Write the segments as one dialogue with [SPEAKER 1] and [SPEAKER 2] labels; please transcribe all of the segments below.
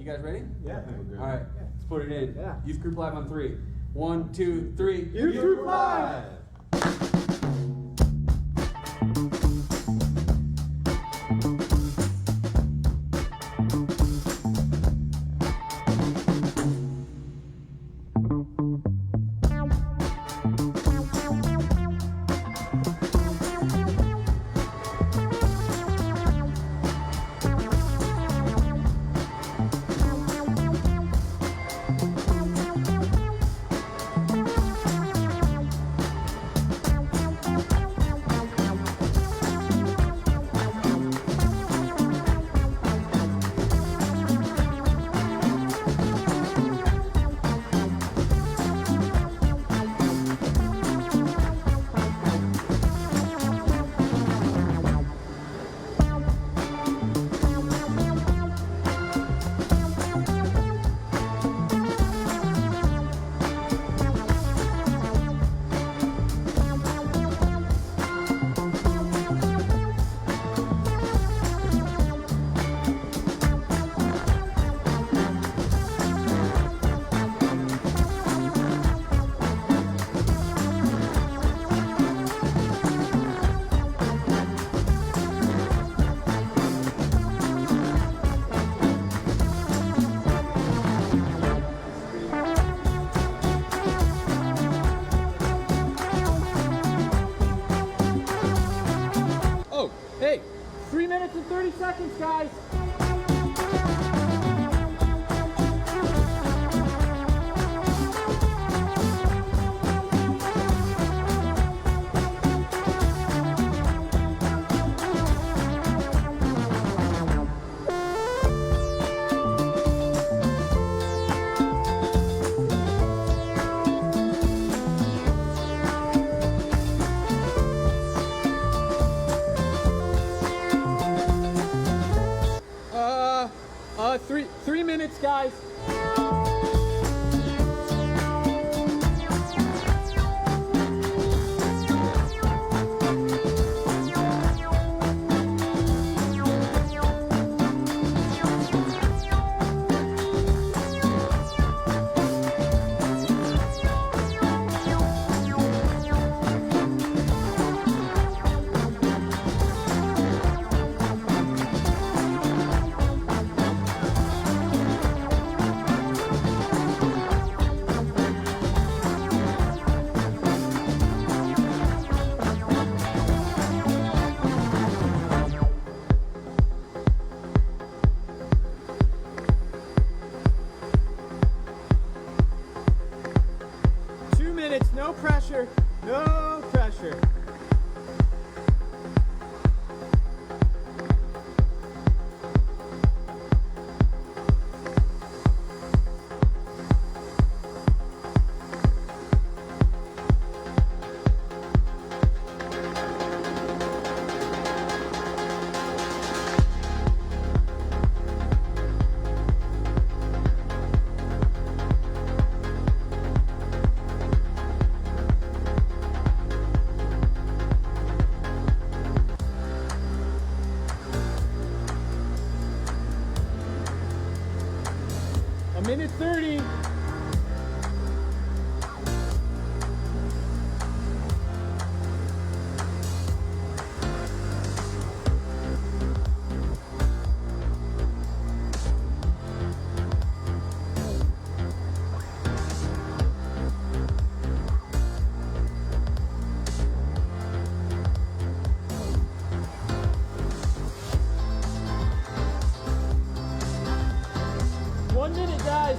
[SPEAKER 1] You guys ready?
[SPEAKER 2] Yeah.
[SPEAKER 1] All right, let's put it in.
[SPEAKER 2] Yeah.
[SPEAKER 1] Youth Group Live on 3. 1, 2, 3.
[SPEAKER 2] Youth Group Live!
[SPEAKER 3] Oh, hey, 3 minutes and 30 seconds, guys. Three minutes, guys. No pressure, no pressure. Minute 30. Guys.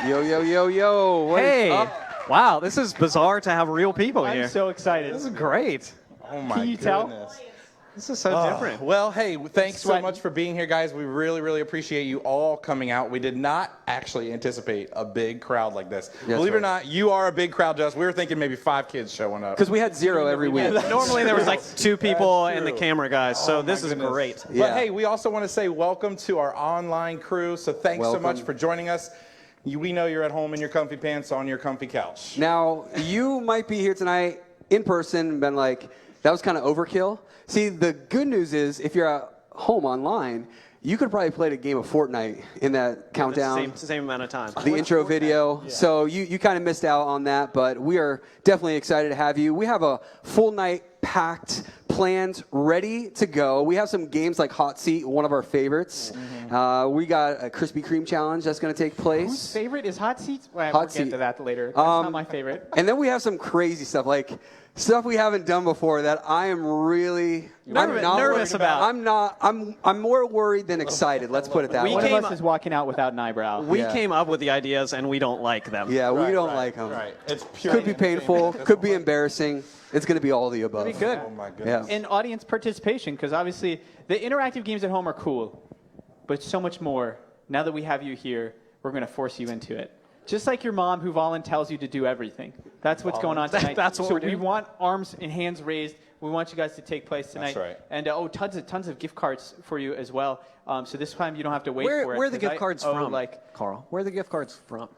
[SPEAKER 1] Yo. What is
[SPEAKER 2] Hey,
[SPEAKER 1] up?
[SPEAKER 2] wow, this is bizarre to have real people here.
[SPEAKER 3] I'm so excited.
[SPEAKER 2] This is great.
[SPEAKER 4] Oh my
[SPEAKER 3] Can you tell?
[SPEAKER 4] goodness.
[SPEAKER 2] This is so different.
[SPEAKER 4] Well, hey, thanks so
[SPEAKER 3] Sweating.
[SPEAKER 4] much for being here, guys. We really appreciate you all coming out. We did not actually anticipate a big crowd like this. Believe it or not, you are a big crowd to us. We were thinking maybe 5 kids showing up.
[SPEAKER 1] Because we had 0 every week.
[SPEAKER 2] Normally there was like 2 people
[SPEAKER 4] That's
[SPEAKER 2] and the
[SPEAKER 4] true.
[SPEAKER 2] camera guys, so
[SPEAKER 4] Oh,
[SPEAKER 2] this
[SPEAKER 4] my
[SPEAKER 2] is
[SPEAKER 4] goodness.
[SPEAKER 2] great.
[SPEAKER 4] But
[SPEAKER 1] Yeah.
[SPEAKER 4] hey, we also want to say welcome to our online crew. So thanks so
[SPEAKER 1] Welcome.
[SPEAKER 4] much for joining us. We know you're at home in your comfy pants on your comfy couch.
[SPEAKER 1] Now, you might be here tonight in person and been like, that was kind of overkill. See, the good news is if you're at home online, you could probably play a game of Fortnite in that countdown.
[SPEAKER 2] Same amount of time.
[SPEAKER 1] The intro video. So you kind of missed out on that, but we are definitely excited to have you. We have a full night packed, planned, ready to go. We have some games like Hot Seat, one of our favorites. We got a Krispy Kreme challenge that's going to take
[SPEAKER 3] Whose
[SPEAKER 1] place.
[SPEAKER 3] favorite is hot seats? Well,
[SPEAKER 1] Hot
[SPEAKER 3] we'll get
[SPEAKER 1] seat.
[SPEAKER 3] to that later. That's not my favorite.
[SPEAKER 1] And then we have some crazy stuff, like stuff we haven't done before that I am really
[SPEAKER 2] Nervous
[SPEAKER 1] worried
[SPEAKER 2] about.
[SPEAKER 1] I'm more worried than excited. Let's put it that
[SPEAKER 2] We
[SPEAKER 3] One
[SPEAKER 1] way.
[SPEAKER 2] came
[SPEAKER 3] of us is walking out without an eyebrow.
[SPEAKER 2] We
[SPEAKER 1] Yeah.
[SPEAKER 2] came up with the ideas and we don't like them.
[SPEAKER 1] Yeah, we
[SPEAKER 4] Right,
[SPEAKER 1] don't
[SPEAKER 4] right,
[SPEAKER 1] like them.
[SPEAKER 4] Right. It's pure
[SPEAKER 1] Could be painful, could be embarrassing. It's going to be all of the above.
[SPEAKER 2] Pretty good.
[SPEAKER 4] Oh my goodness.
[SPEAKER 1] Yeah.
[SPEAKER 3] And audience participation, because obviously the interactive games at home are cool, but it's so much more. Now that we have you here, we're going to force you into it. Just like your mom who tells you to do everything. That's what's going on tonight.
[SPEAKER 2] That's what
[SPEAKER 3] so
[SPEAKER 2] we're doing.
[SPEAKER 3] we want arms and hands raised. We want you guys to take place tonight.
[SPEAKER 4] right.
[SPEAKER 3] And tons of gift cards for you as well. So this time you don't have to wait for it.
[SPEAKER 2] Where are the
[SPEAKER 3] 'cause
[SPEAKER 2] gift
[SPEAKER 3] I
[SPEAKER 2] cards
[SPEAKER 3] owe,
[SPEAKER 2] from?
[SPEAKER 3] Like
[SPEAKER 2] Carl, where are the gift cards from?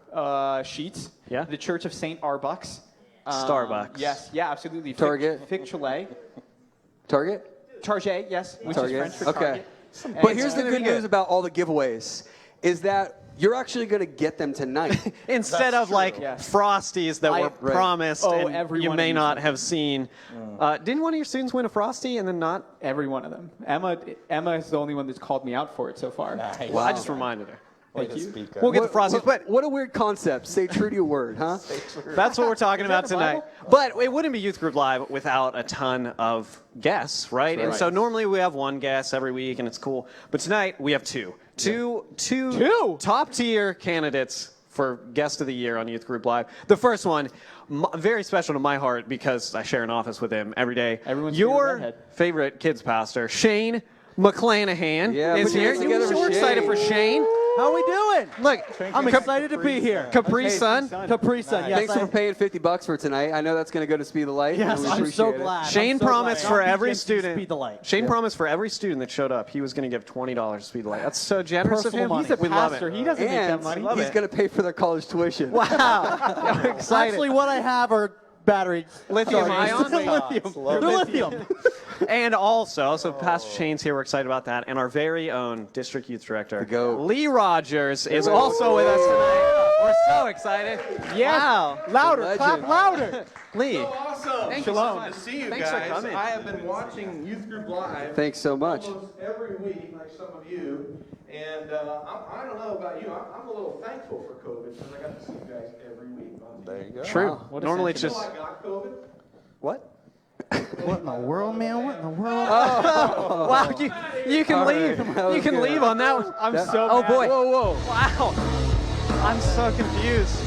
[SPEAKER 3] Sheets.
[SPEAKER 2] Yeah?
[SPEAKER 3] The Church of St. Arbucks.
[SPEAKER 2] Starbucks.
[SPEAKER 3] Yes. Yeah. Absolutely.
[SPEAKER 1] Target.
[SPEAKER 3] Fic-Chalet.
[SPEAKER 1] Target?
[SPEAKER 3] Target. Yes. Which
[SPEAKER 1] Target.
[SPEAKER 3] is French for
[SPEAKER 1] Okay.
[SPEAKER 3] Target.
[SPEAKER 1] But
[SPEAKER 3] And,
[SPEAKER 1] here's the good news about all the giveaways is that you're actually going to get them tonight.
[SPEAKER 2] Instead
[SPEAKER 4] That's
[SPEAKER 2] of like
[SPEAKER 4] true.
[SPEAKER 3] Yes.
[SPEAKER 2] Frosties that were
[SPEAKER 1] Right.
[SPEAKER 2] promised
[SPEAKER 3] Oh,
[SPEAKER 2] and
[SPEAKER 3] every
[SPEAKER 2] you
[SPEAKER 3] one
[SPEAKER 2] may
[SPEAKER 3] of
[SPEAKER 2] not
[SPEAKER 3] these.
[SPEAKER 2] have seen. Didn't one of your students win a Frosty and then not?
[SPEAKER 3] Every one of them. Emma is the only one that's called me out for it so far.
[SPEAKER 4] Nice.
[SPEAKER 1] Wow.
[SPEAKER 2] I just reminded her.
[SPEAKER 4] Way
[SPEAKER 3] Thank
[SPEAKER 4] to
[SPEAKER 3] you.
[SPEAKER 4] speak up.
[SPEAKER 2] We'll get the Frosties, but
[SPEAKER 1] What a weird concept. Stay true to your word, huh?
[SPEAKER 2] that's what we're talking about
[SPEAKER 3] in the
[SPEAKER 2] tonight. But it wouldn't be Youth Group Live without a ton of guests, right? And so normally we have one guest every week, and it's cool. But tonight we have two. Two top tier candidates for Guest of the Year on Youth Group Live. The first one, very special to my heart because I share an office with him every day.
[SPEAKER 3] Everyone's
[SPEAKER 2] Your
[SPEAKER 3] favorite
[SPEAKER 2] favorite kids pastor, Shane McClanahan,
[SPEAKER 1] Yeah,
[SPEAKER 2] is
[SPEAKER 1] put your
[SPEAKER 2] here.
[SPEAKER 1] hands together for
[SPEAKER 2] We're excited
[SPEAKER 1] Shane.
[SPEAKER 2] for Shane.
[SPEAKER 5] How we doing?
[SPEAKER 2] Look,
[SPEAKER 5] I'm excited to be here.
[SPEAKER 2] Capri Sun.
[SPEAKER 5] Capri Sun, yes.
[SPEAKER 1] Thanks for paying $50 for tonight. I know that's going to go to Speed the Light.
[SPEAKER 5] Yes,
[SPEAKER 1] and we
[SPEAKER 5] I'm so
[SPEAKER 1] appreciate it.
[SPEAKER 5] glad.
[SPEAKER 2] Shane
[SPEAKER 5] I'm so
[SPEAKER 2] promised
[SPEAKER 5] glad.
[SPEAKER 2] for
[SPEAKER 5] Not
[SPEAKER 2] every
[SPEAKER 5] BGMC,
[SPEAKER 2] student.
[SPEAKER 5] Speed the Light.
[SPEAKER 2] Shane promised for every student that showed up, he was going to give $20 to Speed the Light. That's so generous
[SPEAKER 3] Personal
[SPEAKER 2] of him.
[SPEAKER 3] money. He's a
[SPEAKER 2] we love
[SPEAKER 3] pastor.
[SPEAKER 2] it.
[SPEAKER 3] He doesn't make that
[SPEAKER 1] And
[SPEAKER 3] money.
[SPEAKER 2] Love
[SPEAKER 1] he's
[SPEAKER 2] it.
[SPEAKER 1] going to pay for their college tuition.
[SPEAKER 2] Wow, I'm excited.
[SPEAKER 5] Actually, what I have are batteries.
[SPEAKER 2] Lithium
[SPEAKER 5] Chargers.
[SPEAKER 2] ion?
[SPEAKER 5] Lithium. They're lithium.
[SPEAKER 2] And also, so Pastor Shane's here. We're excited about that. And our very own District Youth Director,
[SPEAKER 1] GOAT.
[SPEAKER 2] Lee Rogers, is also with us tonight. We're so excited.
[SPEAKER 3] Yes.
[SPEAKER 2] Wow.
[SPEAKER 3] Louder.
[SPEAKER 1] Legend.
[SPEAKER 3] Clap louder.
[SPEAKER 2] Lee.
[SPEAKER 6] Awesome.
[SPEAKER 2] Thank
[SPEAKER 3] Shalom.
[SPEAKER 2] you so much.
[SPEAKER 6] To see you
[SPEAKER 2] Thanks for
[SPEAKER 6] guys.
[SPEAKER 2] coming.
[SPEAKER 6] I have been watching Youth Group Live
[SPEAKER 1] Thanks so much.
[SPEAKER 6] almost every week, like some of you. And I don't know about you. I'm a little thankful for COVID because I got to see you guys every week.
[SPEAKER 4] There you go.
[SPEAKER 2] True.
[SPEAKER 1] Wow.
[SPEAKER 3] What a
[SPEAKER 2] Normally it's
[SPEAKER 6] You know
[SPEAKER 2] just.
[SPEAKER 6] I got COVID.
[SPEAKER 2] What?
[SPEAKER 5] What in the world, man? What in the world?
[SPEAKER 2] Wow, you can leave.
[SPEAKER 1] That was
[SPEAKER 2] You can
[SPEAKER 1] good.
[SPEAKER 2] leave on that one.
[SPEAKER 3] I'm so
[SPEAKER 2] Oh
[SPEAKER 3] mad.
[SPEAKER 2] boy.
[SPEAKER 1] Whoa.
[SPEAKER 2] Wow. I'm so confused.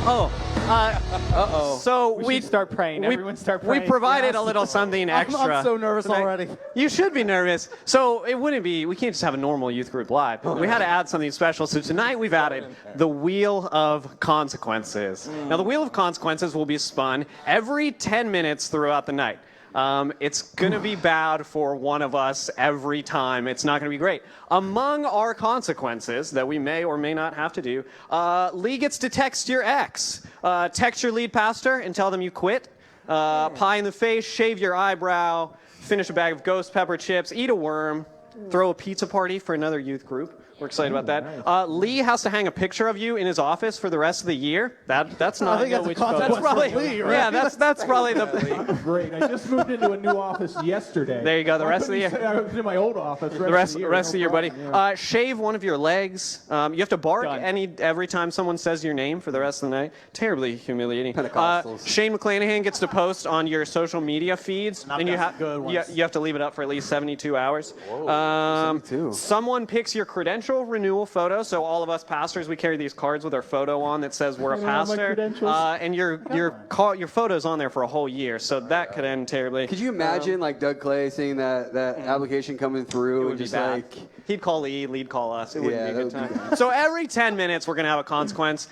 [SPEAKER 2] Oh.
[SPEAKER 1] Uh-oh.
[SPEAKER 2] So
[SPEAKER 3] We should start praying. Everyone start
[SPEAKER 2] We
[SPEAKER 3] praying.
[SPEAKER 2] provided a little something extra.
[SPEAKER 5] I'm so nervous
[SPEAKER 2] tonight.
[SPEAKER 5] already.
[SPEAKER 2] You should be nervous. So it wouldn't be, we can't just have a normal youth group live. We had to add something special. So tonight we've added the Wheel of Consequences. Now the Wheel of Consequences will be spun every 10 minutes throughout the night. It's going to be bad for one of us every time. It's not going to be great. Among our consequences that we may or may not have to do, Lee gets to text your ex. Text your lead pastor and tell them you quit. Pie in the face, shave your eyebrow, finish a bag of ghost pepper chips, eat a worm, throw a pizza party for another youth group. We're excited about that. Lee has to hang a picture of you in his office for the rest of the year. That's not.
[SPEAKER 5] I think that's a
[SPEAKER 3] which
[SPEAKER 5] consequence
[SPEAKER 2] that's probably
[SPEAKER 5] for Lee, right?
[SPEAKER 2] yeah. That's probably the.
[SPEAKER 7] Great. I just moved into a new office yesterday.
[SPEAKER 2] There you go. The rest of the year.
[SPEAKER 7] I was in my old office.
[SPEAKER 2] The rest of the year, buddy. Shave one of your legs. You have to bark
[SPEAKER 3] Done.
[SPEAKER 2] every time someone says your name for the rest of the night. Terribly humiliating.
[SPEAKER 1] Pentecostals.
[SPEAKER 2] Shane McClanahan gets to post on your social media feeds, and
[SPEAKER 5] good ones.
[SPEAKER 2] you have to leave it up for at least 72 hours.
[SPEAKER 1] 72.
[SPEAKER 2] Someone picks your credentials credential renewal photo. So all of us pastors, we carry these cards with our photo on that says we're a
[SPEAKER 7] I don't have my
[SPEAKER 2] pastor.
[SPEAKER 7] credentials.
[SPEAKER 2] And your photo's on there for a whole year. So that could end terribly.
[SPEAKER 1] Could you imagine like Doug Clay seeing that application coming through
[SPEAKER 2] It
[SPEAKER 1] and
[SPEAKER 2] would be
[SPEAKER 1] just
[SPEAKER 2] bad.
[SPEAKER 1] like
[SPEAKER 2] He'd call Lee'd call us. It wouldn't
[SPEAKER 1] Yeah,
[SPEAKER 2] be a good
[SPEAKER 1] that would be
[SPEAKER 2] time. So every 10 minutes, we're going to have a consequence.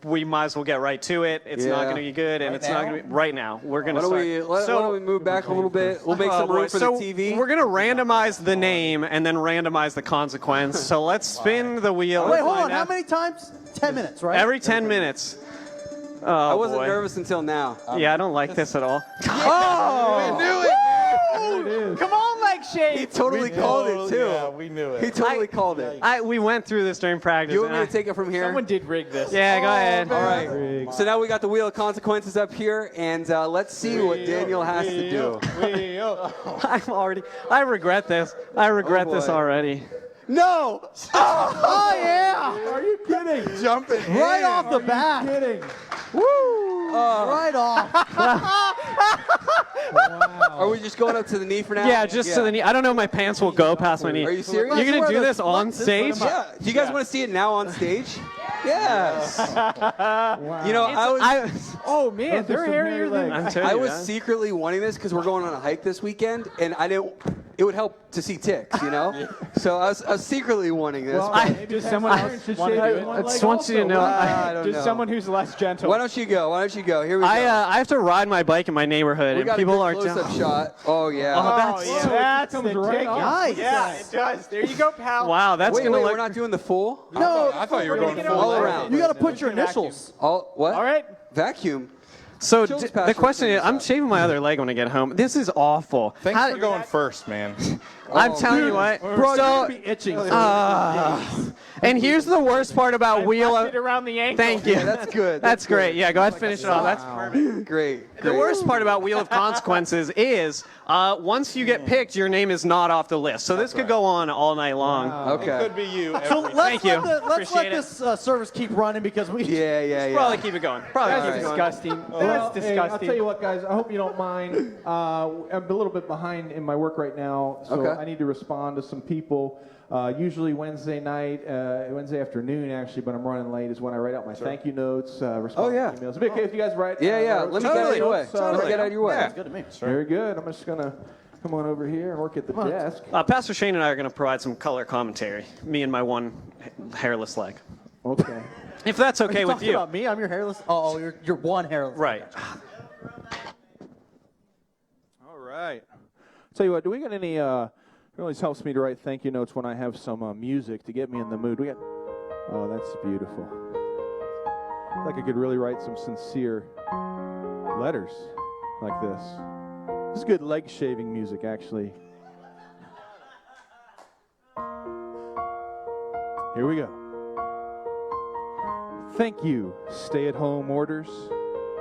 [SPEAKER 2] We might as well get right to it. It's not
[SPEAKER 1] Yeah.
[SPEAKER 2] going to be good, and it's not going to be right now. We're going to
[SPEAKER 1] why
[SPEAKER 2] start.
[SPEAKER 1] don't we move back a little bit? We'll make
[SPEAKER 2] Oh,
[SPEAKER 1] some room
[SPEAKER 2] boy.
[SPEAKER 1] for
[SPEAKER 2] So
[SPEAKER 1] the TV.
[SPEAKER 2] We're going to randomize the name and then randomize the consequence. So let's spin the wheel.
[SPEAKER 5] Wait,
[SPEAKER 2] and
[SPEAKER 5] hold on.
[SPEAKER 2] find
[SPEAKER 5] How
[SPEAKER 2] out.
[SPEAKER 5] many times? 10 minutes, right?
[SPEAKER 2] Every 10 minutes. Oh,
[SPEAKER 1] I wasn't
[SPEAKER 2] boy.
[SPEAKER 1] nervous until now.
[SPEAKER 2] Yeah, I don't like this at all.
[SPEAKER 4] We knew it.
[SPEAKER 3] Come on, leg
[SPEAKER 1] He
[SPEAKER 3] shake.
[SPEAKER 1] totally called it too.
[SPEAKER 4] Yeah, we knew it.
[SPEAKER 1] He totally called it.
[SPEAKER 2] We went through this during practice.
[SPEAKER 1] You want me
[SPEAKER 2] and
[SPEAKER 1] to take it from here?
[SPEAKER 3] Someone did rig this.
[SPEAKER 2] Yeah, go ahead.
[SPEAKER 1] All right. So now we got the wheel of consequences up here, and let's see what Daniel has to do.
[SPEAKER 2] I regret this. I regret this
[SPEAKER 1] boy.
[SPEAKER 2] already.
[SPEAKER 1] No!
[SPEAKER 5] Oh, yeah.
[SPEAKER 7] Are you kidding?
[SPEAKER 4] Jumping
[SPEAKER 5] Right
[SPEAKER 4] in.
[SPEAKER 5] off the bat.
[SPEAKER 7] Kidding.
[SPEAKER 5] Right off.
[SPEAKER 1] Are we just going up to the knee for now?
[SPEAKER 2] Yeah, just to the knee. I don't know if my pants will go past my knee.
[SPEAKER 1] Are you serious?
[SPEAKER 2] You're going
[SPEAKER 5] Let's
[SPEAKER 2] to do
[SPEAKER 5] wear
[SPEAKER 2] this
[SPEAKER 5] the-
[SPEAKER 2] on
[SPEAKER 5] let's let
[SPEAKER 2] stage?
[SPEAKER 5] him up.
[SPEAKER 1] Yeah. Do you guys want to see it now on stage? Yes. You know,
[SPEAKER 3] Oh man,
[SPEAKER 7] Those
[SPEAKER 3] they're
[SPEAKER 7] are some
[SPEAKER 3] hairier
[SPEAKER 7] hairy
[SPEAKER 3] than.
[SPEAKER 7] legs.
[SPEAKER 2] I'm telling
[SPEAKER 1] I
[SPEAKER 2] you,
[SPEAKER 1] was
[SPEAKER 2] man.
[SPEAKER 1] secretly wanting this because we're going on a hike this weekend, and I didn't. It would help to see ticks, you know. So I was secretly wanting this.
[SPEAKER 7] Well,
[SPEAKER 1] but-
[SPEAKER 7] maybe
[SPEAKER 3] Does
[SPEAKER 7] Pastor
[SPEAKER 3] someone
[SPEAKER 7] Aaron
[SPEAKER 3] else
[SPEAKER 7] should
[SPEAKER 3] wanna
[SPEAKER 7] shave
[SPEAKER 3] do
[SPEAKER 7] his
[SPEAKER 3] it?
[SPEAKER 7] one
[SPEAKER 2] I
[SPEAKER 7] leg
[SPEAKER 2] just want you to
[SPEAKER 7] also.
[SPEAKER 2] know.
[SPEAKER 1] I don't
[SPEAKER 3] Just
[SPEAKER 1] know.
[SPEAKER 3] someone who's less gentle.
[SPEAKER 1] Why don't you go? Why don't you go? Here we go.
[SPEAKER 2] I have to ride my bike in my neighborhood,
[SPEAKER 1] we
[SPEAKER 2] and
[SPEAKER 1] got
[SPEAKER 2] people
[SPEAKER 1] a
[SPEAKER 2] are
[SPEAKER 1] good close-up shot. Oh yeah.
[SPEAKER 3] Oh, yeah. That's
[SPEAKER 7] comes
[SPEAKER 3] the
[SPEAKER 7] right
[SPEAKER 3] ticket.
[SPEAKER 7] off.
[SPEAKER 5] Nice.
[SPEAKER 3] Yeah, it does. There you go, pal.
[SPEAKER 2] Wow, that's
[SPEAKER 1] wait,
[SPEAKER 2] gonna
[SPEAKER 1] wait,
[SPEAKER 2] look.
[SPEAKER 1] we're not doing the full.
[SPEAKER 5] No,
[SPEAKER 4] I thought you were
[SPEAKER 3] We're gonna
[SPEAKER 4] going
[SPEAKER 3] get
[SPEAKER 4] full
[SPEAKER 1] all
[SPEAKER 3] over
[SPEAKER 1] around.
[SPEAKER 5] you got to put your
[SPEAKER 3] Vacuum.
[SPEAKER 5] initials.
[SPEAKER 1] All what?
[SPEAKER 3] All right.
[SPEAKER 1] Vacuum.
[SPEAKER 2] So
[SPEAKER 1] Chill's
[SPEAKER 2] the
[SPEAKER 1] pastor
[SPEAKER 2] question
[SPEAKER 1] will
[SPEAKER 2] is,
[SPEAKER 1] figure
[SPEAKER 2] I'm
[SPEAKER 1] this out.
[SPEAKER 2] shaving my other leg when I get home. This is awful.
[SPEAKER 4] Thanks
[SPEAKER 2] How-
[SPEAKER 4] for going first, man.
[SPEAKER 2] I'm
[SPEAKER 1] Oh,
[SPEAKER 2] telling you
[SPEAKER 1] dude.
[SPEAKER 2] what.
[SPEAKER 7] Bro, you're
[SPEAKER 2] So,
[SPEAKER 7] gonna be itching.
[SPEAKER 2] and here's the worst part about wheel
[SPEAKER 3] Wrapped
[SPEAKER 2] of.
[SPEAKER 3] it around the ankle.
[SPEAKER 2] Thank you.
[SPEAKER 1] Yeah, that's good.
[SPEAKER 2] That's great. Yeah, go ahead, finish it off. That's
[SPEAKER 1] Great. Great.
[SPEAKER 2] the worst part about Wheel of Consequences is once you get picked, your name is not off the list. So this could go on all night long.
[SPEAKER 4] It
[SPEAKER 1] Okay.
[SPEAKER 4] could be you.
[SPEAKER 5] So
[SPEAKER 4] every-
[SPEAKER 5] let's
[SPEAKER 2] Thank you.
[SPEAKER 5] let
[SPEAKER 2] Appreciate it.
[SPEAKER 5] this service keep running because we.
[SPEAKER 1] Yeah, yeah, yeah.
[SPEAKER 2] Probably keep it going. Probably
[SPEAKER 3] That's
[SPEAKER 2] keep it going.
[SPEAKER 3] disgusting.
[SPEAKER 7] Well,
[SPEAKER 3] That's
[SPEAKER 7] hey, I'll
[SPEAKER 3] disgusting.
[SPEAKER 7] tell you what, guys. I hope you don't mind. I'm a little bit behind in my work right now, so
[SPEAKER 1] Okay.
[SPEAKER 7] I need to respond to some people. Usually Wednesday night, Wednesday afternoon, actually, but I'm running late is when I write out my thank you notes, respond
[SPEAKER 1] yeah.
[SPEAKER 7] to emails. It'd be okay if you guys write.
[SPEAKER 1] Yeah, yeah.
[SPEAKER 7] write
[SPEAKER 1] Let me
[SPEAKER 7] some
[SPEAKER 1] get out of your way.
[SPEAKER 7] notes,
[SPEAKER 1] Let me get out of your way.
[SPEAKER 5] Sounds good to me.
[SPEAKER 7] Very good. I'm just gonna come on over here and work at the desk.
[SPEAKER 2] Pastor Shane and I are going to provide some color commentary. Me and my one hairless leg.
[SPEAKER 7] Okay.
[SPEAKER 2] If that's okay with
[SPEAKER 5] Talking
[SPEAKER 2] you.
[SPEAKER 5] about me? I'm your hairless. Oh, you're one hairless.
[SPEAKER 2] Right.
[SPEAKER 7] All right. Tell you what, do we got any? It always helps me to write thank you notes when I have some music to get me in the mood. We got. Oh, that's beautiful. I feel like I could really write some sincere letters like this. This is good leg shaving music, actually. Here we go. Thank you, stay-at-home orders.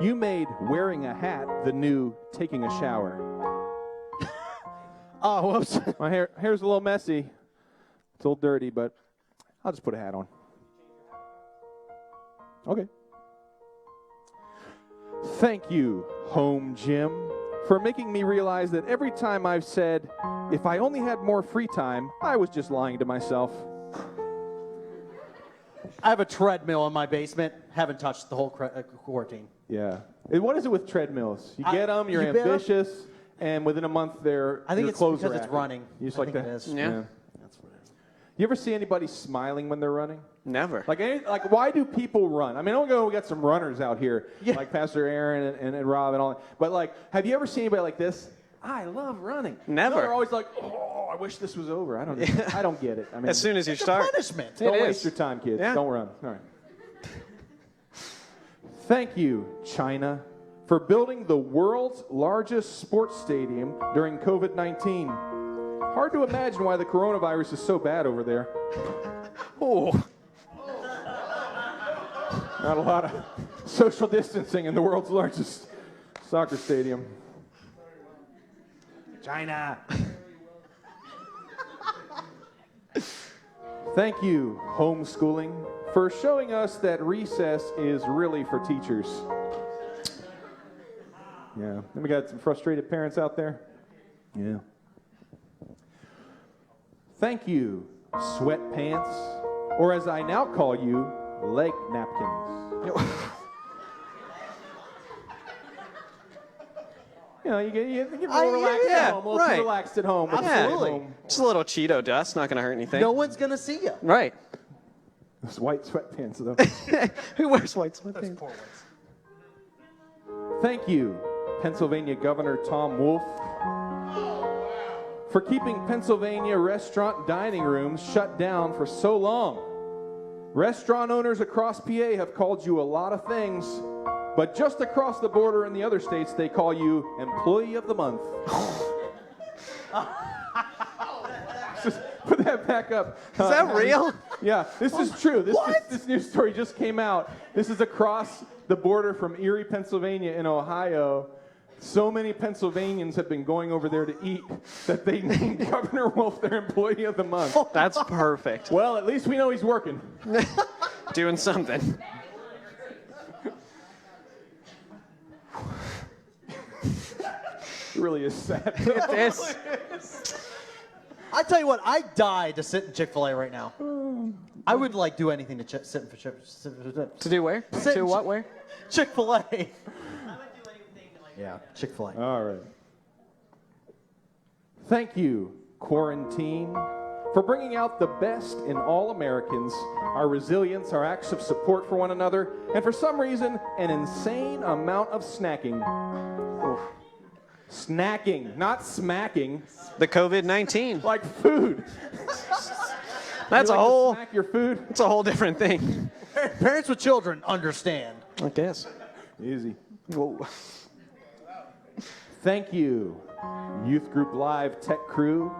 [SPEAKER 7] You made wearing a hat the new taking a shower.
[SPEAKER 5] Oh, whoops.
[SPEAKER 7] My hair's a little messy. It's a little dirty, but I'll just put a hat on. Okay. Thank you, home gym, for making me realize that every time I've said, if I only had more free time, I was just lying to myself.
[SPEAKER 5] I have a treadmill in my basement. Haven't touched the whole quarantine.
[SPEAKER 7] Yeah. And what is it with treadmills? You get them, you're
[SPEAKER 5] you bet 'em.
[SPEAKER 7] ambitious, and within a month,
[SPEAKER 5] I think
[SPEAKER 7] your
[SPEAKER 5] it's
[SPEAKER 7] clothes
[SPEAKER 5] because
[SPEAKER 7] are
[SPEAKER 5] it's
[SPEAKER 7] active.
[SPEAKER 5] running.
[SPEAKER 7] You just
[SPEAKER 5] I
[SPEAKER 7] like
[SPEAKER 5] think
[SPEAKER 7] that?
[SPEAKER 5] it is.
[SPEAKER 2] Yeah.
[SPEAKER 5] That's what it is.
[SPEAKER 7] You ever see anybody smiling when they're running?
[SPEAKER 2] Never.
[SPEAKER 7] Like, why do people run? I mean, don't go. We got some runners out here,
[SPEAKER 5] Yeah.
[SPEAKER 7] like Pastor Aaron and Rob and all that. But like, have you ever seen anybody like this? I love running.
[SPEAKER 2] Never.
[SPEAKER 7] No, they're always like, oh, I wish this was over. I don't. I don't get it. I mean,
[SPEAKER 2] As soon as you
[SPEAKER 5] It's a
[SPEAKER 2] start.
[SPEAKER 5] punishment.
[SPEAKER 7] don't
[SPEAKER 2] It
[SPEAKER 7] waste
[SPEAKER 2] is.
[SPEAKER 7] your time, kids.
[SPEAKER 2] Yeah.
[SPEAKER 7] Don't run. All right. Thank you, China, for building the world's largest sports stadium during COVID-19. Hard to imagine why the coronavirus is so bad over there.
[SPEAKER 2] Oh.
[SPEAKER 7] Not a lot of social distancing in the world's largest soccer stadium. China. Thank you, homeschooling, for showing us that recess is really for teachers. Yeah. Then we got some frustrated parents out there. Yeah. Thank you, sweatpants, or as I now call you, leg napkins. You know, you get more relaxed
[SPEAKER 2] yeah,
[SPEAKER 7] at home. A little too
[SPEAKER 2] right.
[SPEAKER 7] relaxed at home. with the
[SPEAKER 2] Absolutely.
[SPEAKER 7] food at home.
[SPEAKER 2] Just a little Cheeto dust, not going to hurt anything.
[SPEAKER 5] No one's going to see you.
[SPEAKER 2] Right.
[SPEAKER 7] Those white sweatpants, though.
[SPEAKER 2] Who wears white sweatpants?
[SPEAKER 7] Thank you, Pennsylvania Governor Tom Wolf, for keeping Pennsylvania restaurant dining rooms shut down for so long. Restaurant owners across PA have called you a lot of things, but just across the border in the other states, they call you Employee of the Month. Just put that back up.
[SPEAKER 2] Is that real?
[SPEAKER 7] Yeah, this is true. This news story just came out. This is across the border from Erie, Pennsylvania, in Ohio. So many Pennsylvanians have been going over there to eat that they named Governor Wolf their Employee of the Month.
[SPEAKER 2] That's perfect.
[SPEAKER 7] Well, at least we know he's working.
[SPEAKER 2] Doing something.
[SPEAKER 7] It really is sad.
[SPEAKER 2] It is.
[SPEAKER 5] I tell you what, I die to sit in Chick-fil-A right now. I would like do anything to sit in
[SPEAKER 2] To do where?
[SPEAKER 5] Sit-
[SPEAKER 2] To what where?
[SPEAKER 5] Chick-fil-A. Yeah, Chick-fil-A.
[SPEAKER 7] All right. Thank you, Quarantine, for bringing out the best in all Americans, our resilience, our acts of support for one another, and for some reason, an insane amount of snacking. Oof. Snacking, not smacking,
[SPEAKER 2] The COVID-19.
[SPEAKER 7] like food.
[SPEAKER 2] That's
[SPEAKER 7] You
[SPEAKER 2] a
[SPEAKER 7] like to
[SPEAKER 2] whole.
[SPEAKER 7] snack your food.
[SPEAKER 2] It's a whole different thing.
[SPEAKER 5] Parents with children understand.
[SPEAKER 2] I guess.
[SPEAKER 7] Easy.
[SPEAKER 2] Whoa.
[SPEAKER 7] Thank you, Youth Group Live tech crew.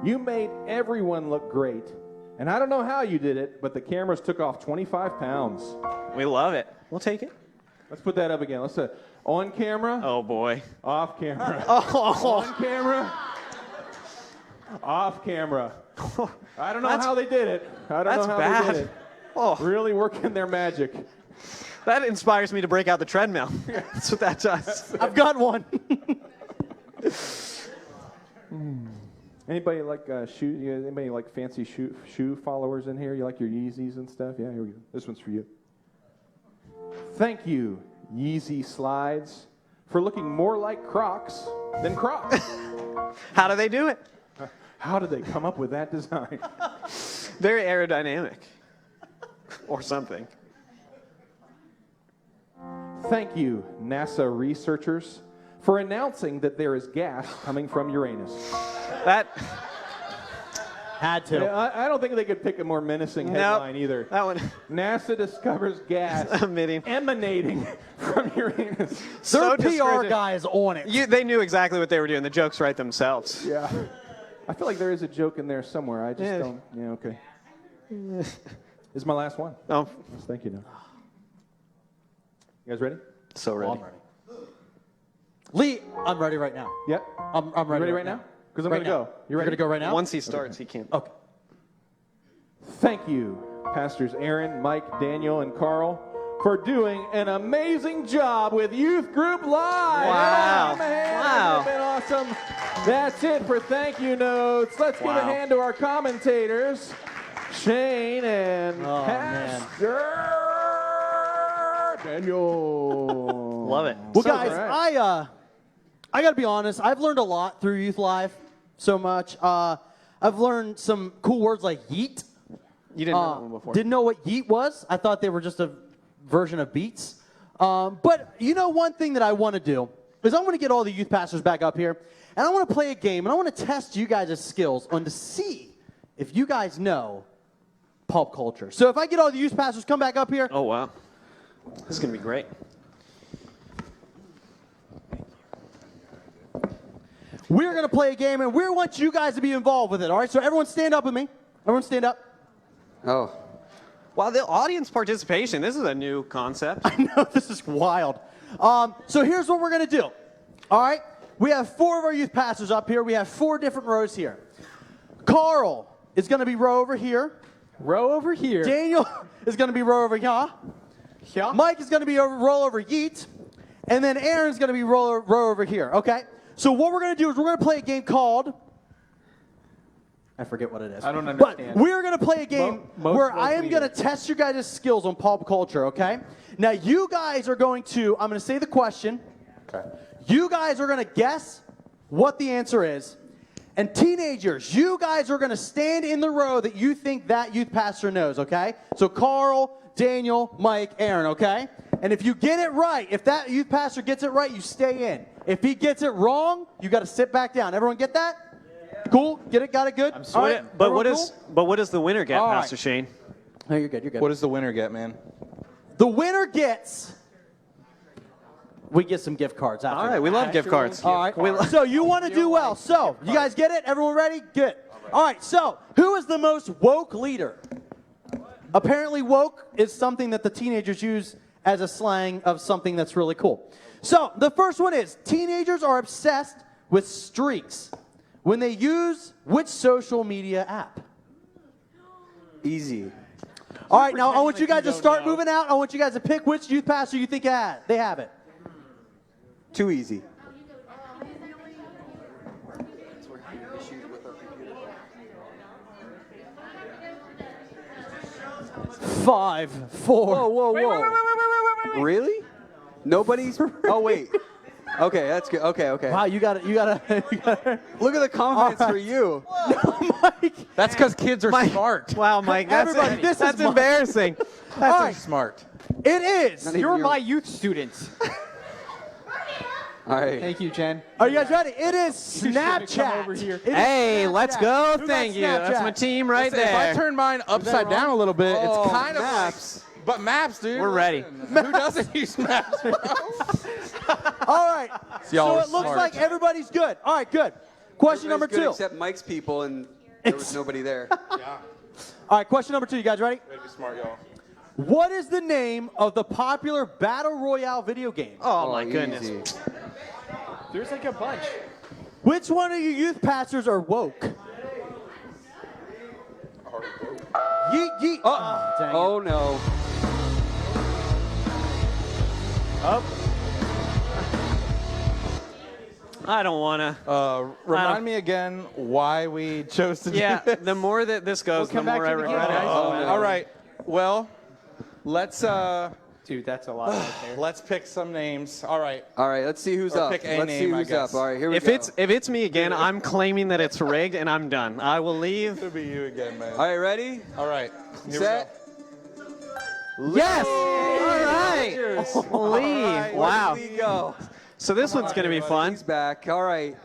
[SPEAKER 7] You made everyone look great. And I don't know how you did it, but the cameras took off 25 pounds.
[SPEAKER 2] We love it. We'll take it.
[SPEAKER 7] Let's put that up again. Let's say on camera,
[SPEAKER 2] Oh boy.
[SPEAKER 7] off camera.
[SPEAKER 2] Oh.
[SPEAKER 7] On camera, off camera. I don't know
[SPEAKER 2] That's-
[SPEAKER 7] how they did it. I don't
[SPEAKER 2] that's
[SPEAKER 7] know how
[SPEAKER 2] bad.
[SPEAKER 7] they did it.
[SPEAKER 2] Oh,
[SPEAKER 7] Really working their magic.
[SPEAKER 2] that inspires me to break out the treadmill. That's what that does.
[SPEAKER 5] I've got one.
[SPEAKER 7] Anybody like shoes? Anybody like fancy shoe followers in here? You like your Yeezys and stuff? Yeah, here we go. This one's for you. Thank you, Yeezy Slides, for looking more like Crocs than Crocs.
[SPEAKER 2] How do they do it?
[SPEAKER 7] How did they come up with that design?
[SPEAKER 2] Very aerodynamic. Or something.
[SPEAKER 7] Thank you, NASA researchers, for announcing that there is gas coming from Uranus.
[SPEAKER 2] That.
[SPEAKER 5] Had to.
[SPEAKER 7] I don't think they could pick a more menacing headline either.
[SPEAKER 2] That one.
[SPEAKER 7] NASA discovers gas
[SPEAKER 2] Emitting.
[SPEAKER 7] emanating from Uranus.
[SPEAKER 5] Their
[SPEAKER 2] So
[SPEAKER 5] PR
[SPEAKER 2] descriptive.
[SPEAKER 5] guy is on it.
[SPEAKER 2] They knew exactly what they were doing. The jokes write themselves.
[SPEAKER 7] Yeah. I feel like there is a joke in there somewhere. I just
[SPEAKER 2] Yeah.
[SPEAKER 7] don't. Yeah, okay. This is my last one.
[SPEAKER 2] Oh,
[SPEAKER 7] Thank you, now. You guys ready?
[SPEAKER 2] so ready.
[SPEAKER 5] I'm ready. Lee, I'm ready right now.
[SPEAKER 7] Yep.
[SPEAKER 5] I'm
[SPEAKER 7] You
[SPEAKER 5] ready.
[SPEAKER 7] ready right now? Because I'm
[SPEAKER 5] Right
[SPEAKER 7] going to
[SPEAKER 5] now.
[SPEAKER 7] go.
[SPEAKER 5] You're ready to go right now?
[SPEAKER 2] Once he starts, he can't.
[SPEAKER 5] Okay.
[SPEAKER 7] Thank you, Pastors Aaron, Mike, Daniel, and Carl, for doing an amazing job with Youth Group Live.
[SPEAKER 2] Wow.
[SPEAKER 7] Give them a hand.
[SPEAKER 2] Wow.
[SPEAKER 7] It's been awesome. That's it for thank you notes. Let's give a
[SPEAKER 2] Wow.
[SPEAKER 7] hand to our commentators, Shane and
[SPEAKER 5] Oh, man.
[SPEAKER 7] Pastor Daniel.
[SPEAKER 2] Love it.
[SPEAKER 5] Well,
[SPEAKER 2] So
[SPEAKER 5] guys,
[SPEAKER 7] great.
[SPEAKER 5] I got to be honest. I've learned a lot through Youth Live. So much. I've learned some cool words like yeet.
[SPEAKER 2] You didn't know that one before.
[SPEAKER 5] Didn't know what yeet was. I thought they were just a version of beats. But you know, one thing that I want to do is I want to get all the youth pastors back up here, and I want to play a game, and I want to test you guys' skills on to see if you guys know pulp culture. So if I get all the youth pastors come back up here,
[SPEAKER 2] Oh, wow. This is going to be great.
[SPEAKER 5] we're going to play a game, and we want you guys to be involved with it. All right, so everyone stand up with me. Everyone stand up.
[SPEAKER 1] Oh,
[SPEAKER 2] Wow, the audience participation. This is a new concept.
[SPEAKER 5] I know, this is wild. So here's what we're going to do. All right? We have 4 of our youth pastors up here. We have 4 different rows here. Carl is going to be row over here.
[SPEAKER 3] Row over here.
[SPEAKER 5] Daniel is going to be row over here.
[SPEAKER 3] Yeah.
[SPEAKER 5] Mike is going to be row over yeet. And then Aaron's going to be row over here. Okay? So what we're going to do is we're going to play a game called I forget what it is.
[SPEAKER 3] I don't
[SPEAKER 5] But
[SPEAKER 3] understand.
[SPEAKER 5] we're going to play a game
[SPEAKER 3] Most
[SPEAKER 5] where
[SPEAKER 3] woke
[SPEAKER 5] I am going to
[SPEAKER 3] leaders.
[SPEAKER 5] test you guys' skills on pop culture, okay? Now, you guys are going to, I'm going to say the question.
[SPEAKER 4] Okay.
[SPEAKER 5] You guys are going to guess what the answer is. And teenagers, you guys are going to stand in the row that you think that youth pastor knows, okay? So Carl, Daniel, Mike, Aaron, okay? And if you get it right, if that youth pastor gets it right, you stay in. If he gets it wrong, you got to sit back down. Everyone get that? Cool? Get it? Got it? Good? All right.
[SPEAKER 2] But what
[SPEAKER 5] Everyone
[SPEAKER 2] does the winner get,
[SPEAKER 5] All right.
[SPEAKER 2] Pastor Shane?
[SPEAKER 5] cool? No, you're good. You're good.
[SPEAKER 4] What does the winner get, man?
[SPEAKER 5] The winner gets... We get some gift cards after.
[SPEAKER 2] All right, we love gift cards.
[SPEAKER 5] All right. So you want to do well. So you guys get it? Everyone ready? Good. All right. So who is the most woke leader? Apparently, woke is something that the teenagers use as a slang of something that's really cool. So the first one is teenagers are obsessed with streaks when they use which social media app?
[SPEAKER 1] Easy.
[SPEAKER 5] All right. Now I want you
[SPEAKER 3] like
[SPEAKER 5] guys
[SPEAKER 3] you
[SPEAKER 5] to start
[SPEAKER 3] don't know.
[SPEAKER 5] moving out. I want you guys to pick which youth pastor you think they have it.
[SPEAKER 1] Too easy.
[SPEAKER 5] 5, 4.
[SPEAKER 1] Whoa, whoa, whoa. Really? Nobody's. Oh, wait. Okay, that's good. Okay, okay.
[SPEAKER 5] Wow, you got it. You got to.
[SPEAKER 1] Look at the confidence for you.
[SPEAKER 5] Mike.
[SPEAKER 4] That's because kids are smart.
[SPEAKER 2] Wow, Mike,
[SPEAKER 5] Everybody, this
[SPEAKER 2] that's
[SPEAKER 5] is my-
[SPEAKER 2] embarrassing.
[SPEAKER 4] That's
[SPEAKER 5] right.
[SPEAKER 4] smart.
[SPEAKER 5] It is.
[SPEAKER 1] Not even
[SPEAKER 3] You're
[SPEAKER 1] your-
[SPEAKER 3] my youth student.
[SPEAKER 1] All right.
[SPEAKER 3] Thank you, Jen.
[SPEAKER 5] Are you guys ready? It is
[SPEAKER 3] You should've come
[SPEAKER 5] Snapchat.
[SPEAKER 3] over here.
[SPEAKER 5] It is
[SPEAKER 2] Hey, let's
[SPEAKER 5] Snapchat.
[SPEAKER 2] go.
[SPEAKER 5] Who got
[SPEAKER 2] Thank you. That's
[SPEAKER 5] Snapchat?
[SPEAKER 2] my team right
[SPEAKER 4] Listen, if I
[SPEAKER 2] there.
[SPEAKER 4] turn mine upside down a little bit,
[SPEAKER 1] Oh,
[SPEAKER 4] it's kind of
[SPEAKER 1] Maps.
[SPEAKER 4] like, but maps, dude.
[SPEAKER 2] We're ready.
[SPEAKER 4] Who doesn't use maps, bro?
[SPEAKER 5] All right.
[SPEAKER 4] y'all
[SPEAKER 5] So
[SPEAKER 4] are
[SPEAKER 5] it looks
[SPEAKER 4] smart.
[SPEAKER 5] like everybody's good. All right, good. Question number
[SPEAKER 1] Everybody's good
[SPEAKER 5] 2.
[SPEAKER 1] Except Mike's people, and there was nobody there.
[SPEAKER 5] All right, question number 2. You guys ready?
[SPEAKER 4] Better be smart, y'all.
[SPEAKER 5] What is the name of the popular Battle Royale video game?
[SPEAKER 2] Oh, my goodness.
[SPEAKER 1] easy.
[SPEAKER 3] There's like a bunch.
[SPEAKER 5] Which one of you youth pastors are woke? Yeet, yeet. Oh, dang it.
[SPEAKER 1] Oh, no.
[SPEAKER 2] I don't want to.
[SPEAKER 4] Remind me again why we chose to
[SPEAKER 2] Yeah,
[SPEAKER 4] do this.
[SPEAKER 2] the more that this goes, the
[SPEAKER 3] come back
[SPEAKER 2] more
[SPEAKER 3] to
[SPEAKER 2] I
[SPEAKER 3] the game,
[SPEAKER 2] regret it.
[SPEAKER 3] guys.
[SPEAKER 2] Oh, man.
[SPEAKER 4] All right. Well, let's
[SPEAKER 3] Dude, that's a lot right there.
[SPEAKER 4] let's pick some names. All right.
[SPEAKER 1] All right, let's see who's
[SPEAKER 4] Or
[SPEAKER 1] up.
[SPEAKER 4] pick a
[SPEAKER 1] Let's see
[SPEAKER 4] name, I
[SPEAKER 1] who's
[SPEAKER 4] guess.
[SPEAKER 1] up. All right, here we
[SPEAKER 2] If
[SPEAKER 1] go.
[SPEAKER 2] it's me again, I'm claiming that it's rigged, and I'm done. I will leave.
[SPEAKER 4] It'll be you again, man.
[SPEAKER 1] All right, ready?
[SPEAKER 4] All right. Here
[SPEAKER 1] Set.
[SPEAKER 2] Yes. All right. Lee.
[SPEAKER 1] Where
[SPEAKER 2] Wow.
[SPEAKER 1] did Lee go?
[SPEAKER 2] So this one's going to be fun.
[SPEAKER 1] He's back. All right.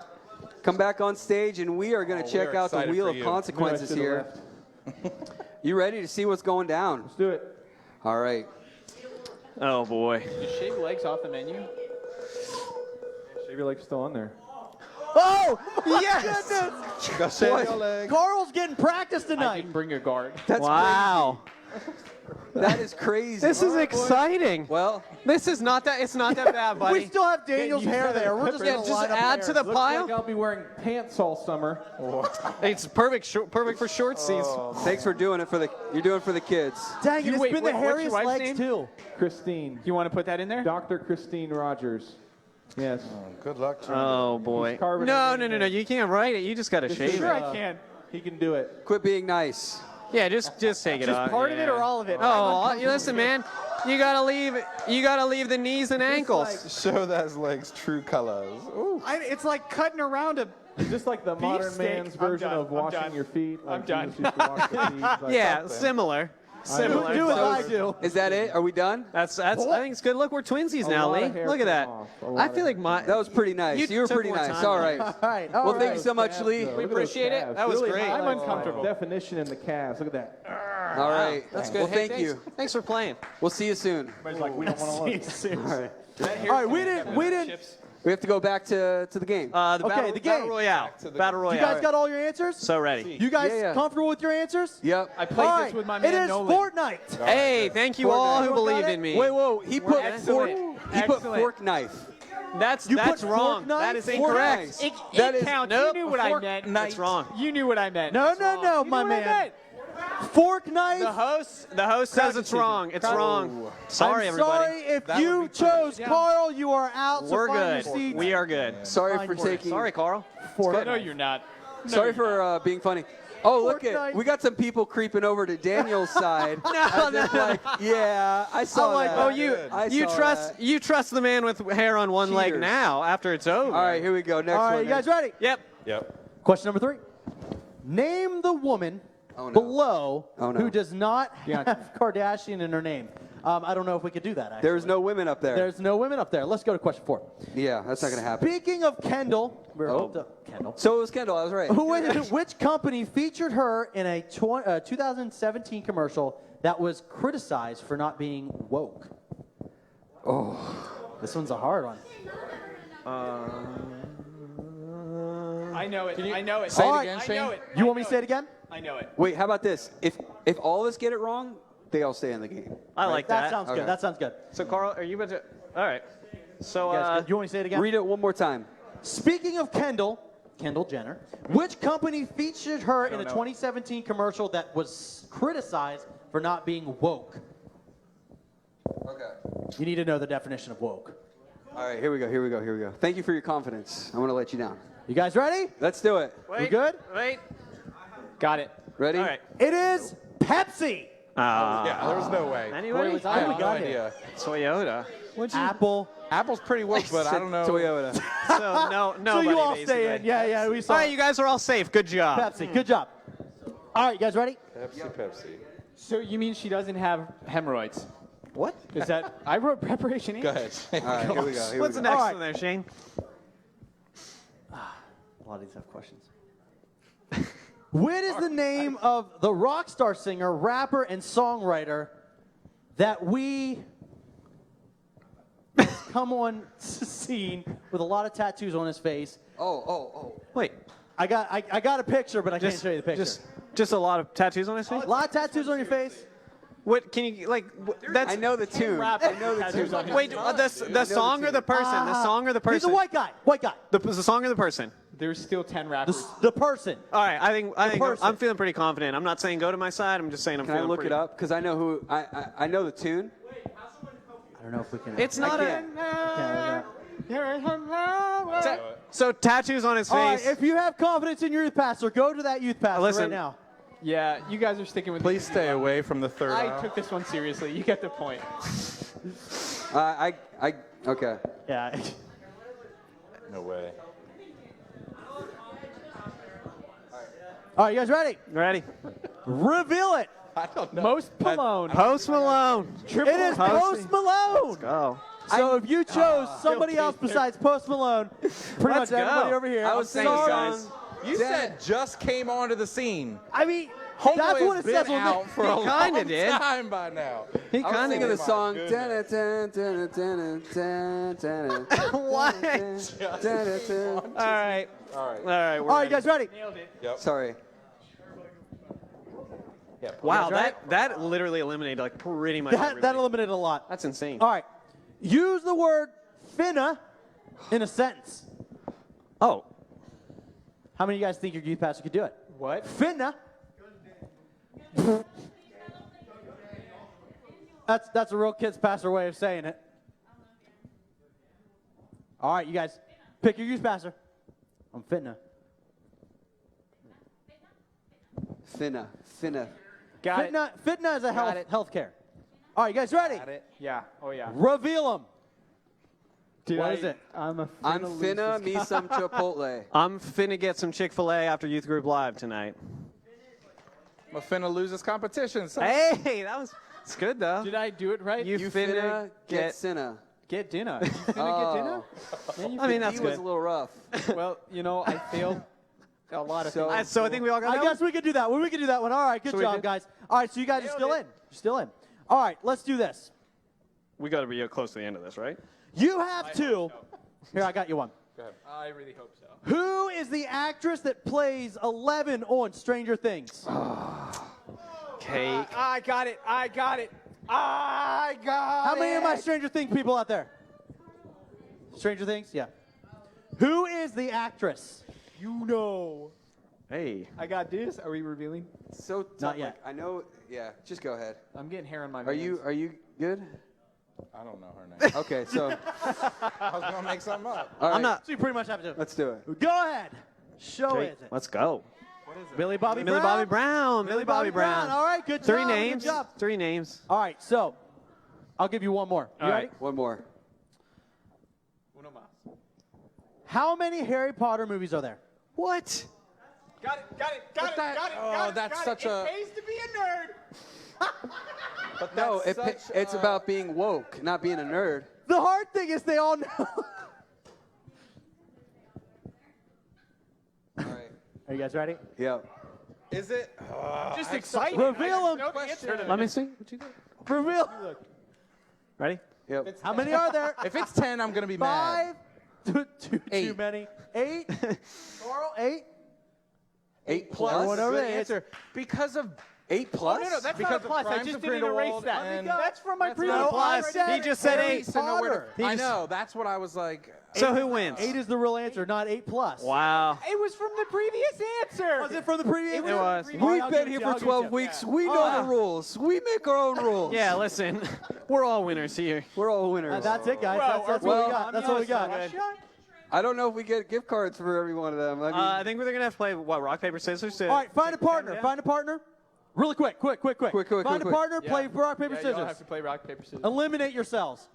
[SPEAKER 1] Come back on stage, and we are going to
[SPEAKER 4] Oh,
[SPEAKER 1] check
[SPEAKER 4] we're
[SPEAKER 1] out the
[SPEAKER 4] excited
[SPEAKER 1] Wheel
[SPEAKER 4] for
[SPEAKER 1] of
[SPEAKER 4] you.
[SPEAKER 1] Consequences
[SPEAKER 7] Maybe I
[SPEAKER 1] here.
[SPEAKER 7] should've
[SPEAKER 1] You ready to see what's going down?
[SPEAKER 7] Let's do it.
[SPEAKER 1] All right.
[SPEAKER 2] Oh boy.
[SPEAKER 3] You shave legs off the menu?
[SPEAKER 7] Shave your legs still on there.
[SPEAKER 5] Oh, yes.
[SPEAKER 4] Go shave your leg.
[SPEAKER 5] Carl's getting practice
[SPEAKER 3] I
[SPEAKER 5] tonight.
[SPEAKER 3] didn't bring your guard.
[SPEAKER 1] That's
[SPEAKER 2] Wow.
[SPEAKER 1] crazy. That is crazy.
[SPEAKER 2] This is exciting.
[SPEAKER 1] Well,
[SPEAKER 2] This is not that. It's not that bad,
[SPEAKER 5] We
[SPEAKER 2] buddy.
[SPEAKER 5] still have Daniel's hair there. We're just
[SPEAKER 2] Yeah,
[SPEAKER 5] going to
[SPEAKER 2] just
[SPEAKER 5] line up
[SPEAKER 2] add to the
[SPEAKER 7] Looks
[SPEAKER 2] pile.
[SPEAKER 7] like I'll be wearing pants all summer.
[SPEAKER 2] It's perfect. Perfect for short seats.
[SPEAKER 1] thanks for doing it for the. You're doing it for the kids.
[SPEAKER 5] Dang it,
[SPEAKER 3] You-
[SPEAKER 5] it's
[SPEAKER 3] wait,
[SPEAKER 5] been
[SPEAKER 3] wait,
[SPEAKER 5] the
[SPEAKER 3] what's your
[SPEAKER 5] hairiest
[SPEAKER 3] wife's
[SPEAKER 5] legs,
[SPEAKER 3] name?
[SPEAKER 5] too.
[SPEAKER 7] Christine.
[SPEAKER 3] You want to put that in there?
[SPEAKER 7] Dr. Christine Rogers. Yes.
[SPEAKER 4] Good luck.
[SPEAKER 2] Oh boy.
[SPEAKER 7] carving
[SPEAKER 2] No,
[SPEAKER 7] it
[SPEAKER 2] no,
[SPEAKER 7] in
[SPEAKER 2] no, no.
[SPEAKER 7] there.
[SPEAKER 2] You can't write it. You just got to shave
[SPEAKER 3] Sure,
[SPEAKER 2] it.
[SPEAKER 3] I can.
[SPEAKER 7] He can do it.
[SPEAKER 1] Quit being nice.
[SPEAKER 2] Yeah, just take it
[SPEAKER 3] Just
[SPEAKER 2] off.
[SPEAKER 3] part of it
[SPEAKER 2] yeah.
[SPEAKER 3] or all of it?
[SPEAKER 2] Oh, you listen, man. You gotta leave the knees and ankles.
[SPEAKER 4] Show those legs true colors. Ooh.
[SPEAKER 3] It's like cutting around a.
[SPEAKER 7] It's just like the modern
[SPEAKER 3] Beefsteak.
[SPEAKER 7] man's
[SPEAKER 3] I'm
[SPEAKER 7] version
[SPEAKER 3] done.
[SPEAKER 7] of
[SPEAKER 3] I'm
[SPEAKER 7] washing
[SPEAKER 3] done.
[SPEAKER 7] your feet. Like
[SPEAKER 3] I'm done.
[SPEAKER 7] Jesus used to wash their feet. Like
[SPEAKER 2] Yeah,
[SPEAKER 7] something.
[SPEAKER 2] similar. Similar.
[SPEAKER 5] Do what I do.
[SPEAKER 1] Is that it? Are we done?
[SPEAKER 2] That's. I think it's good. Look, we're twinsies
[SPEAKER 7] A
[SPEAKER 2] now,
[SPEAKER 7] lot
[SPEAKER 2] Lee.
[SPEAKER 7] of hair
[SPEAKER 2] Look at
[SPEAKER 7] came
[SPEAKER 2] that.
[SPEAKER 7] off. A lot
[SPEAKER 2] I
[SPEAKER 7] of
[SPEAKER 2] feel like my.
[SPEAKER 1] That was pretty nice. You were
[SPEAKER 2] took
[SPEAKER 1] pretty
[SPEAKER 2] more
[SPEAKER 1] nice.
[SPEAKER 2] time
[SPEAKER 1] All
[SPEAKER 2] on
[SPEAKER 1] right.
[SPEAKER 5] All right.
[SPEAKER 1] Well, thank you
[SPEAKER 5] right.
[SPEAKER 1] so much, Lee.
[SPEAKER 7] Look
[SPEAKER 2] We
[SPEAKER 7] at those
[SPEAKER 2] appreciate it.
[SPEAKER 7] calves.
[SPEAKER 2] That was
[SPEAKER 7] Really
[SPEAKER 2] great.
[SPEAKER 3] I'm
[SPEAKER 7] highlights
[SPEAKER 3] uncomfortable.
[SPEAKER 7] Definition in the calves. Look at that.
[SPEAKER 1] All right.
[SPEAKER 2] That's good.
[SPEAKER 1] Well,
[SPEAKER 2] Hey,
[SPEAKER 1] thank you.
[SPEAKER 2] Thanks for playing.
[SPEAKER 1] We'll see you soon.
[SPEAKER 7] Everybody's like, we don't want to look.
[SPEAKER 1] All right.
[SPEAKER 5] All right, we didn't.
[SPEAKER 1] We have to go back to the game.
[SPEAKER 2] The battle,
[SPEAKER 5] the
[SPEAKER 2] battle
[SPEAKER 5] game.
[SPEAKER 2] royale. Battle royale.
[SPEAKER 5] You guys got all your answers?
[SPEAKER 2] so ready.
[SPEAKER 5] You guys
[SPEAKER 1] Yeah, yeah.
[SPEAKER 5] comfortable with your answers?
[SPEAKER 1] Yep.
[SPEAKER 3] I played
[SPEAKER 5] All
[SPEAKER 3] this
[SPEAKER 5] right,
[SPEAKER 3] with my
[SPEAKER 5] it
[SPEAKER 3] man
[SPEAKER 5] is
[SPEAKER 3] Nolan.
[SPEAKER 5] Fortnite.
[SPEAKER 2] Hey, thank you all who
[SPEAKER 5] Everyone got
[SPEAKER 2] believed
[SPEAKER 5] it?
[SPEAKER 2] in me.
[SPEAKER 1] Wait, whoa. He put
[SPEAKER 3] Excellent.
[SPEAKER 1] fork. He put
[SPEAKER 3] Excellent.
[SPEAKER 1] fork knife.
[SPEAKER 2] That's
[SPEAKER 5] You put
[SPEAKER 2] wrong.
[SPEAKER 5] fork knife?
[SPEAKER 2] That is
[SPEAKER 5] Fork
[SPEAKER 2] incorrect.
[SPEAKER 1] knife.
[SPEAKER 3] It,
[SPEAKER 1] That
[SPEAKER 3] it
[SPEAKER 1] is-
[SPEAKER 3] counts.
[SPEAKER 2] nope,
[SPEAKER 3] You knew what I
[SPEAKER 2] fork
[SPEAKER 3] meant.
[SPEAKER 2] That's wrong.
[SPEAKER 3] You knew what I meant.
[SPEAKER 5] No, no, no,
[SPEAKER 3] You
[SPEAKER 5] my
[SPEAKER 3] knew what I
[SPEAKER 5] man.
[SPEAKER 3] meant.
[SPEAKER 5] Fork knife.
[SPEAKER 2] The host says it's wrong. It's wrong. Sorry,
[SPEAKER 5] I'm
[SPEAKER 2] everybody.
[SPEAKER 5] sorry if
[SPEAKER 4] That
[SPEAKER 5] you
[SPEAKER 4] would be perfect.
[SPEAKER 5] chose Carl. You are out. So
[SPEAKER 2] We're
[SPEAKER 5] find
[SPEAKER 2] good.
[SPEAKER 5] Your seats.
[SPEAKER 2] We are good.
[SPEAKER 1] Sorry
[SPEAKER 5] Fine
[SPEAKER 1] for
[SPEAKER 5] for it.
[SPEAKER 1] taking.
[SPEAKER 2] Sorry, Carl.
[SPEAKER 5] Fork
[SPEAKER 3] No, you're not. No,
[SPEAKER 1] Sorry
[SPEAKER 3] you're
[SPEAKER 1] for being funny. Oh, look at
[SPEAKER 5] Fortnite.
[SPEAKER 1] we got some people creeping over to Daniel's side. As if like, yeah, I saw
[SPEAKER 2] like,
[SPEAKER 1] that.
[SPEAKER 2] oh,
[SPEAKER 1] I
[SPEAKER 2] you
[SPEAKER 1] saw
[SPEAKER 2] trust
[SPEAKER 1] that.
[SPEAKER 2] you trust the man with hair on one leg
[SPEAKER 1] Cheaters.
[SPEAKER 2] now after it's over.
[SPEAKER 1] All right, here we go. Next
[SPEAKER 5] All
[SPEAKER 1] one.
[SPEAKER 5] right, you guys ready?
[SPEAKER 2] Yep.
[SPEAKER 4] Yep.
[SPEAKER 5] Question number 3. Name the woman
[SPEAKER 1] Oh, no.
[SPEAKER 5] below
[SPEAKER 1] Oh, no.
[SPEAKER 5] who does not have Kardashian in her name. I don't know if we could do that, actually.
[SPEAKER 1] There's no women up there.
[SPEAKER 5] There's no women up there. Let's go to question 4.
[SPEAKER 1] Yeah, that's not gonna happen.
[SPEAKER 5] Speaking of Kendall, Kendall.
[SPEAKER 1] So it was Kendall. I was right.
[SPEAKER 5] Which company featured her in a 2017 commercial that was criticized for not being woke? Oh, this one's a hard one.
[SPEAKER 3] I know it. I know it.
[SPEAKER 4] Say it
[SPEAKER 5] All right.
[SPEAKER 4] again,
[SPEAKER 3] I
[SPEAKER 4] Shane.
[SPEAKER 3] know it.
[SPEAKER 5] You want me to say it again?
[SPEAKER 3] I know it.
[SPEAKER 1] Wait, how about this? If all of us get it wrong, they all stay in the game.
[SPEAKER 2] I like that.
[SPEAKER 5] That sounds
[SPEAKER 1] Okay.
[SPEAKER 5] good. That sounds good.
[SPEAKER 2] So Carl, are you about to? All right. So
[SPEAKER 5] You guys good? You want me to say it again?
[SPEAKER 1] Read it one more time.
[SPEAKER 5] Speaking of Kendall Jenner, which company featured her in a 2017 commercial that was criticized for not being woke?
[SPEAKER 1] Okay.
[SPEAKER 5] You need to know the definition of woke.
[SPEAKER 1] All right, here we go. Thank you for your confidence. I'm going to let you down.
[SPEAKER 5] You guys ready?
[SPEAKER 1] Let's do it.
[SPEAKER 5] We good?
[SPEAKER 2] Wait.
[SPEAKER 3] Got it.
[SPEAKER 1] Ready?
[SPEAKER 2] All right.
[SPEAKER 5] It is Pepsi.
[SPEAKER 4] Yeah, there was no way.
[SPEAKER 2] Anyway,
[SPEAKER 5] was
[SPEAKER 4] I
[SPEAKER 5] how
[SPEAKER 4] have
[SPEAKER 5] we
[SPEAKER 4] no
[SPEAKER 5] got here.
[SPEAKER 4] idea.
[SPEAKER 2] Toyota.
[SPEAKER 5] Apple.
[SPEAKER 4] Apple's pretty woke, but I don't know.
[SPEAKER 1] Toyota.
[SPEAKER 2] So no,
[SPEAKER 5] So
[SPEAKER 2] nobody.
[SPEAKER 5] you all
[SPEAKER 2] basically.
[SPEAKER 5] stay in. Yeah, we saw
[SPEAKER 2] All right, you guys are all safe. Good job.
[SPEAKER 5] Pepsi. Good job. All right, you guys ready?
[SPEAKER 4] Pepsi.
[SPEAKER 3] So you mean she doesn't have hemorrhoids?
[SPEAKER 5] What?
[SPEAKER 3] Is that? I wrote preparation E.
[SPEAKER 4] Go ahead.
[SPEAKER 1] All right, here we go.
[SPEAKER 2] What's the
[SPEAKER 1] go.
[SPEAKER 2] next
[SPEAKER 5] All right.
[SPEAKER 2] one there, Shane?
[SPEAKER 5] A lot of these have questions. What is the name of the rock star singer, rapper, and songwriter that we come on scene with a lot of tattoos on his face?
[SPEAKER 1] Oh.
[SPEAKER 2] Wait.
[SPEAKER 5] I got a picture, but I can't show you the picture.
[SPEAKER 2] Just a lot of tattoos on his face.
[SPEAKER 5] A lot of tattoos on your face.
[SPEAKER 2] What can you like? That's
[SPEAKER 1] I know the tune. I know the tune.
[SPEAKER 2] Wait, the song or the person? The song or the person?
[SPEAKER 5] He's a white guy. White guy.
[SPEAKER 2] The song or the person?
[SPEAKER 3] There's still 10 rappers.
[SPEAKER 5] The person.
[SPEAKER 2] All right, I think
[SPEAKER 5] person.
[SPEAKER 2] I'm feeling pretty confident. I'm not saying go to my side. I'm just saying I'm
[SPEAKER 1] Can I
[SPEAKER 2] feeling
[SPEAKER 1] look
[SPEAKER 2] pretty.
[SPEAKER 1] it up? Because I know who. I know the tune.
[SPEAKER 5] I don't know if we can.
[SPEAKER 2] It's not a.
[SPEAKER 1] can't.
[SPEAKER 2] So tattoos on his
[SPEAKER 5] All right,
[SPEAKER 2] face.
[SPEAKER 5] if you have confidence in your youth pastor, go to that youth pastor
[SPEAKER 2] Listen.
[SPEAKER 5] right now.
[SPEAKER 3] Yeah, you guys are sticking with.
[SPEAKER 4] Please stay away from the third
[SPEAKER 3] I
[SPEAKER 4] aisle.
[SPEAKER 3] took this one seriously. You get the point.
[SPEAKER 1] Okay.
[SPEAKER 5] Yeah.
[SPEAKER 4] No way.
[SPEAKER 5] All right, you guys ready?
[SPEAKER 2] Ready?
[SPEAKER 5] Reveal it.
[SPEAKER 4] I don't know.
[SPEAKER 3] Most Malone.
[SPEAKER 2] Post Malone.
[SPEAKER 5] It is Post Malone.
[SPEAKER 2] Go.
[SPEAKER 5] So if you chose somebody else besides Post Malone, pretty
[SPEAKER 2] Let's
[SPEAKER 5] much everybody
[SPEAKER 2] go.
[SPEAKER 5] over here.
[SPEAKER 1] I
[SPEAKER 5] I'm
[SPEAKER 1] was singing
[SPEAKER 5] sorry.
[SPEAKER 2] guys.
[SPEAKER 4] You said just came onto the scene.
[SPEAKER 5] I mean,
[SPEAKER 4] Homeboy
[SPEAKER 5] that's what
[SPEAKER 4] has
[SPEAKER 5] it says
[SPEAKER 4] been
[SPEAKER 5] on
[SPEAKER 4] out
[SPEAKER 5] the.
[SPEAKER 4] for a
[SPEAKER 2] kinda
[SPEAKER 4] long
[SPEAKER 2] did.
[SPEAKER 4] time by now.
[SPEAKER 2] He
[SPEAKER 1] I was
[SPEAKER 2] kind
[SPEAKER 1] singing
[SPEAKER 2] of
[SPEAKER 1] the
[SPEAKER 2] did.
[SPEAKER 1] song.
[SPEAKER 2] What? All right.
[SPEAKER 4] All right.
[SPEAKER 2] All right.
[SPEAKER 5] All right, you guys ready?
[SPEAKER 3] Nailed it.
[SPEAKER 4] Yep.
[SPEAKER 1] Sorry.
[SPEAKER 4] Yeah,
[SPEAKER 2] Wow,
[SPEAKER 5] You guys
[SPEAKER 2] that literally eliminated like pretty much
[SPEAKER 5] That
[SPEAKER 2] everything.
[SPEAKER 5] eliminated a lot.
[SPEAKER 2] That's insane.
[SPEAKER 5] All right. Use the word finna in a sentence.
[SPEAKER 2] Oh,
[SPEAKER 5] How many of you guys think your youth pastor could do it?
[SPEAKER 3] What?
[SPEAKER 5] Finna. That's a real kids pastor way of saying it. All right, you guys, pick your youth pastor. I'm finna.
[SPEAKER 1] Finna.
[SPEAKER 3] Got it.
[SPEAKER 5] Fitna is a health care. All right, you guys ready?
[SPEAKER 4] Got it.
[SPEAKER 3] Yeah. Oh yeah.
[SPEAKER 5] Reveal them.
[SPEAKER 3] Dude,
[SPEAKER 5] What is it?
[SPEAKER 3] I'm
[SPEAKER 1] I'm finna me some Chipotle.
[SPEAKER 2] I'm finna get some Chick-fil-A after Youth Group Live tonight.
[SPEAKER 4] I'm finna lose this competition. son.
[SPEAKER 2] Hey, it's good though.
[SPEAKER 3] Did I do it right?
[SPEAKER 2] You
[SPEAKER 1] Finna get
[SPEAKER 2] get.
[SPEAKER 1] Cinna.
[SPEAKER 3] get dinner. You finna get dinner? Yeah, you
[SPEAKER 2] I mean,
[SPEAKER 1] He
[SPEAKER 2] that's
[SPEAKER 1] was
[SPEAKER 2] good.
[SPEAKER 1] a little rough.
[SPEAKER 3] Well, you know, I failed a lot of things.
[SPEAKER 2] So I think we all got
[SPEAKER 5] I
[SPEAKER 2] that
[SPEAKER 5] guess we could do that one. We could do that one. All right, good
[SPEAKER 2] So we
[SPEAKER 5] job,
[SPEAKER 2] did?
[SPEAKER 5] guys. All right, so you guys are still in. You're still in. All right, let's do this.
[SPEAKER 2] We got to be close to the end of this, right?
[SPEAKER 5] You have to. Here, I got you one.
[SPEAKER 3] I really hope so.
[SPEAKER 5] Who is the actress that plays 11 on Stranger Things?
[SPEAKER 2] Cake.
[SPEAKER 3] I got it. I got it. I got
[SPEAKER 5] How many
[SPEAKER 3] it.
[SPEAKER 5] of my Stranger Things people out there? Stranger Things? Yeah. Who is the actress?
[SPEAKER 3] You know.
[SPEAKER 2] Hey.
[SPEAKER 3] I got this. Are we revealing?
[SPEAKER 1] So tough.
[SPEAKER 5] Not yet.
[SPEAKER 1] Like, I know. Yeah. Just go ahead.
[SPEAKER 3] I'm getting hair on my
[SPEAKER 1] Are you good?
[SPEAKER 4] I don't know her name.
[SPEAKER 1] Okay. So
[SPEAKER 4] I was gonna make something up.
[SPEAKER 1] all right,
[SPEAKER 2] I'm not.
[SPEAKER 5] So you pretty much have to.
[SPEAKER 1] Let's do it.
[SPEAKER 5] Go ahead. Show
[SPEAKER 2] Okay,
[SPEAKER 5] it.
[SPEAKER 2] let's go.
[SPEAKER 5] Millie Bobby
[SPEAKER 2] Millie
[SPEAKER 5] Brown.
[SPEAKER 2] Bobby Brown. Millie Bobby Brown.
[SPEAKER 5] All right, good
[SPEAKER 2] Three
[SPEAKER 5] job.
[SPEAKER 2] names.
[SPEAKER 5] Good job.
[SPEAKER 2] Three names.
[SPEAKER 5] All right, so I'll give you one more. You
[SPEAKER 2] All
[SPEAKER 5] ready?
[SPEAKER 2] right.
[SPEAKER 1] One more.
[SPEAKER 5] How many Harry Potter movies are there?
[SPEAKER 2] What?
[SPEAKER 3] Got it.
[SPEAKER 4] That's such a.
[SPEAKER 3] Pays to be a nerd.
[SPEAKER 4] But
[SPEAKER 1] No,
[SPEAKER 4] that's such
[SPEAKER 1] it's
[SPEAKER 4] a-
[SPEAKER 1] about being woke, not being a nerd.
[SPEAKER 5] The hard thing is they all know.
[SPEAKER 1] All right.
[SPEAKER 5] Are you guys ready?
[SPEAKER 1] Yep.
[SPEAKER 4] Is it?
[SPEAKER 3] Just excited.
[SPEAKER 5] Reveal them.
[SPEAKER 2] Let me see. What you think?
[SPEAKER 5] Reveal.
[SPEAKER 2] Ready?
[SPEAKER 1] Yep.
[SPEAKER 5] How many are there?
[SPEAKER 4] If it's 10, I'm gonna be mad.
[SPEAKER 5] 5. Too
[SPEAKER 4] 8.
[SPEAKER 5] many. 8. Carl, 8.
[SPEAKER 1] 8
[SPEAKER 5] Or
[SPEAKER 1] plus.
[SPEAKER 5] whatever
[SPEAKER 4] Good
[SPEAKER 5] it is.
[SPEAKER 4] answer. Because of
[SPEAKER 1] 8 plus.
[SPEAKER 3] No, that's
[SPEAKER 4] Because
[SPEAKER 3] not a plus.
[SPEAKER 4] of
[SPEAKER 3] I
[SPEAKER 4] Crimes
[SPEAKER 3] just
[SPEAKER 4] of
[SPEAKER 3] didn't
[SPEAKER 4] Grindelwald
[SPEAKER 3] erase that.
[SPEAKER 4] and-
[SPEAKER 3] That's from my
[SPEAKER 4] That's
[SPEAKER 3] previous
[SPEAKER 4] not a
[SPEAKER 3] plus.
[SPEAKER 5] I said
[SPEAKER 2] He just said
[SPEAKER 5] Harry
[SPEAKER 2] 8.
[SPEAKER 4] So no, what if-
[SPEAKER 5] Potter.
[SPEAKER 4] I know. That's what I was like.
[SPEAKER 2] So who wins?
[SPEAKER 5] 8 is the real answer, not 8 plus.
[SPEAKER 2] Wow.
[SPEAKER 3] It was from the previous answer.
[SPEAKER 5] Was it from the previous?
[SPEAKER 2] It was.
[SPEAKER 1] We've been here for 12 weeks. We know the rules. We make our own rules.
[SPEAKER 2] Yeah, listen. We're all winners here.
[SPEAKER 1] We're all winners.
[SPEAKER 5] That's it, guys.
[SPEAKER 3] Bro,
[SPEAKER 5] That's
[SPEAKER 1] well,
[SPEAKER 5] what we got. That's what we got.
[SPEAKER 1] I don't know if we get gift cards for every one of them. I mean,
[SPEAKER 2] I think we're going to have to play, what, rock, paper, scissors?
[SPEAKER 5] All right, find a partner. Find a partner. Really quick.
[SPEAKER 1] Quick,
[SPEAKER 5] Find a
[SPEAKER 1] quick.
[SPEAKER 5] partner. Play rock, paper,
[SPEAKER 3] You don't have
[SPEAKER 5] scissors.
[SPEAKER 3] to play rock, paper, scissors.
[SPEAKER 5] Eliminate yourselves.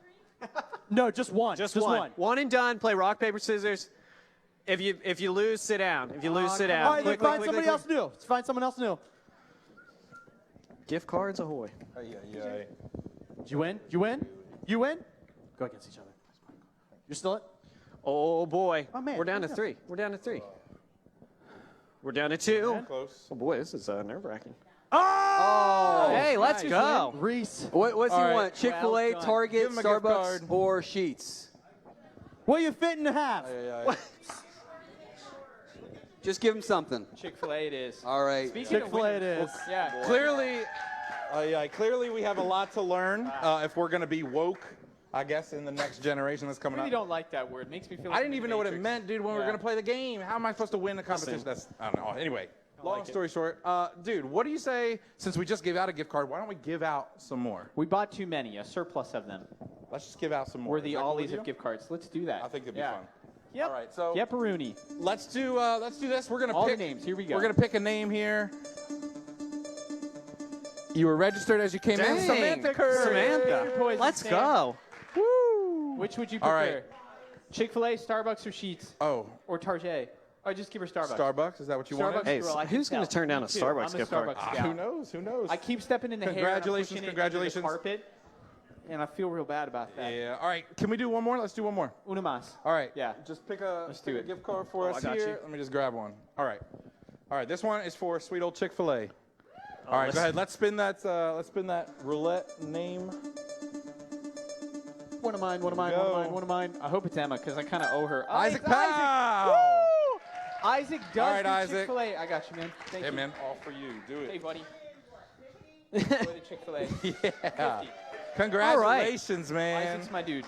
[SPEAKER 5] No, just one.
[SPEAKER 2] Just one. One and done. Play rock, paper, scissors. If you lose, sit down. If you lose, sit down.
[SPEAKER 5] All right, then
[SPEAKER 2] Quick,
[SPEAKER 5] find somebody else new. Let's find someone else new.
[SPEAKER 2] Gift cards ahoy.
[SPEAKER 5] Did you win? You win? You win? Go against each other. You're still it?
[SPEAKER 2] Oh, boy.
[SPEAKER 5] Oh, man.
[SPEAKER 2] We're down to 3. We're down to 3. We're down to 2.
[SPEAKER 4] Close.
[SPEAKER 2] Oh, boy, this is nerve-wracking.
[SPEAKER 1] oh,
[SPEAKER 2] Hey, let's go.
[SPEAKER 5] Reese.
[SPEAKER 1] what's he
[SPEAKER 4] All right.
[SPEAKER 1] want? Chick-fil-A,
[SPEAKER 3] Well done.
[SPEAKER 1] Target,
[SPEAKER 4] Give him a gift
[SPEAKER 1] Starbucks,
[SPEAKER 4] card.
[SPEAKER 1] or Sheets?
[SPEAKER 5] What you fitting to have?
[SPEAKER 1] Just give him something.
[SPEAKER 3] Chick-fil-A it is.
[SPEAKER 1] All right.
[SPEAKER 3] Speaking of
[SPEAKER 5] Chick-fil-A it
[SPEAKER 3] winners,
[SPEAKER 5] is.
[SPEAKER 3] Yeah.
[SPEAKER 4] Clearly we have a lot to learn if we're gonna be woke. I guess in the next generation that's
[SPEAKER 3] I
[SPEAKER 4] coming
[SPEAKER 3] really
[SPEAKER 4] up.
[SPEAKER 3] don't like that word. It makes me feel
[SPEAKER 4] I
[SPEAKER 3] like
[SPEAKER 4] didn't
[SPEAKER 3] I'm
[SPEAKER 4] even
[SPEAKER 3] in
[SPEAKER 4] know what it
[SPEAKER 3] Matrix.
[SPEAKER 4] meant, dude, when we were
[SPEAKER 3] Yeah.
[SPEAKER 4] going to play the game. How am I supposed to win the competition? I don't know. Anyway, long
[SPEAKER 3] like it.
[SPEAKER 4] story short, dude, what do you say, since we just gave out a gift card, why don't we give out some more?
[SPEAKER 3] We bought too many, a surplus of them.
[SPEAKER 4] Let's just give out some more.
[SPEAKER 3] We're
[SPEAKER 4] Is
[SPEAKER 3] the
[SPEAKER 4] that cool with
[SPEAKER 3] ollies
[SPEAKER 4] you?
[SPEAKER 3] of gift cards. Let's do that.
[SPEAKER 4] I think it'd be
[SPEAKER 3] Yeah.
[SPEAKER 4] fun.
[SPEAKER 3] Yep.
[SPEAKER 4] All right, so
[SPEAKER 3] Yep, Rooney.
[SPEAKER 4] let's do this. We're going to
[SPEAKER 3] All the
[SPEAKER 4] pick
[SPEAKER 3] names. Here we go.
[SPEAKER 4] We're going to pick a name here. You were registered as you came in.
[SPEAKER 2] Dang.
[SPEAKER 4] Samantha Curry.
[SPEAKER 2] Samantha.
[SPEAKER 3] Poison
[SPEAKER 2] Let's
[SPEAKER 3] Sam.
[SPEAKER 2] go.
[SPEAKER 3] Which would you
[SPEAKER 4] All
[SPEAKER 3] prefer?
[SPEAKER 4] right.
[SPEAKER 3] Chick-fil-A, Starbucks, or Sheets?
[SPEAKER 4] Oh,
[SPEAKER 3] Or Target? Or just give her Starbucks.
[SPEAKER 4] Starbucks. Is that what you wanted?
[SPEAKER 3] Starbucks
[SPEAKER 2] Hey,
[SPEAKER 3] girl, I can
[SPEAKER 2] who's gonna
[SPEAKER 3] tell.
[SPEAKER 2] turn down
[SPEAKER 3] Me
[SPEAKER 2] a
[SPEAKER 3] too.
[SPEAKER 2] Starbucks
[SPEAKER 3] I'm a
[SPEAKER 2] gift card?
[SPEAKER 3] Starbucks
[SPEAKER 4] Who
[SPEAKER 3] scout.
[SPEAKER 4] knows? Who knows?
[SPEAKER 3] I keep stepping in the hair. and I'm
[SPEAKER 4] Congratulations,
[SPEAKER 3] pushing it
[SPEAKER 4] congratulations.
[SPEAKER 3] into the carpet, and I feel real bad about that.
[SPEAKER 4] Yeah. All right. Can we do one more? Let's do one more.
[SPEAKER 3] Una más.
[SPEAKER 4] All right.
[SPEAKER 3] Yeah.
[SPEAKER 4] Just pick a,
[SPEAKER 3] Let's
[SPEAKER 4] pick
[SPEAKER 3] do
[SPEAKER 4] a
[SPEAKER 3] it.
[SPEAKER 4] gift card for us
[SPEAKER 2] I got
[SPEAKER 4] here.
[SPEAKER 2] you.
[SPEAKER 4] Let me just grab one. All right. All right. This one is for sweet old Chick-fil-A. All right. Go ahead. Let's spin that. Let's spin that roulette name.
[SPEAKER 5] One of mine. One of mine.
[SPEAKER 4] Go.
[SPEAKER 5] One of mine. One of mine.
[SPEAKER 3] I hope it's Emma because I kind of owe her. Oh,
[SPEAKER 4] Isaac
[SPEAKER 3] it's
[SPEAKER 4] Powell.
[SPEAKER 3] Woo! Isaac does
[SPEAKER 4] All right,
[SPEAKER 3] do
[SPEAKER 4] Isaac.
[SPEAKER 3] Chick-fil-A. I got you, man. Thank
[SPEAKER 4] Hey
[SPEAKER 3] you.
[SPEAKER 4] man, all for you. Do
[SPEAKER 3] Hey,
[SPEAKER 4] it.
[SPEAKER 3] buddy. Enjoy the Chick-fil-A.
[SPEAKER 4] Yeah.
[SPEAKER 3] 50.
[SPEAKER 4] Congratulations, man.
[SPEAKER 3] Isaac's my dude.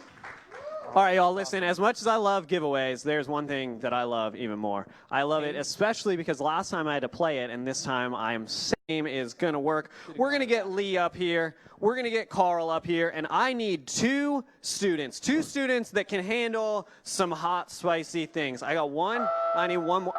[SPEAKER 2] All right, y'all, listen, as much as I love giveaways, there's one thing that I love even more. I love it especially because last time I had to play it, and this time I'm same is going to work. We're going to get Lee up here. We're going to get Carl up here, and I need two students that can handle some hot, spicy things. I got one. I need one more.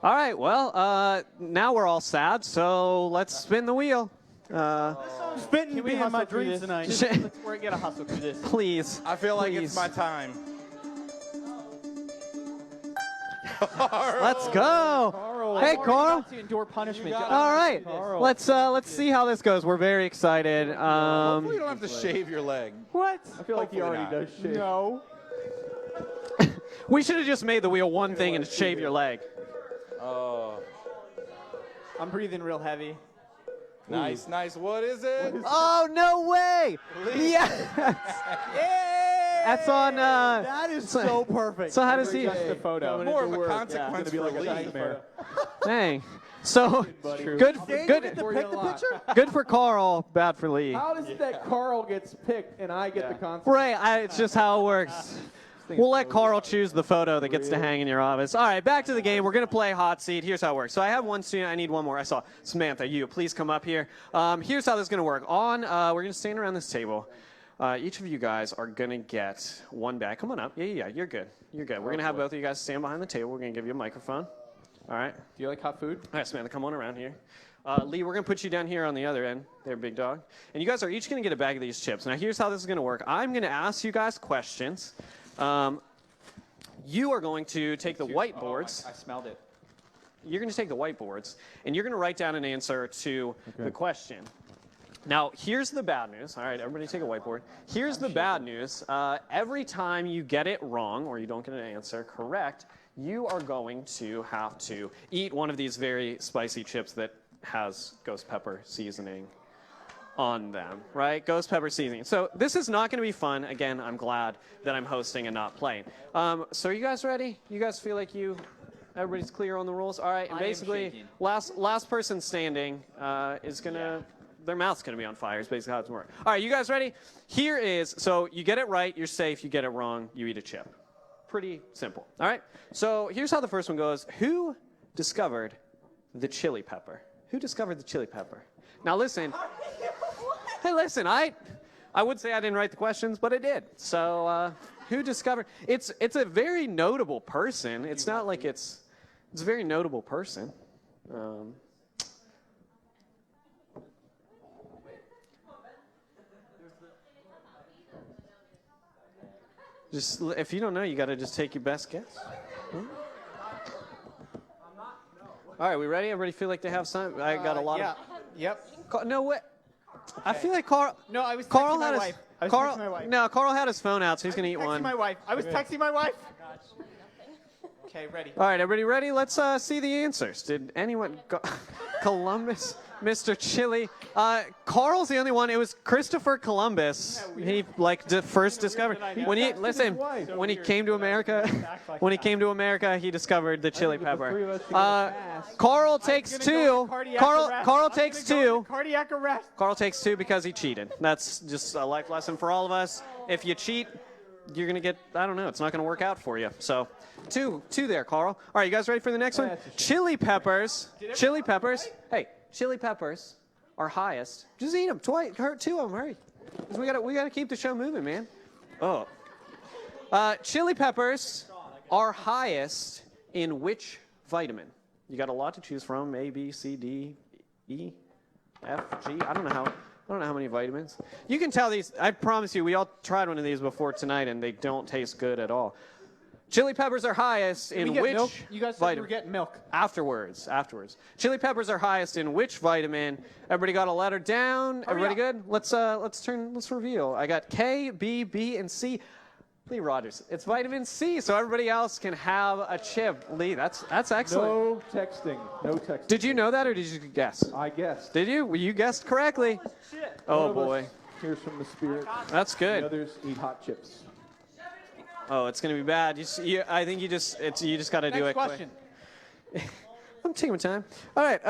[SPEAKER 2] All right, well, now we're all sad, so let's spin the wheel.
[SPEAKER 5] Spitting
[SPEAKER 3] Can we
[SPEAKER 5] be in
[SPEAKER 3] hustle
[SPEAKER 5] my
[SPEAKER 3] through
[SPEAKER 5] dreams
[SPEAKER 3] this?
[SPEAKER 5] tonight.
[SPEAKER 3] We're going to hustle through this.
[SPEAKER 2] Please.
[SPEAKER 4] I feel like
[SPEAKER 2] Please.
[SPEAKER 4] it's my time.
[SPEAKER 2] Let's go. Hey, Carl.
[SPEAKER 3] To endure punishment.
[SPEAKER 2] All right, let's see how this goes. We're very excited.
[SPEAKER 4] Hopefully you don't have to shave your leg.
[SPEAKER 3] What?
[SPEAKER 5] I feel like he
[SPEAKER 4] Hopefully
[SPEAKER 5] already
[SPEAKER 4] not.
[SPEAKER 5] does shit.
[SPEAKER 3] No.
[SPEAKER 2] We should have just made the wheel one thing and shave your leg.
[SPEAKER 3] I'm breathing real heavy.
[SPEAKER 4] Nice, nice. What is it?
[SPEAKER 2] Oh no way! Yes. That's on.
[SPEAKER 5] That is so perfect.
[SPEAKER 2] So how does he?
[SPEAKER 3] Just a photo.
[SPEAKER 4] More of a consequence
[SPEAKER 5] be
[SPEAKER 4] for
[SPEAKER 5] like a
[SPEAKER 4] Lee.
[SPEAKER 5] nightmare.
[SPEAKER 2] Dang. So good,
[SPEAKER 5] Dang, you
[SPEAKER 2] good,
[SPEAKER 5] get to pick the picture?
[SPEAKER 2] good for Carl. Bad for Lee.
[SPEAKER 8] How is it that Carl gets picked and I get the consequence?
[SPEAKER 2] Right, it's just how it works. We'll let Carl choose the photo that gets to hang in your office. All right, back to the game. We're going to play hot seat. Here's how it works. So I have one student. I need one more. I saw Samantha. You, please come up here. Here's how this is going to work. We're going to stand around this table. each of you guys are going to get one bag. Come on up. Yeah, you're good. You're good. We're going to have both of you guys stand behind the table. We're going to give you a microphone. All right?
[SPEAKER 3] Do you like hot food?
[SPEAKER 2] All right, Samantha, come on around here. Lee, we're going to put you down here on the other end. There, big dog. And you guys are each going to get a bag of these chips. Now, here's how this is going to work. I'm going to ask you guys questions. You are going to take the whiteboards.
[SPEAKER 3] I smelled it.
[SPEAKER 2] You're going to take the whiteboards, and you're going to write down an answer to the question. Now, here's the bad news. All right, everybody take a whiteboard. Here's the bad news. Every time you get it wrong or you don't get an answer correct, you are going to have to eat one of these very spicy chips that has ghost pepper seasoning on them, right? Ghost pepper seasoning. So this is not going to be fun. Again, I'm glad that I'm hosting and not playing. So are you guys ready? You guys feel like everybody's clear on the rules? All right, and basically, last person standing is going to... Their mouth's going to be on fire is basically how it's working. All right, you guys ready? Here is, so you get it right, you're safe. You get it wrong, you eat a chip. Pretty simple. All right, so here's how the first one goes. Who discovered the chili pepper? Who discovered the chili pepper? Now listen. Hey, listen, I would say I didn't write the questions, but I did. So who discovered? It's a very notable person. It's not like it's a very notable person. Just if you don't know, you got to just take your best guess. All right, we ready? Everybody feel like they have some? I got a lot of.
[SPEAKER 3] Yep.
[SPEAKER 2] No way. I feel like Carl.
[SPEAKER 3] No, I was
[SPEAKER 2] Carl
[SPEAKER 3] texting my
[SPEAKER 2] had
[SPEAKER 3] wife. I was
[SPEAKER 2] Carl.
[SPEAKER 3] texting my wife.
[SPEAKER 2] No, Carl had his phone out, so he's gonna eat
[SPEAKER 3] Texting
[SPEAKER 2] one.
[SPEAKER 3] my wife. I was texting my wife. Okay, ready.
[SPEAKER 2] All right, everybody ready? Let's see the answers. Did anyone? Columbus, Mr. Chili. Carl's the only one. It was Christopher Columbus. He first discovered when he came to America. When he came to America, he discovered the chili pepper. Carl takes two. Carl takes two.
[SPEAKER 3] Cardiac arrest.
[SPEAKER 2] Carl takes two because he cheated. That's just a life lesson for all of us. If you cheat, you're going to get, I don't know, it's not going to work out for you. So, two there, Carl. All right, you guys ready for the next one? Chili peppers. Hey, chili peppers are highest. Just eat them. Two of them, hurry. We got to keep the show moving, man. Oh. Chili peppers are highest in which vitamin? You got a lot to choose from. A, B, C, D, E, F, G. I don't know how many vitamins. You can tell these. I promise you, we all tried one of these before tonight, and they don't taste good at all. Chili peppers are highest in which
[SPEAKER 3] milk? You guys said
[SPEAKER 2] vitamin?
[SPEAKER 3] you were getting milk.
[SPEAKER 2] Afterwards. Chili peppers are highest in which vitamin? Everybody got a letter down? Everybody good? Let's reveal. I got K, B, B, and C. Lee Rogers. It's vitamin C, so everybody else can have a chip. Lee, that's excellent.
[SPEAKER 8] No texting.
[SPEAKER 2] Did you know that, or did you guess?
[SPEAKER 8] I guessed.
[SPEAKER 2] Did you? Well, you guessed correctly. Oh, boy.
[SPEAKER 8] Here's from the spirit.
[SPEAKER 2] That's
[SPEAKER 8] The
[SPEAKER 2] good.
[SPEAKER 8] others eat hot chips.
[SPEAKER 2] Oh, it's going to be bad. I think you just got to do it
[SPEAKER 3] Next question.
[SPEAKER 2] quick. I'm taking my time. All right.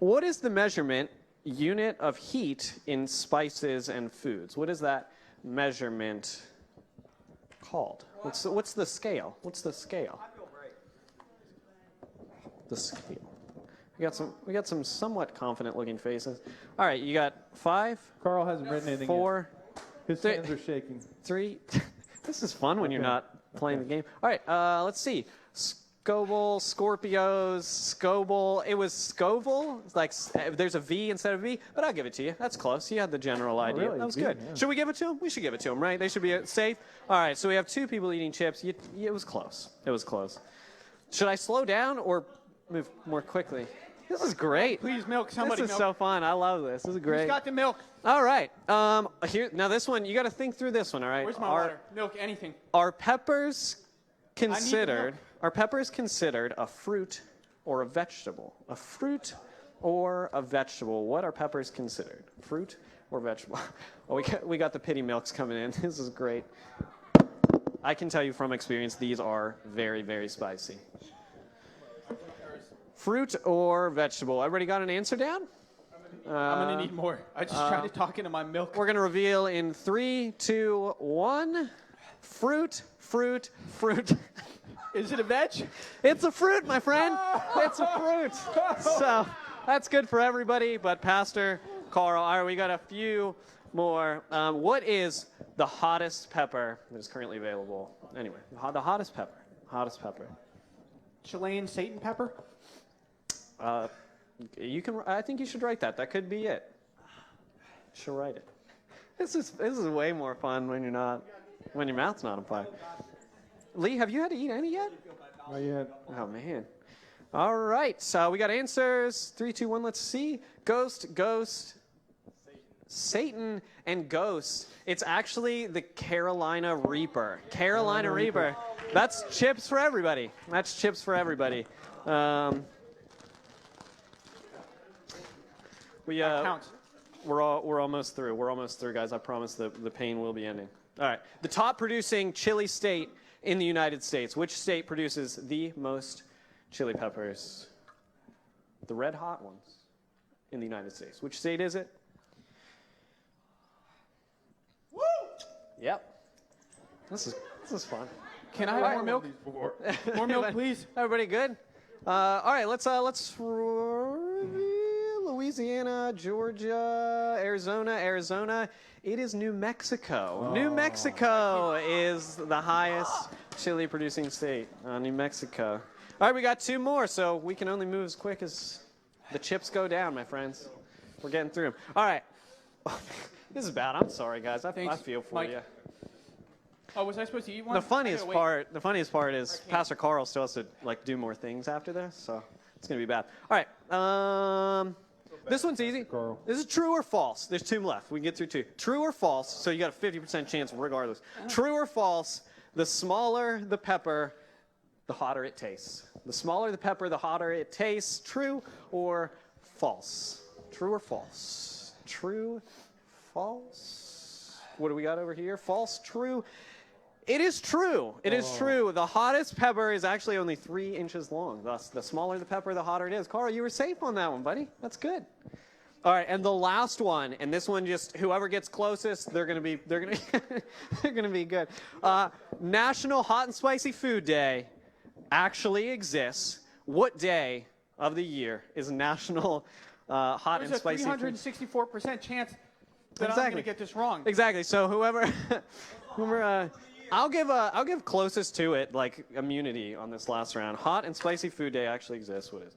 [SPEAKER 2] What is the measurement unit of heat in spices and foods? What is that measurement called? What's the scale? What's the scale? The scale. We got some somewhat confident looking faces. All right, you got 5.
[SPEAKER 8] Carl hasn't written anything
[SPEAKER 2] 4.
[SPEAKER 8] yet. His hands are shaking.
[SPEAKER 2] 3. This is fun when you're not playing the game. All right, let's see. Scoville, Scorpios, Scoville. It was Scoville. It's like there's a V instead of V, but I'll give it to you. That's close. You had the general idea.
[SPEAKER 8] really?
[SPEAKER 2] That was
[SPEAKER 8] V,
[SPEAKER 2] good.
[SPEAKER 8] yeah.
[SPEAKER 2] Should we give it to them? We should give it to them, right? They should be safe. All right, so we have 2 people eating chips. It was close. It was close. Should I slow down or move more quickly? This is great.
[SPEAKER 3] Please milk somebody.
[SPEAKER 2] This is
[SPEAKER 3] milk.
[SPEAKER 2] so fun. I love this. This is great.
[SPEAKER 3] Who's got the milk?
[SPEAKER 2] All right. Now this one, you got to think through this one. All right.
[SPEAKER 3] Where's my water? Milk, anything.
[SPEAKER 2] Are peppers considered?
[SPEAKER 3] milk.
[SPEAKER 2] Are peppers considered a fruit or a vegetable? A fruit or a vegetable? What are peppers considered? Fruit or vegetable? Oh, we got the pity milks coming in. This is great. I can tell you from experience, these are very, very spicy. Fruit or vegetable? Everybody got an answer down?
[SPEAKER 3] I'm going to need more. I just tried to talk into my milk.
[SPEAKER 2] We're going to reveal in 3, 2, 1. Fruit.
[SPEAKER 3] Is it a veg?
[SPEAKER 2] It's a fruit, my friend. It's a fruit. So that's good for everybody, but Pastor Carl, all right, we got a few more. What is the hottest pepper that is currently available? Anyway, the hottest pepper. Hottest pepper.
[SPEAKER 3] Chilean Satan pepper?
[SPEAKER 2] You can. I think you should write that. That could be it. You should write it. This is way more fun when your mouth's not on fire. Lee, have you had to eat any yet?
[SPEAKER 8] Not yet.
[SPEAKER 2] Oh man. All right. So we got answers. 3, 2, 1. Let's see. Ghost, Satan, and Ghost. It's actually the Carolina Reaper. Carolina Reaper. That's chips for everybody. That's chips for everybody.
[SPEAKER 3] Counts.
[SPEAKER 2] We're almost through. We're almost through, guys. I promise the pain will be ending. All right. The top producing chili state in the United States. Which state produces the most chili peppers? The red hot ones in the United States. Which state is it? Woo! Yep. This is fun.
[SPEAKER 3] Can I have more milk? More milk, please.
[SPEAKER 2] Everybody good? All right, let's Louisiana, Georgia, Arizona. It is New Mexico.
[SPEAKER 3] Oh.
[SPEAKER 2] New Mexico is the highest chili producing state. New Mexico. All right, we got 2 more, so we can only move as quick as the chips go down, my friends. We're getting through them. All right. This is bad. I'm sorry, guys. I feel for
[SPEAKER 3] Mike.
[SPEAKER 2] you.
[SPEAKER 3] Oh, was I supposed to eat one?
[SPEAKER 2] The funniest part is Pastor Carl still has to do more things after this, so it's gonna be bad. All right, this one's easy. This is true or false. There's 2 left. We can get through 2. True or false? So you got a 50% chance regardless. True or false? The smaller the pepper, the hotter it tastes. The smaller the pepper, the hotter it tastes. True or false? True or false? True, false. What do we got over here? False, true. It is true. It is true. The hottest pepper is actually only 3 inches long. Thus, the smaller the pepper, the hotter it is. Carl, you were safe on that one, buddy. That's good. All right, and the last one, and this one just whoever gets closest, they're gonna be good. National Hot and Spicy Food Day actually exists. What day of the year is National Hot and Spicy Food?
[SPEAKER 3] There's a 364% chance that I'm going to get this wrong.
[SPEAKER 2] Exactly. So whoever I'll give closest to it immunity on this last round. Hot and Spicy Food Day actually exists. What is it?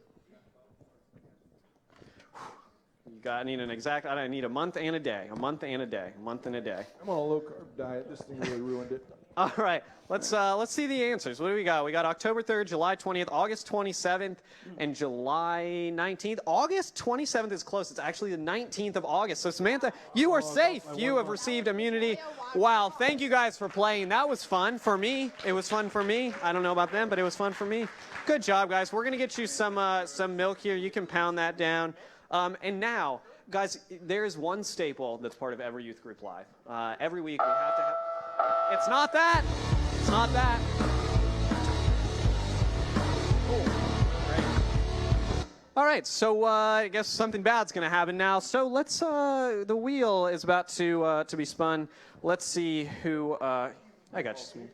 [SPEAKER 2] I need a month and a day. A month and a day. A month and a day.
[SPEAKER 8] I'm on a low carb diet. This thing really ruined it.
[SPEAKER 2] All right, let's see the answers. What do we got? We got October 3rd, July 20th, August 27th, and July 19th. August 27th is close. It's actually the 19th of August. So Samantha, you are safe. You have received immunity. Wow, thank you guys for playing. That was fun for me. It was fun for me. I don't know about them, but it was fun for me. Good job, guys. We're gonna get you some milk here. You can pound that down. And now, guys, there is one staple that's part of every youth group live. Every week we have to have. It's not that. It's not that. All right, so I guess something bad's going to happen now. So let's. The wheel is about to be spun. Let's see who. I got you.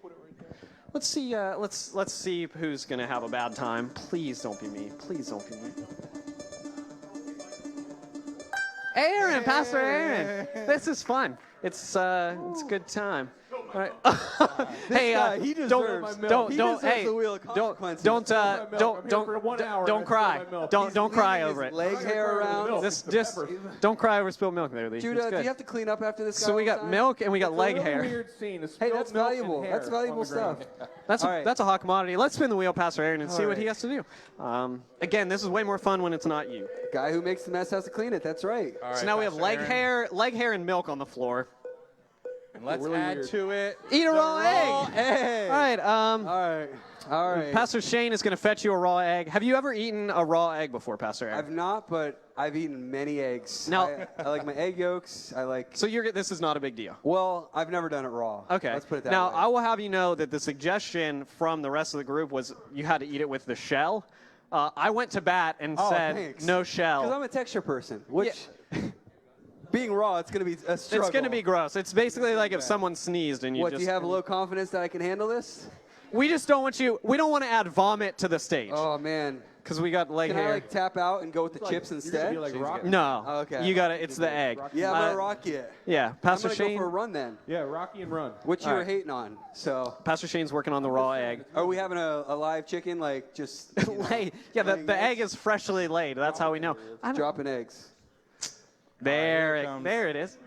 [SPEAKER 2] Let's see. Let's see who's going to have a bad time. Please don't be me. Please don't be me. Aaron, Pastor Aaron. This is fun. It's a good time. All right. Hey,
[SPEAKER 8] he deserves my milk. He
[SPEAKER 2] don't,
[SPEAKER 8] deserves
[SPEAKER 2] hey,
[SPEAKER 8] the wheel of consequences.
[SPEAKER 2] don't
[SPEAKER 8] for 1 hour
[SPEAKER 2] don't
[SPEAKER 8] and
[SPEAKER 2] cry.
[SPEAKER 8] I spilled my milk.
[SPEAKER 2] Don't cry over it.
[SPEAKER 1] Leg hair around.
[SPEAKER 2] Just don't cry over spilled milk there, Lee.
[SPEAKER 1] Judah,
[SPEAKER 2] It's
[SPEAKER 1] do
[SPEAKER 2] good.
[SPEAKER 1] you have to clean up after this guy
[SPEAKER 2] So we
[SPEAKER 1] all
[SPEAKER 2] got
[SPEAKER 1] the time?
[SPEAKER 2] milk and we got
[SPEAKER 8] It's a
[SPEAKER 2] leg
[SPEAKER 8] really
[SPEAKER 2] hair.
[SPEAKER 8] Weird scene.
[SPEAKER 1] Hey,
[SPEAKER 8] Spilled
[SPEAKER 1] that's
[SPEAKER 8] milk and
[SPEAKER 1] valuable.
[SPEAKER 8] hair
[SPEAKER 1] That's valuable
[SPEAKER 8] on the ground.
[SPEAKER 1] stuff.
[SPEAKER 2] That's
[SPEAKER 1] All right.
[SPEAKER 2] that's a hot commodity. Let's spin the wheel, Pastor Aaron, and see what he
[SPEAKER 1] right.
[SPEAKER 2] has to do. Again, this is way more fun when it's not you.
[SPEAKER 1] Guy who makes the mess has to clean it. That's right.
[SPEAKER 4] All
[SPEAKER 2] So
[SPEAKER 4] right,
[SPEAKER 2] now we have
[SPEAKER 4] Pastor Aaron.
[SPEAKER 2] leg hair, and milk on the floor.
[SPEAKER 4] And let's
[SPEAKER 8] Really
[SPEAKER 4] add
[SPEAKER 8] weird.
[SPEAKER 4] to it.
[SPEAKER 2] Eat a
[SPEAKER 4] the
[SPEAKER 2] raw egg.
[SPEAKER 1] Hey.
[SPEAKER 2] All right.
[SPEAKER 1] All right. All right.
[SPEAKER 2] Pastor Shane is going to fetch you a raw egg. Have you ever eaten a raw egg before, Pastor Aaron?
[SPEAKER 1] I've not, but I've eaten many eggs.
[SPEAKER 2] Now-
[SPEAKER 1] I like my egg yolks. I like.
[SPEAKER 2] So this is not a big deal.
[SPEAKER 1] Well, I've never done it raw.
[SPEAKER 2] Okay.
[SPEAKER 1] Let's put it that
[SPEAKER 2] now,
[SPEAKER 1] way.
[SPEAKER 2] I will have you know that the suggestion from the rest of the group was you had to eat it with the shell. I went to bat and said
[SPEAKER 1] thanks.
[SPEAKER 2] no
[SPEAKER 1] Because
[SPEAKER 2] shell.
[SPEAKER 1] I'm a texture person, which being raw, it's going to be a struggle.
[SPEAKER 2] It's going to be gross. It's basically like if someone sneezed and you
[SPEAKER 1] What,
[SPEAKER 2] just.
[SPEAKER 1] do you have low confidence that I can handle this?
[SPEAKER 2] We just don't want you. We don't want to add vomit to the stage
[SPEAKER 1] Oh man.
[SPEAKER 2] because we got leg
[SPEAKER 1] Can I
[SPEAKER 2] hair.
[SPEAKER 1] like tap out and go with the chips instead?
[SPEAKER 8] Be like rock.
[SPEAKER 2] No.
[SPEAKER 1] Oh, okay.
[SPEAKER 2] You got it. It's the egg.
[SPEAKER 1] Yeah, I'm gonna rock it.
[SPEAKER 2] Yeah.
[SPEAKER 1] I'm
[SPEAKER 2] Pastor
[SPEAKER 1] gonna go
[SPEAKER 2] Shane.
[SPEAKER 1] for a run then,
[SPEAKER 8] Yeah, Rocky and run.
[SPEAKER 1] which you
[SPEAKER 2] All
[SPEAKER 1] were
[SPEAKER 2] right.
[SPEAKER 1] hating on. So,
[SPEAKER 2] Pastor Shane's working on the raw egg.
[SPEAKER 1] are we having a live chicken? Like just you know,
[SPEAKER 2] Lay. Yeah,
[SPEAKER 1] laying
[SPEAKER 2] the egg
[SPEAKER 1] eggs?
[SPEAKER 2] is freshly laid. That's how we know.
[SPEAKER 1] dropping eggs.
[SPEAKER 2] There,
[SPEAKER 4] Here it comes.
[SPEAKER 2] there it is.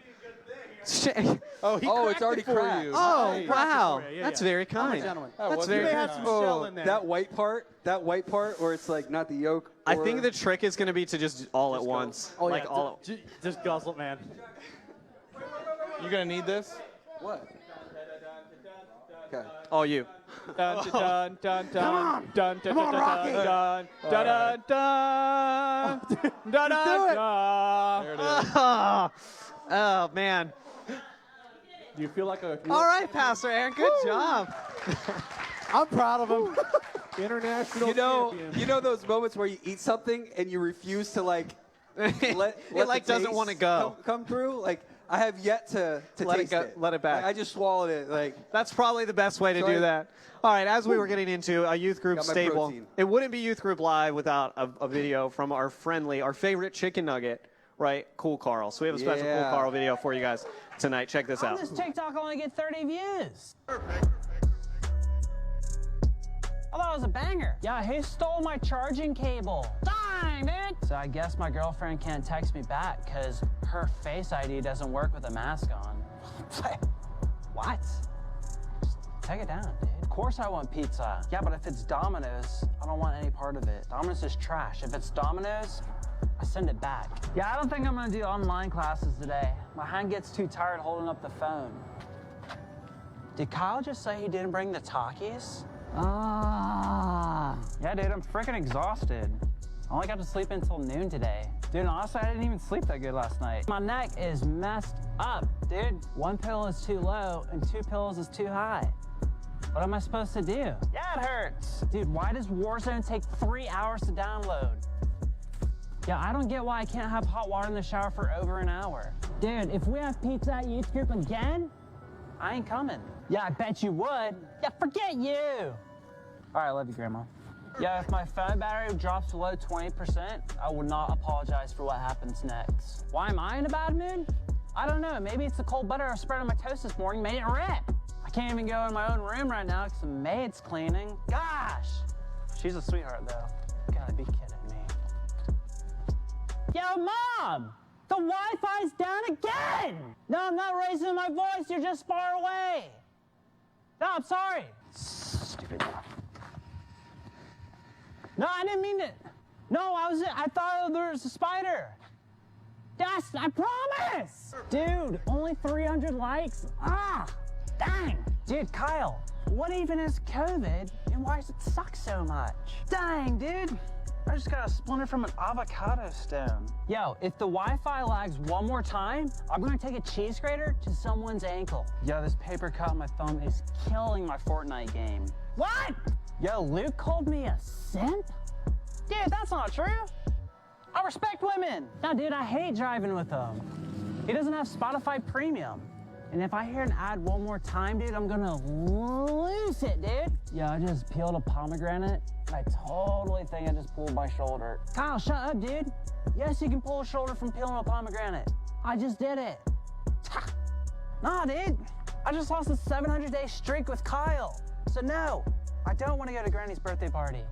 [SPEAKER 4] Oh, he
[SPEAKER 1] Oh,
[SPEAKER 4] cracked
[SPEAKER 1] it's already
[SPEAKER 4] it for
[SPEAKER 1] cracked.
[SPEAKER 4] you.
[SPEAKER 2] Oh,
[SPEAKER 4] Nice.
[SPEAKER 2] wow.
[SPEAKER 3] Yeah,
[SPEAKER 2] That's
[SPEAKER 3] yeah.
[SPEAKER 2] very kind.
[SPEAKER 5] Gentlemen.
[SPEAKER 4] That wasn't
[SPEAKER 2] very
[SPEAKER 4] very
[SPEAKER 5] had
[SPEAKER 4] nice.
[SPEAKER 5] some shell in there.
[SPEAKER 1] That white part where it's like not the yolk.
[SPEAKER 2] I
[SPEAKER 1] or-
[SPEAKER 2] think the trick is going to be to just all at once.
[SPEAKER 5] Oh,
[SPEAKER 2] like
[SPEAKER 5] yeah,
[SPEAKER 2] all.
[SPEAKER 5] just guzzle it, man.
[SPEAKER 4] You gonna need this?
[SPEAKER 1] what? Okay.
[SPEAKER 2] All you.
[SPEAKER 3] Dun dun dun dun dun dun
[SPEAKER 5] on,
[SPEAKER 3] dun
[SPEAKER 5] Rocky.
[SPEAKER 3] dun dun dun dun dun dun dun.
[SPEAKER 4] There it is.
[SPEAKER 2] Oh man.
[SPEAKER 8] Do you feel like a
[SPEAKER 2] All right, Pastor Aaron. Good job.
[SPEAKER 5] I'm proud of him.
[SPEAKER 8] international champion?
[SPEAKER 1] You know those moments where you eat something and you refuse to like let
[SPEAKER 2] It like
[SPEAKER 1] the
[SPEAKER 2] doesn't
[SPEAKER 1] taste
[SPEAKER 2] want to go.
[SPEAKER 1] come through. Like I have yet to
[SPEAKER 2] Let it
[SPEAKER 1] taste
[SPEAKER 2] go-
[SPEAKER 1] it.
[SPEAKER 2] let it back.
[SPEAKER 1] Like, I just swallowed it. Like
[SPEAKER 2] That's probably the best way to
[SPEAKER 1] So
[SPEAKER 2] do
[SPEAKER 1] I-
[SPEAKER 2] that. All right, as we were getting into a youth group
[SPEAKER 1] Got my
[SPEAKER 2] stable,
[SPEAKER 1] protein.
[SPEAKER 2] it wouldn't be Youth Group Live without a video from our favorite chicken nugget, right? Cool Carl. So we have a special Cool
[SPEAKER 1] Yeah.
[SPEAKER 2] Carl video for you guys tonight. Check this
[SPEAKER 9] On
[SPEAKER 2] out.
[SPEAKER 9] this TikTok, I only get 30 views. I thought it was a banger. Yeah, he stole my charging cable. Dang, dude. So I guess my girlfriend can't text me back because her Face ID doesn't work with a mask on. What? Just take it down, dude. Of course I want pizza. Yeah, but if it's Domino's, I don't want any part of it. Domino's is trash. If it's Domino's, I send it back. Yeah, I don't think I'm gonna do online classes today. My hand gets too tired holding up the phone. Did Kyle just say he didn't bring the Takis? Yeah, dude, I'm freaking exhausted. I only got to sleep until noon today. Dude, honestly, I didn't even sleep that good last night. My neck is messed up, dude. One pillow is too low and 2 pillows is too high. What am I supposed to do? Yeah, it hurts. Dude, why does Warzone take 3 hours to download? Yeah, I don't get why I can't have hot water in the shower for over an hour. Dude, if we have pizza at youth group again, I ain't coming. Yeah, I bet you would. Yeah, forget you. All right, I love you, Grandma. Yeah, if my phone battery drops below 20%, I will not apologize for what happens next. Why am I in a bad mood? I don't know. Maybe it's the cold butter I spread on my toast this morning made it rip. I can't even go in my own room right now because the maid's cleaning. Gosh. She's a sweetheart, though. You gotta be kidding me. Yo, Mom! The Wi-Fi's down again! No, I'm not raising my voice. You're just far away. No, I'm sorry. Stupid. No, I didn't mean it. No, I thought there was a spider. Yes, I promise. Dude, only 300 likes? Ah, dang. Dude, Kyle, what even is COVID and why does it suck so much? Dang, dude. I just got a splinter from an avocado stone. Yo, if the Wi-Fi lags one more time, I'm gonna take a cheese grater to someone's ankle. Yo, this paper cut on my thumb is killing my Fortnite game. What? Yo, Luke called me a simp? Dude, that's not true. I respect women. No, dude, I hate driving with him. He doesn't have Spotify Premium. And if I hear an ad one more time, dude, I'm gonna lose it, dude. Yo, I just peeled a pomegranate. I totally think I just pulled my shoulder. Kyle, shut up, dude. Yes, you can pull a shoulder from peeling a pomegranate. I just did it. Nah, dude. I just lost a 700-day streak with Kyle. So no, I don't want to go to Granny's birthday party.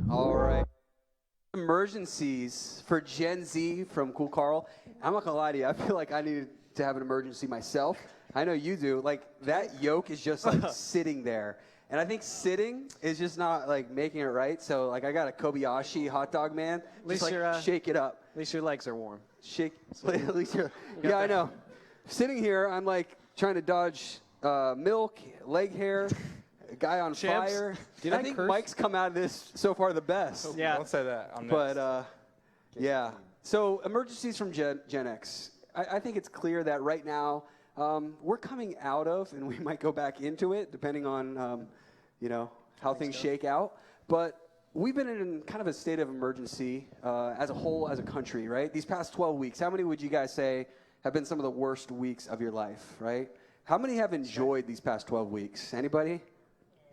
[SPEAKER 1] All right. Emergencies for Gen Z from Cool Carl. I'm not gonna lie to you. I feel like I needed to have an emergency myself. I know you do. Like that yolk is just like sitting there, and I think sitting is just not like making it right. So like I got a Kobayashi hot dog man.
[SPEAKER 2] least
[SPEAKER 1] Just like
[SPEAKER 2] you're,
[SPEAKER 1] shake it up.
[SPEAKER 2] At least your legs are warm.
[SPEAKER 1] Shake. At least you're. Yeah, I know. Sitting here, I'm like trying to dodge milk, leg hair. A guy on
[SPEAKER 2] Chips.
[SPEAKER 1] fire.
[SPEAKER 3] Did
[SPEAKER 1] I
[SPEAKER 3] I
[SPEAKER 1] think
[SPEAKER 3] curse?
[SPEAKER 1] Mike's come out of this so far the best.
[SPEAKER 2] Yeah.
[SPEAKER 4] Don't say that. I'm
[SPEAKER 1] But
[SPEAKER 4] next.
[SPEAKER 1] yeah. So emergencies from Gen X. I think it's clear that right now we're coming out of, and we might go back into it depending on you know how things shake out. But we've been in kind of a state of emergency as a whole, as a country, right? These past 12 weeks, how many would you guys say have been some of the worst weeks of your life, right? How many have enjoyed these past 12 weeks? Anybody?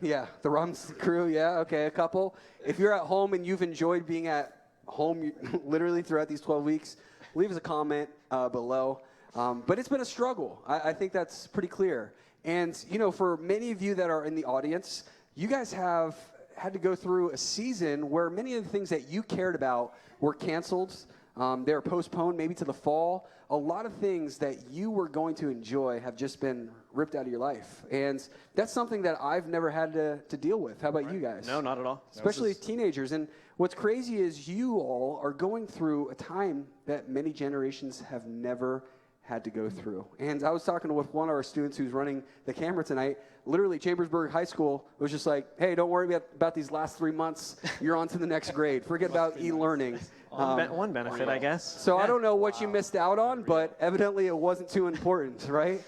[SPEAKER 1] Yeah, the Rums crew, yeah, okay, a couple. If you're at home and you've enjoyed being at home literally throughout these 12 weeks, leave us a comment below. But it's been a struggle. I think that's pretty clear. And, you know, for many of you that are in the audience, you guys have had to go through a season where many of the things that you cared about were canceled. They were postponed maybe to the fall. A lot of things that you were going to enjoy have just been ripped out of your life. And that's something that I've never had to deal with. How about you guys?
[SPEAKER 2] No, not at all.
[SPEAKER 1] Especially teenagers. And what's crazy is you all are going through a time that many generations have never had to go through. And I was talking with one of our students who's running the camera tonight. Literally, Chambersburg High School was just like, hey, don't worry about these last 3 months. You're on to the next grade. Forget about e-learning.
[SPEAKER 2] One benefit, I guess.
[SPEAKER 1] So I don't know what you missed out on, but evidently it wasn't too important, right?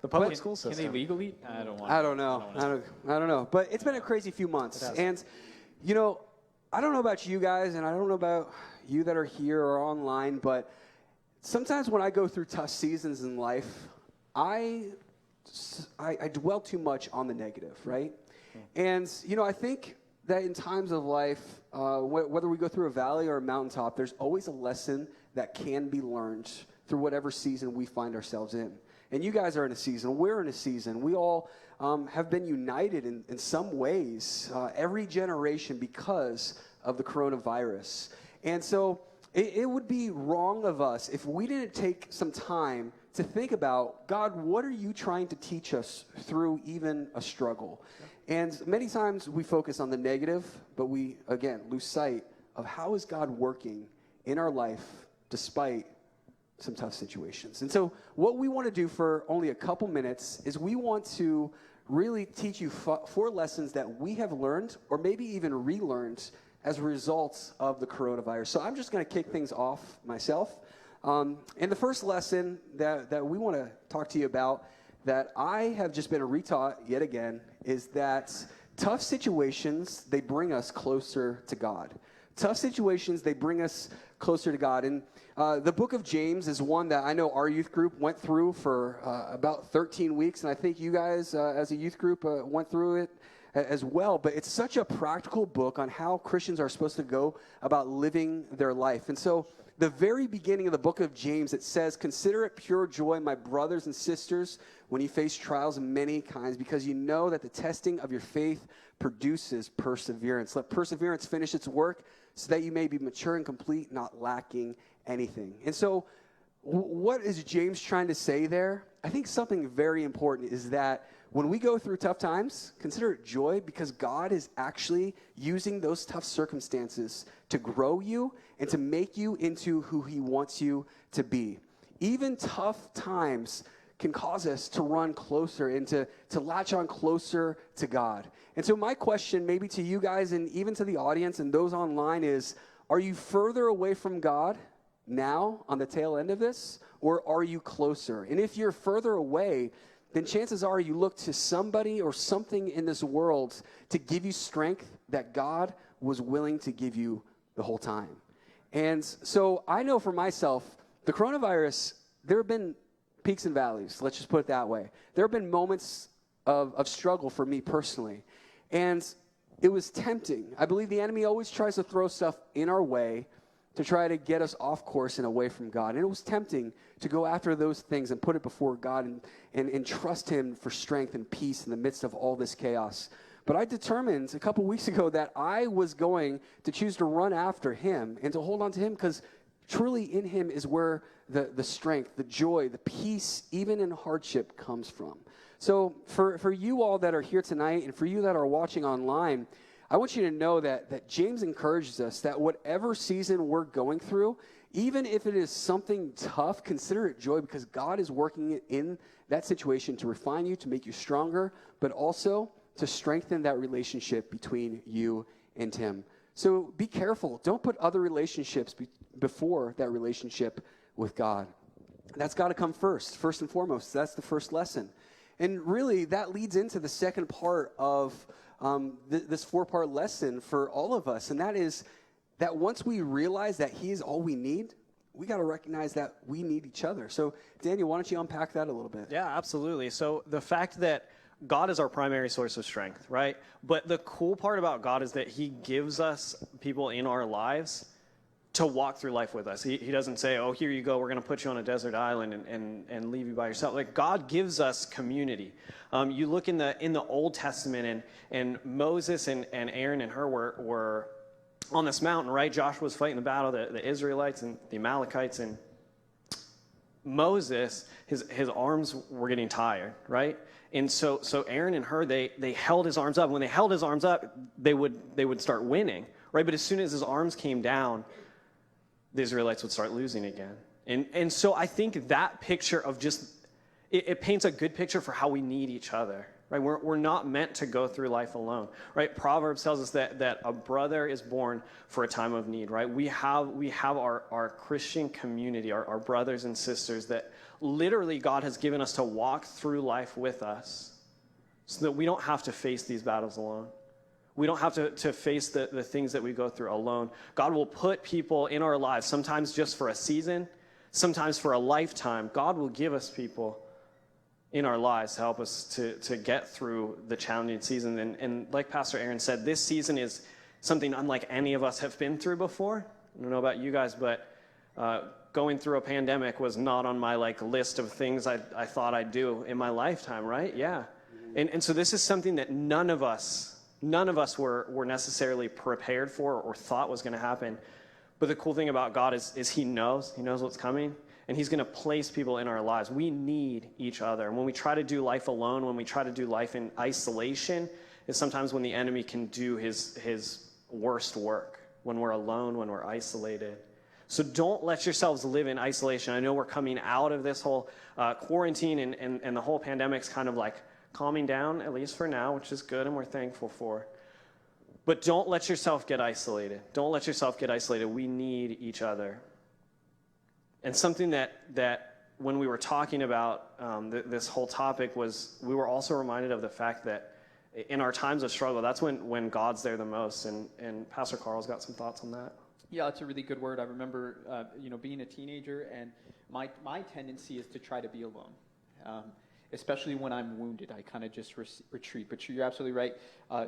[SPEAKER 2] The public school
[SPEAKER 3] Can
[SPEAKER 2] system.
[SPEAKER 3] they legally? I don't want.
[SPEAKER 1] I don't know. I don't know. But it's been a crazy few months. And, you know, I don't know about you guys, and I don't know about you that are here or online, but sometimes when I go through tough seasons in life, I dwell too much on the negative, right? And, you know, I think that in times of life, whether we go through a valley or a mountaintop, there's always a lesson that can be learned through whatever season we find ourselves in. And you guys are in a season. We're in a season. We all have been united in some ways, every generation, because of the coronavirus. And so it would be wrong of us if we didn't take some time to think about, God, what are you trying to teach us through even a struggle? And many times we focus on the negative, but we, again, lose sight of how is God working in our life despite some tough situations. And so what we want to do for only a couple minutes is we want to really teach you 4 lessons that we have learned or maybe even relearned as a result of the coronavirus. So I'm just going to kick things off myself. And the first lesson that we want to talk to you about that I have just been retaught yet again is that tough situations, they bring us closer to God. Tough situations, they bring us closer to God. And the book of James is one that I know our youth group went through for about 13 weeks. And I think you guys, as a youth group, went through it as well. But it's such a practical book on how Christians are supposed to go about living their life. And so the very beginning of the book of James, it says, "Consider it pure joy, my brothers and sisters, when you face trials of many kinds, because you know that the testing of your faith produces perseverance. Let perseverance finish its work, so that you may be mature and complete, not lacking anything." And so what is James trying to say there? I think something very important is that when we go through tough times, consider it joy, because God is actually using those tough circumstances to grow you and to make you into who he wants you to be. Even tough times can cause us to run closer and to latch on closer to God. And so my question maybe to you guys and even to the audience and those online is, are you further away from God now on the tail end of this, or are you closer? And if you're further away, then chances are you look to somebody or something in this world to give you strength that God was willing to give you the whole time. And so I know for myself, the coronavirus, there have been peaks and valleys, let's just put it that way. There have been moments of struggle for me personally. And it was tempting. I believe the enemy always tries to throw stuff in our way to try to get us off course and away from God. And it was tempting to go after those things and put it before God and trust him for strength and peace in the midst of all this chaos. But I determined a couple weeks ago that I was going to choose to run after him and to hold on to him, because truly in him is where the strength, the joy, the peace, even in hardship, comes from. So for you all that are here tonight and for you that are watching online, I want you to know that James encourages us that whatever season we're going through, even if it is something tough, consider it joy, because God is working in that situation to refine you, to make you stronger, but also to strengthen that relationship between you and him. So be careful. Don't put other relationships before that relationship with God. That's got to come first and foremost. That's the first lesson. And really, that leads into the second part of this 4-part lesson for all of us, and that is that once we realize that he is all we need, we got to recognize that we need each other. So, Daniel, why don't you unpack that a little bit?
[SPEAKER 2] Yeah, absolutely. So the fact that God is our primary source of strength, right? But the cool part about God is that he gives us people in our lives to walk through life with us. He doesn't say, oh, here you go, we're going to put you on a desert island and leave you by yourself. Like, God gives us community. You look in the Old Testament, and Moses and Aaron and Hur were on this mountain, right? Joshua was fighting the battle, the Israelites and the Amalekites, and Moses, his arms were getting tired, right? And so Aaron and Hur, they held his arms up. When they held his arms up, they would start winning, right? But as soon as his arms came down, the Israelites would start losing again. And so I think that picture of just, it paints a good picture for how we need each other, right? We're not meant to go through life alone, right? Proverbs tells us that a brother is born for a time of need, right? We have our Christian community, our brothers and sisters that literally God has given us to walk through life with us so that we don't have to face these battles alone. We don't have to face the things that we go through alone. God will put people in our lives, sometimes just for a season, sometimes for a lifetime. God will give us people in our lives to help us to get through the challenging season. And like Pastor Aaron said, this season is something unlike any of us have been through before. I don't know about you guys, but going through a pandemic was not on my list of things I thought I'd do in my lifetime, right? Yeah. And so this is something that none of us were necessarily prepared for or thought was going to happen. But the cool thing about God is he knows what's coming, and he's going to place people in our lives. We need each other. And when we try to do life alone, when we try to do life in isolation, is sometimes when the enemy can do his worst work, when we're alone, when we're isolated. So don't let yourselves live in isolation. I know we're coming out of this whole quarantine and the whole pandemic's kind of calming down, at least for now, which is good and we're thankful for. But don't let yourself get isolated. Don't let yourself get isolated. We need each other. And something that when we were talking about this whole topic was we were also reminded of the fact that in our times of struggle, that's when God's there the most. And Pastor Carl's got some thoughts on that.
[SPEAKER 10] Yeah, that's a really good word. I remember, being a teenager, and my tendency is to try to be alone. Especially when I'm wounded, I kind of just retreat. But you're absolutely right.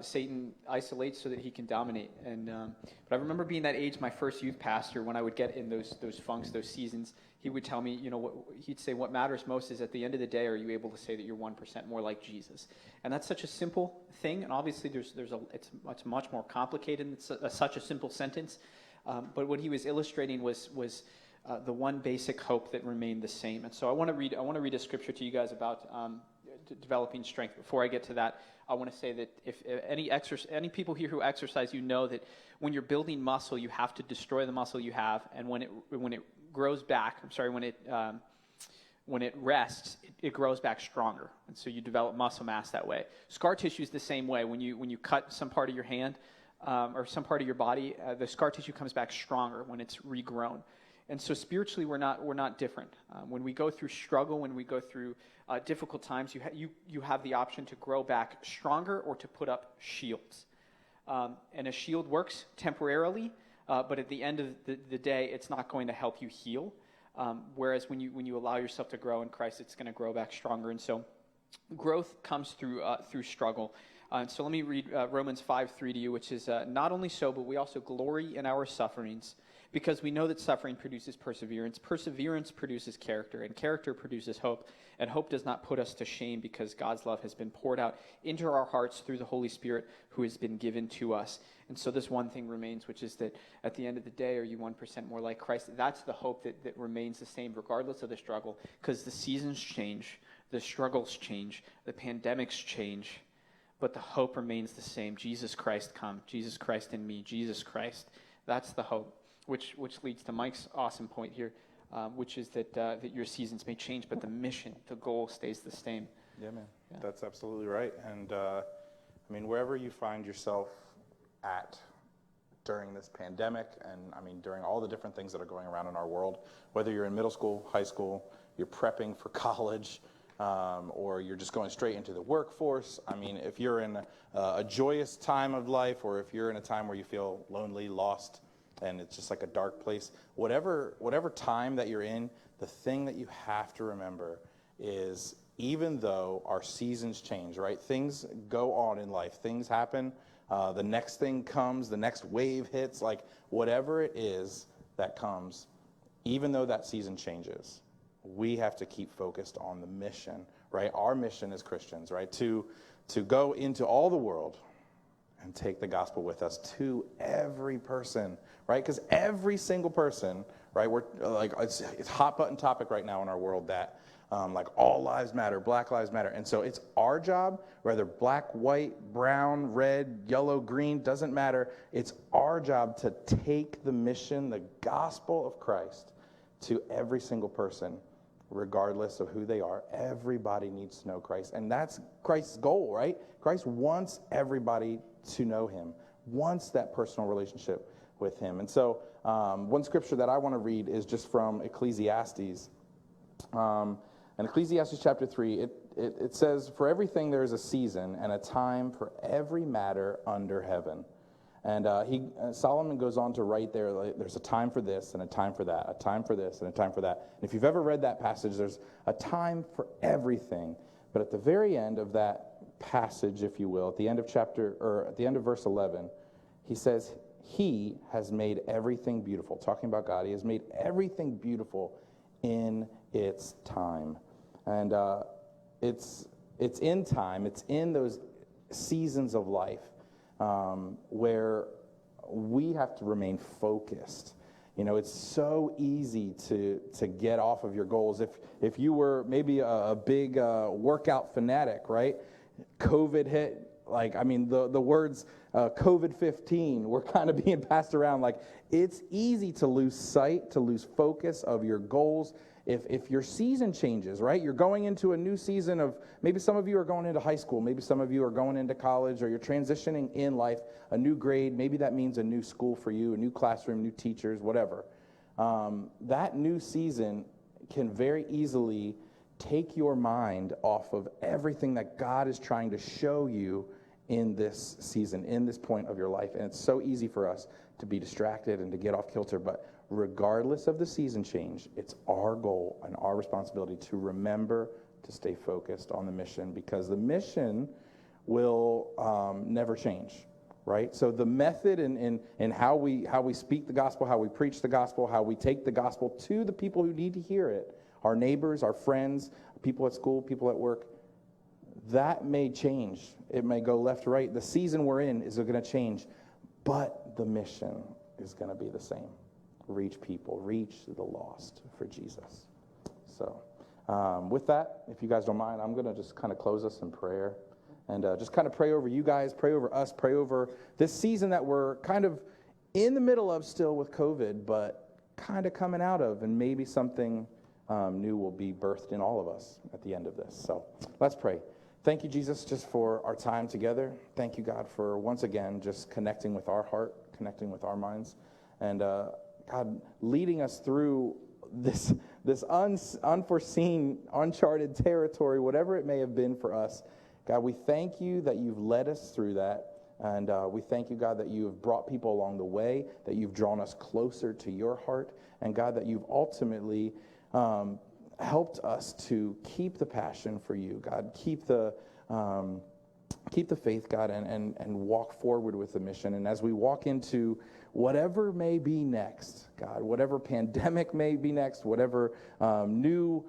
[SPEAKER 10] Satan isolates so that he can dominate. And but I remember being that age, my first youth pastor, when I would get in those funks, those seasons, he would tell me, he'd say, what matters most is at the end of the day, are you able to say that you're 1% more like Jesus? And that's such a simple thing. And obviously, it's much more complicated. And it's such a simple sentence. But what he was illustrating was the one basic hope that remained the same. And so I want to read a scripture to you guys about developing strength. Before I get to that, I want to say that if any people here who exercise, know that when you're building muscle, you have to destroy the muscle you have, and when it grows back, when it rests, it grows back stronger, and so you develop muscle mass that way. Scar tissue is the same way. When you cut some part of your hand or some part of your body, the scar tissue comes back stronger when it's regrown. And so spiritually, we're not different. When we go through struggle, when we go through difficult times, you have the option to grow back stronger or to put up shields. And a shield works temporarily, but at the end of the day, it's not going to help you heal. Whereas when you allow yourself to grow in Christ, it's going to grow back stronger. And so growth comes through struggle. So let me read Romans 5:3 to you, which is, not only so, but we also glory in our sufferings, because we know that suffering produces perseverance. Perseverance produces character, and character produces hope. And hope does not put us to shame, because God's love has been poured out into our hearts through the Holy Spirit who has been given to us. And so this one thing remains, which is that at the end of the day, are you 1% more like Christ? That's the hope that remains the same regardless of the struggle, because the seasons change, the struggles change, the pandemics change, but the hope remains the same. Jesus Christ come, Jesus Christ in me, Jesus Christ. That's the hope. Which leads to Mike's awesome point here, which is that your seasons may change, but the mission, the goal stays the same.
[SPEAKER 4] Yeah, man. Yeah. That's absolutely right. And wherever you find yourself at during this pandemic, and during all the different things that are going around in our world, whether you're in middle school, high school, you're prepping for college, or you're just going straight into the workforce. I mean, if you're in a joyous time of life, or if you're in a time where you feel lonely, lost, and it's just like a dark place, whatever time that you're in, the thing that you have to remember is, even though our seasons change, right? Things go on in life. Things happen. The next thing comes. The next wave hits. Like, whatever it is that comes, even though that season changes, we have to keep focused on the mission, right? Our mission as Christians, right? To go into all the world and take the gospel with us to every person, right? Because every single person, right? We're like, it's a hot button topic right now in our world that like all lives matter, Black lives matter. And so it's our job, whether black, white, brown, red, yellow, green, doesn't matter. It's our job to take the mission, the gospel of Christ, to every single person, regardless of who they are. Everybody needs to know Christ. And that's Christ's goal, right? Christ wants everybody to know him, wants that personal relationship with him. And so one scripture that I want to read is just from Ecclesiastes. In Ecclesiastes chapter 3, it says, "For everything there is a season and a time for every matter under heaven." And Solomon goes on to write there, like, there's a time for this and a time for that, a time for this and a time for that. And if you've ever read that passage, there's a time for everything. But at the very end of that passage, if you will, at the end of verse 11, he says, "He has made everything beautiful." Talking about God, he has made everything beautiful in its time. And it's in time, it's in those seasons of life where we have to remain focused. You know, it's so easy to get off of your goals. If you were maybe a big workout fanatic, right? COVID hit, like, I mean, the words COVID-15 were kind of being passed around. Like, it's easy to lose sight, to lose focus of your goals. If your season changes, right? You're going into a new season of, maybe some of you are going into high school, maybe some of you are going into college, or you're transitioning in life, a new grade, maybe that means a new school for you, a new classroom, new teachers, whatever. That new season can very easily take your mind off of everything that God is trying to show you in this season, in this point of your life. And it's so easy for us to be distracted and to get off kilter, but regardless of the season change, it's our goal and our responsibility to remember to stay focused on the mission, because the mission will never change, right? So the method in how we speak the gospel, how we preach the gospel, how we take the gospel to the people who need to hear it, our neighbors, our friends, people at school, people at work, that may change. It may go left, right. The season we're in is going to change, but the mission is going to be the same. Reach people, reach the lost for Jesus. So with that, if you guys don't mind, I'm going to just kind of close us in prayer and just kind of pray over you guys, pray over us, pray over this season that we're kind of in the middle of still with COVID, but kind of coming out of, and maybe something new will be birthed in all of us at the end of this. So let's pray. Thank you, Jesus, just for our time together. Thank you, God, for once again just connecting with our heart, connecting with our minds, and God, leading us through this unforeseen, uncharted territory, whatever it may have been for us. God, we thank you that you've led us through that. And we thank you, God, that you have brought people along the way, that you've drawn us closer to your heart. And God, that you've ultimately helped us to keep the passion for you, God, keep the faith, God, and walk forward with the mission. And as we walk into whatever may be next, God, whatever pandemic may be next, whatever new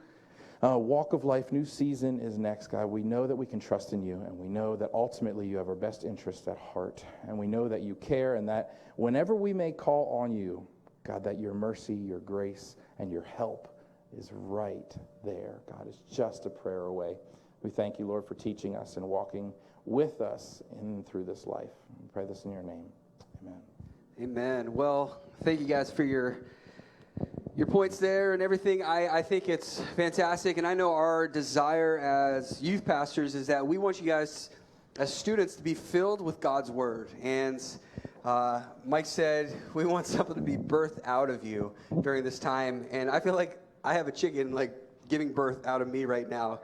[SPEAKER 4] walk of life, new season is next, God, we know that we can trust in you, and we know that ultimately you have our best interest at heart, and we know that you care, and that whenever we may call on you, God, that your mercy, your grace, and your help is right there. God, it's just a prayer away. We thank you, Lord, for teaching us and walking with us in through this life. We pray this in your name. Amen.
[SPEAKER 1] Amen. Well, thank you guys for your points there and everything. I think it's fantastic, and I know our desire as youth pastors is that we want you guys as students to be filled with God's word. And Mike said we want something to be birthed out of you during this time, and I feel like I have a chicken giving birth out of me right now.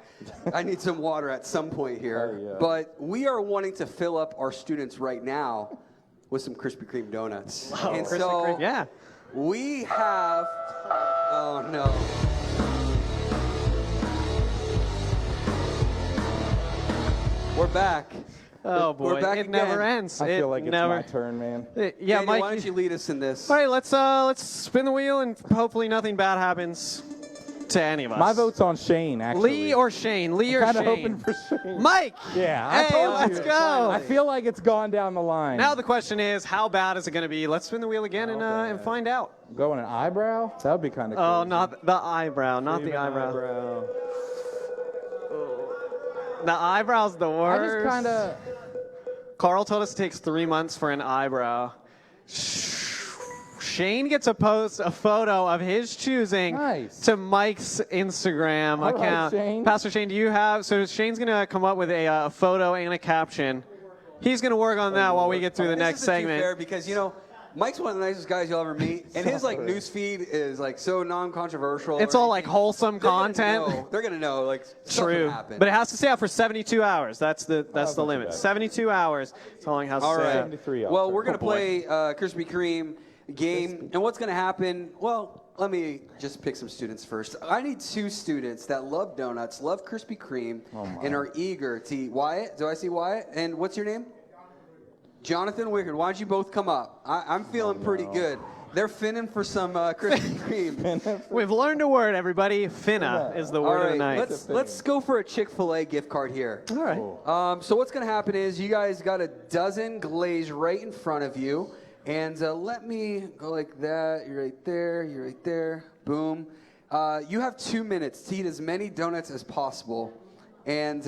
[SPEAKER 1] I need some water at some point here.
[SPEAKER 4] Oh, yeah.
[SPEAKER 1] But we are wanting to fill up our students right now with some Krispy Kreme donuts. And
[SPEAKER 2] Krispy
[SPEAKER 1] so
[SPEAKER 2] Kreme, yeah.
[SPEAKER 1] we have, oh no. We're back.
[SPEAKER 2] Oh boy,
[SPEAKER 1] We're back
[SPEAKER 2] it
[SPEAKER 1] again.
[SPEAKER 2] never ends.
[SPEAKER 4] I
[SPEAKER 2] it
[SPEAKER 4] feel like it's
[SPEAKER 2] never.
[SPEAKER 4] my turn, man.
[SPEAKER 2] Yeah,
[SPEAKER 1] Daniel,
[SPEAKER 2] Mike.
[SPEAKER 1] why don't you lead us in this?
[SPEAKER 2] All right, let's spin the wheel and hopefully nothing bad happens to any of us.
[SPEAKER 4] My vote's on Shane, actually.
[SPEAKER 2] Lee or Shane. Lee or
[SPEAKER 4] kind of
[SPEAKER 2] Shane.
[SPEAKER 4] hoping for Shane.
[SPEAKER 2] Mike.
[SPEAKER 4] Yeah, I
[SPEAKER 2] Hey,
[SPEAKER 4] told
[SPEAKER 2] let's
[SPEAKER 4] you.
[SPEAKER 2] go.
[SPEAKER 4] I feel like it's gone down the line.
[SPEAKER 2] Now the question is, how bad is it going to be? Let's spin the wheel again and find out.
[SPEAKER 4] Going an eyebrow? That would be kind of cool.
[SPEAKER 2] Oh, not the eyebrow, not the eyebrow. The eyebrow's the
[SPEAKER 4] I
[SPEAKER 2] worst.
[SPEAKER 4] just kind of...
[SPEAKER 2] Carl told us it takes 3 months for an eyebrow. Shane gets a photo of his choosing
[SPEAKER 4] Nice.
[SPEAKER 2] to Mike's Instagram
[SPEAKER 4] All right,
[SPEAKER 2] account.
[SPEAKER 4] Shane.
[SPEAKER 2] Pastor Shane, do you have? So Shane's gonna come up with a photo and a caption. He's gonna work on that while we get through the next
[SPEAKER 1] This isn't too
[SPEAKER 2] segment.
[SPEAKER 1] fair because, you know, Mike's one of the nicest guys you'll ever meet, and his like news feed is like so non-controversial.
[SPEAKER 2] It's
[SPEAKER 1] or
[SPEAKER 2] all like
[SPEAKER 1] anything.
[SPEAKER 2] wholesome content.
[SPEAKER 1] They're gonna know like something
[SPEAKER 2] True,
[SPEAKER 1] happened.
[SPEAKER 2] but it has to stay out for 72 hours. That's the
[SPEAKER 4] not too
[SPEAKER 2] limit.
[SPEAKER 4] bad.
[SPEAKER 2] 72 hours. That's how long it has
[SPEAKER 1] All
[SPEAKER 2] to stay
[SPEAKER 1] right.
[SPEAKER 2] out.
[SPEAKER 4] 73
[SPEAKER 1] Well,
[SPEAKER 4] out
[SPEAKER 1] we're
[SPEAKER 4] there.
[SPEAKER 1] gonna play Krispy Kreme game, and what's gonna happen? Well, let me just pick some students first. I need 2 students that love donuts, love Krispy Kreme, and are eager to eat. Wyatt, do I see Wyatt? And what's your name? Jonathan Wickard. Why don't you both come up? I'm feeling pretty good. They're finning for some Krispy Kreme.
[SPEAKER 2] We've learned a word, everybody. Finna is the
[SPEAKER 1] All
[SPEAKER 2] word of
[SPEAKER 1] right,
[SPEAKER 2] the night.
[SPEAKER 1] let's go for a Chick-fil-A gift card here.
[SPEAKER 2] All right.
[SPEAKER 1] So what's going to happen is you guys got a dozen glaze right in front of you. And let me go like that. You're right there. You're right there. Boom. You have 2 minutes to eat as many donuts as possible. And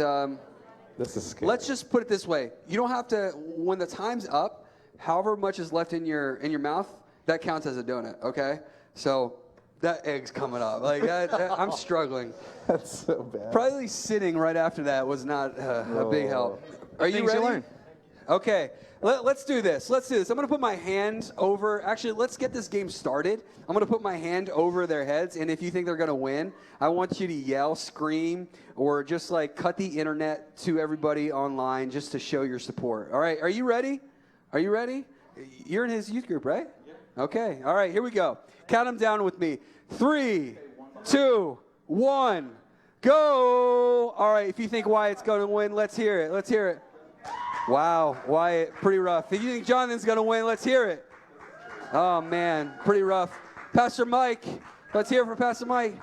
[SPEAKER 4] This is scary.
[SPEAKER 1] let's just put it this way. You don't have to, when the time's up, however much is left in your mouth, that counts as a donut, okay? So that egg's coming up. Like I'm struggling.
[SPEAKER 4] That's so bad.
[SPEAKER 1] Probably sitting right after that was not a big help. Are you
[SPEAKER 2] Things you
[SPEAKER 1] ready?
[SPEAKER 2] learn.
[SPEAKER 1] Okay, let's do this. Let's do this. I'm going to put my hand over. Actually, let's get this game started. I'm going to put my hand over their heads, and if you think they're going to win, I want you to yell, scream, or just like cut the internet to everybody online just to show your support. All right, are you ready? Are you ready? You're in his youth group, right? Yeah. Okay, all right, here we go. Count them down with me. 3, 2, 1, go. All right, if you think Wyatt's going to win, let's hear it. Let's hear it. Wow, Wyatt, pretty rough. If you think Jonathan's going to win, let's hear it. Oh, man, pretty rough. Pastor Mike, let's hear it for Pastor Mike.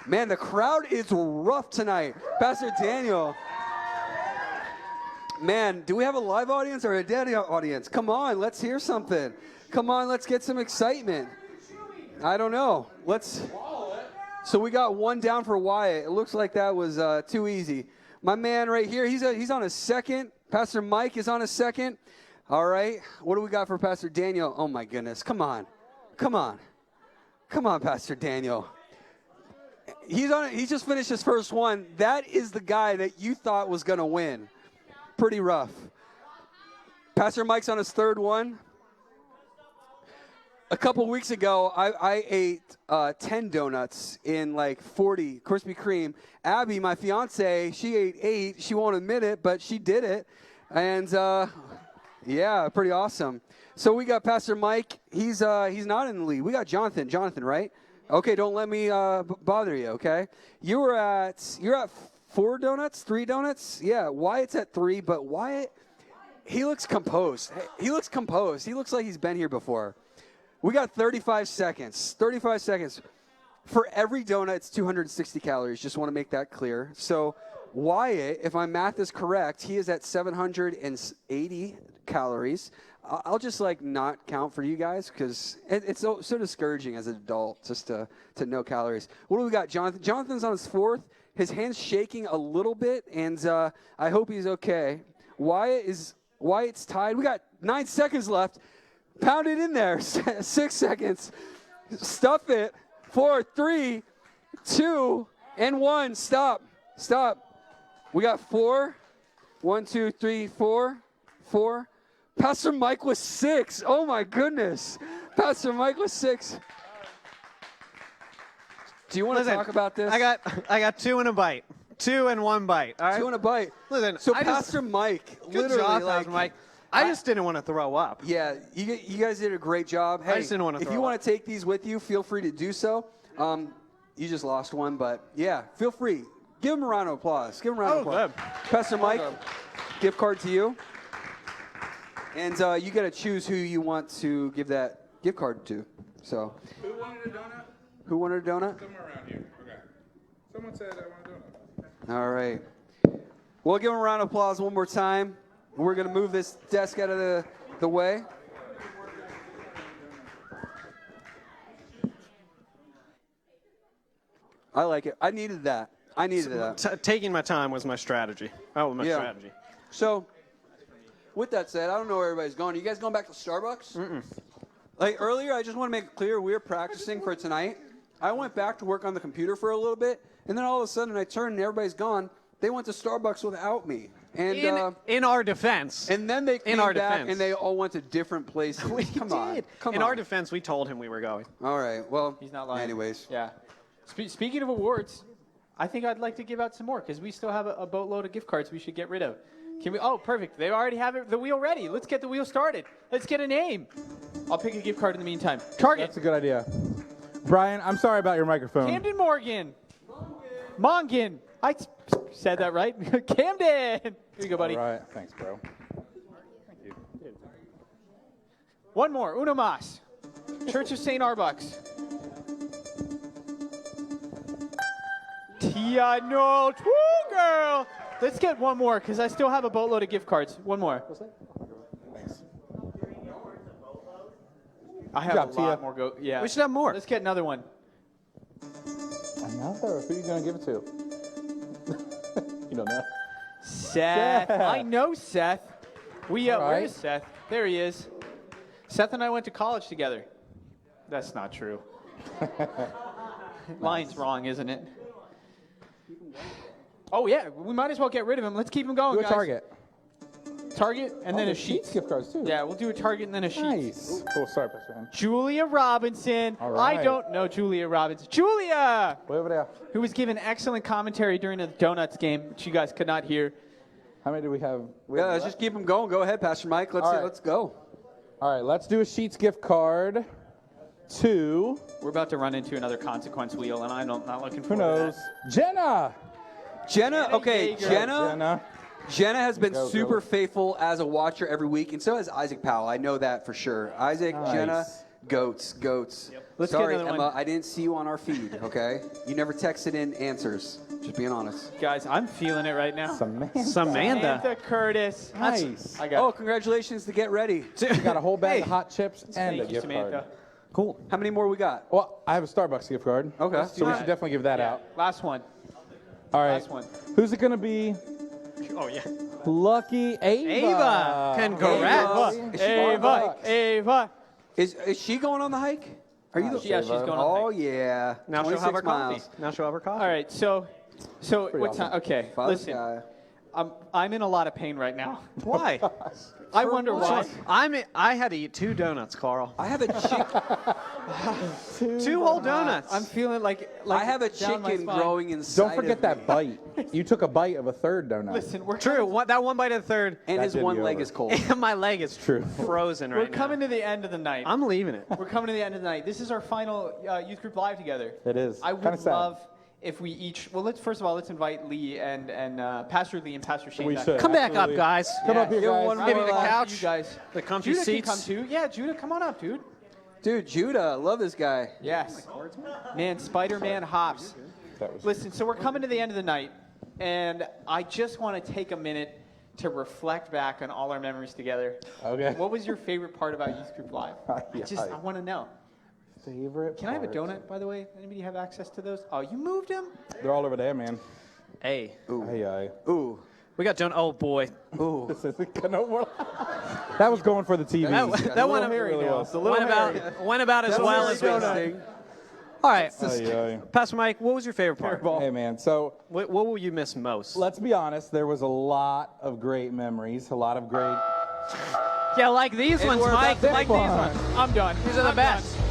[SPEAKER 1] Man, the crowd is rough tonight. Pastor Daniel. Man, do we have a live audience or a dead audience? Come on, let's hear something. Come on, let's get some excitement. I don't know. So we got one down for Wyatt. It looks like that was too easy. My man right here, he's on his second. Pastor Mike is on his second. All right. What do we got for Pastor Daniel? Oh, my goodness. Come on. Come on. Come on, Pastor Daniel. He just finished his first one. That is the guy that you thought was going to win. Pretty rough. Pastor Mike's on his third one. A couple weeks ago, I ate 10 donuts in like 40 Krispy Kreme. Abby, my fiance, she ate 8. She won't admit it, but she did it. And yeah, pretty awesome. So we got Pastor Mike. He's not in the lead. We got Jonathan. Jonathan, right? Okay, don't let me bother you. Okay, you're at 4 donuts, 3 donuts. Yeah, Wyatt's at 3, but Wyatt, he looks composed. He looks composed. He looks like he's been here before. We got 35 seconds. 35 seconds. For every donut, it's 260 calories. Just want to make that clear. So Wyatt, if my math is correct, he is at 780 calories. I'll just like not count for you guys because it's so discouraging as an adult just to know calories. What do we got, Jonathan? Jonathan's on his 4th. His hand's shaking a little bit, and I hope he's okay. Wyatt's tied. We got 9 seconds left. Pound it in there. 6 seconds. Stuff it. 4, 3, 2, and 1. Stop. We got 4. 1, 2, 3, 4. 4. Pastor Mike was 6. Oh my goodness. Pastor Mike was 6. Do you want to
[SPEAKER 2] Listen,
[SPEAKER 1] talk about this?
[SPEAKER 2] I got 2 and a bite. 2 and 1 bite. All right.
[SPEAKER 1] 2 and a bite.
[SPEAKER 2] Listen,
[SPEAKER 1] So
[SPEAKER 2] I just-
[SPEAKER 1] Pastor Mike,
[SPEAKER 2] Good
[SPEAKER 1] literally,
[SPEAKER 2] job,
[SPEAKER 1] like,
[SPEAKER 2] Pastor Mike. I just didn't want to throw up.
[SPEAKER 1] Yeah, you guys did a great job. Hey,
[SPEAKER 2] just didn't wanna
[SPEAKER 1] if
[SPEAKER 2] throw
[SPEAKER 1] you
[SPEAKER 2] up.
[SPEAKER 1] want to take these with you, feel free to do so. You just lost one, but yeah, feel free. Give him a round of applause. Give him a round of applause. Pastor Mike, gift card to you. And you got to choose who you want to give that gift card to. So,
[SPEAKER 4] Who wanted a donut?
[SPEAKER 1] who wanted a donut?
[SPEAKER 4] Somewhere around here. Okay. Someone said I want a donut.
[SPEAKER 1] All right. We'll give him a round of applause one more time. We're going to move this desk out of the way. I like it. I needed that.
[SPEAKER 2] Taking my time was my strategy. Oh, my
[SPEAKER 1] Yeah.
[SPEAKER 2] strategy.
[SPEAKER 1] So, with that said, I don't know where everybody's going. Are you guys going back to Starbucks? Like earlier, I just want to make it clear we were practicing for tonight. I went back to work on the computer for a little bit, and then all of a sudden I turned and everybody's gone. They went to Starbucks without me. And
[SPEAKER 2] In our defense.
[SPEAKER 1] and then they came
[SPEAKER 2] our
[SPEAKER 1] back
[SPEAKER 2] defense.
[SPEAKER 1] and they all went to different places. Come on. Come
[SPEAKER 2] In
[SPEAKER 1] on.
[SPEAKER 2] our defense, we told him we were going.
[SPEAKER 1] All right. Well,
[SPEAKER 3] He's not lying.
[SPEAKER 1] anyways.
[SPEAKER 3] Yeah. Speaking of awards, I think I'd like to give out some more because we still have a boatload of gift cards we should get rid of. Can we? Oh, perfect. They already have the wheel ready. Let's get the wheel started. Let's get a name. I'll pick a gift card in the meantime. Target.
[SPEAKER 7] That's a good idea. Brian, I'm sorry about your microphone.
[SPEAKER 3] Camden Morgan. Mongan. I said that right. Camden. Here you go, buddy.
[SPEAKER 4] All right. Thanks, bro.
[SPEAKER 3] One more. Uno mas. Church of St. Arbucks. Tia Nolt. Woo, girl. Let's get one more because I still have a boatload of gift cards. One more.
[SPEAKER 4] Thanks.
[SPEAKER 3] I have
[SPEAKER 7] job,
[SPEAKER 3] a lot
[SPEAKER 7] Tia.
[SPEAKER 3] more. Go. Yeah.
[SPEAKER 2] We should have more.
[SPEAKER 3] Let's get another one.
[SPEAKER 4] Another? Who are you going to give it to? You don't know.
[SPEAKER 3] Seth. I know Seth. Where
[SPEAKER 7] right.
[SPEAKER 3] is Seth? There he is. Seth and I went to college together. That's not true. Line's wrong, isn't it? Oh, yeah. We might as well get rid of him. Let's keep him going,
[SPEAKER 7] Do a
[SPEAKER 3] guys.
[SPEAKER 7] Target.
[SPEAKER 3] Target and then a sheet.
[SPEAKER 7] gift cards, too.
[SPEAKER 3] Yeah, we'll do a Target and then a sheet.
[SPEAKER 7] Nice.
[SPEAKER 4] Cool. Sorry, Pastor Man.
[SPEAKER 3] Julia Robinson.
[SPEAKER 7] All
[SPEAKER 3] I
[SPEAKER 7] right.
[SPEAKER 3] don't know Julia Robinson. Julia!
[SPEAKER 4] Way over there.
[SPEAKER 3] Who was given excellent commentary during the Donuts game, which you guys could not hear.
[SPEAKER 4] How many do we have?
[SPEAKER 1] Yeah, let's just keep them going. Go ahead, Pastor Mike.
[SPEAKER 4] All right.
[SPEAKER 1] Let's go.
[SPEAKER 4] All right. Let's do a Sheets gift card to,
[SPEAKER 3] We're about to run into another consequence wheel, and I'm not looking
[SPEAKER 4] who
[SPEAKER 3] forward
[SPEAKER 4] knows,
[SPEAKER 3] to
[SPEAKER 4] Jenna.
[SPEAKER 1] Jenna, okay,
[SPEAKER 3] Yeager.
[SPEAKER 1] Jenna has been
[SPEAKER 4] Go,
[SPEAKER 1] super
[SPEAKER 4] go.
[SPEAKER 1] faithful as a watcher every week, and so has Isaac Powell. I know that for sure. Isaac,
[SPEAKER 4] Nice.
[SPEAKER 1] Jenna, goats.
[SPEAKER 3] Let's get
[SPEAKER 1] Sorry,
[SPEAKER 3] another
[SPEAKER 1] Emma,
[SPEAKER 3] one.
[SPEAKER 1] I didn't see you on our feed, okay? You never texted in answers. Just being honest.
[SPEAKER 3] that. Guys, I'm feeling it right now.
[SPEAKER 2] Samantha.
[SPEAKER 3] Samantha Curtis.
[SPEAKER 4] Nice.
[SPEAKER 3] I got
[SPEAKER 1] Oh,
[SPEAKER 3] it.
[SPEAKER 1] congratulations to Get Ready.
[SPEAKER 4] You got a whole bag of hot chips and
[SPEAKER 3] Thank
[SPEAKER 4] a
[SPEAKER 3] you,
[SPEAKER 4] gift
[SPEAKER 3] Samantha.
[SPEAKER 4] card.
[SPEAKER 2] Cool.
[SPEAKER 1] How many more we got?
[SPEAKER 4] Well, I have a Starbucks gift card.
[SPEAKER 1] Okay.
[SPEAKER 4] So we should definitely give that out.
[SPEAKER 3] Last one.
[SPEAKER 4] All right.
[SPEAKER 3] Last one.
[SPEAKER 4] Who's it going to be?
[SPEAKER 2] Oh, yeah.
[SPEAKER 4] Lucky Ava.
[SPEAKER 2] Ava. Congrats.
[SPEAKER 1] Is she going on the hike?
[SPEAKER 3] Ava.
[SPEAKER 1] Is she going on the hike? Are you?
[SPEAKER 3] Yeah, she's going on the
[SPEAKER 1] Oh
[SPEAKER 3] hike.
[SPEAKER 1] yeah.
[SPEAKER 2] Now she'll have her
[SPEAKER 1] 26
[SPEAKER 2] coffee.
[SPEAKER 1] miles.
[SPEAKER 2] Now she'll have her coffee.
[SPEAKER 3] All right, so what time? Okay,
[SPEAKER 1] Fuzz
[SPEAKER 3] listen.
[SPEAKER 1] guy.
[SPEAKER 3] I'm in a lot of pain right now.
[SPEAKER 2] Why?
[SPEAKER 3] I wonder why.
[SPEAKER 2] I had to eat 2 donuts, Carl.
[SPEAKER 1] I have a chick.
[SPEAKER 2] 2 whole donuts.
[SPEAKER 3] I'm feeling like
[SPEAKER 1] I have a
[SPEAKER 3] down my
[SPEAKER 1] chicken
[SPEAKER 3] spine.
[SPEAKER 1] growing inside.
[SPEAKER 4] Don't forget
[SPEAKER 1] of
[SPEAKER 4] that
[SPEAKER 1] me.
[SPEAKER 4] bite. You took a bite of a third donut.
[SPEAKER 3] Listen, we're
[SPEAKER 2] True. That one bite of the third.
[SPEAKER 1] And
[SPEAKER 4] That
[SPEAKER 1] his
[SPEAKER 4] did
[SPEAKER 1] one
[SPEAKER 4] me
[SPEAKER 1] leg
[SPEAKER 4] over.
[SPEAKER 1] is cold.
[SPEAKER 2] And my leg is
[SPEAKER 4] True.
[SPEAKER 2] frozen right
[SPEAKER 3] We're coming
[SPEAKER 2] now.
[SPEAKER 3] to the end of the night.
[SPEAKER 2] I'm leaving it.
[SPEAKER 3] We're coming to the end of the night. This is our final youth group live together.
[SPEAKER 4] It is.
[SPEAKER 3] I
[SPEAKER 4] Kinda
[SPEAKER 3] would
[SPEAKER 4] sad.
[SPEAKER 3] love if we each. Well, first of all, let's invite Lee and Pastor Lee and Pastor Shane.
[SPEAKER 4] We
[SPEAKER 3] back
[SPEAKER 4] should.
[SPEAKER 3] up.
[SPEAKER 2] Come back up,
[SPEAKER 4] Absolutely.
[SPEAKER 2] guys.
[SPEAKER 4] Come up here,
[SPEAKER 1] Give
[SPEAKER 4] guys.
[SPEAKER 1] one
[SPEAKER 3] Round
[SPEAKER 2] Maybe
[SPEAKER 3] of
[SPEAKER 2] the
[SPEAKER 3] applause for
[SPEAKER 2] couch.
[SPEAKER 3] You guys.
[SPEAKER 2] The comfy
[SPEAKER 3] Judah
[SPEAKER 2] seats.
[SPEAKER 3] can come too. Yeah, Judah, come on up, dude.
[SPEAKER 1] Dude, Judah, love this guy.
[SPEAKER 3] Yes. Man, Spider-Man hops.
[SPEAKER 4] That was-
[SPEAKER 3] Listen, so we're coming to the end of the night, and I just want to take a minute to reflect back on all our memories together.
[SPEAKER 4] Okay.
[SPEAKER 3] What was your favorite part about Youth Group Live?
[SPEAKER 4] Yeah.
[SPEAKER 3] I want to know.
[SPEAKER 4] Favorite
[SPEAKER 3] Can I have a
[SPEAKER 4] part?
[SPEAKER 3] donut, by the way? Anybody have access to those? Oh, you moved them?
[SPEAKER 4] They're all over there, man.
[SPEAKER 2] Hey.
[SPEAKER 4] Hey,
[SPEAKER 1] Ooh.
[SPEAKER 2] We got donut. Oh, boy.
[SPEAKER 1] Ooh.
[SPEAKER 4] this isn't gonna work. That was going for the TV.
[SPEAKER 2] That one
[SPEAKER 4] It really was.
[SPEAKER 2] went about as well as we
[SPEAKER 1] Interesting.
[SPEAKER 2] All right.
[SPEAKER 4] Ay, ay.
[SPEAKER 2] Pastor Mike, what was your favorite part?
[SPEAKER 4] Hey, man. So
[SPEAKER 2] What will you miss most?
[SPEAKER 4] let's be honest. There was a lot of great memories. A lot of great.
[SPEAKER 2] Yeah, like these ones,
[SPEAKER 1] we're
[SPEAKER 2] Mike.
[SPEAKER 1] about
[SPEAKER 2] Like
[SPEAKER 1] to
[SPEAKER 2] these
[SPEAKER 4] fun.
[SPEAKER 2] ones.
[SPEAKER 3] I'm done.
[SPEAKER 2] These are the
[SPEAKER 3] I'm
[SPEAKER 2] best.
[SPEAKER 3] done.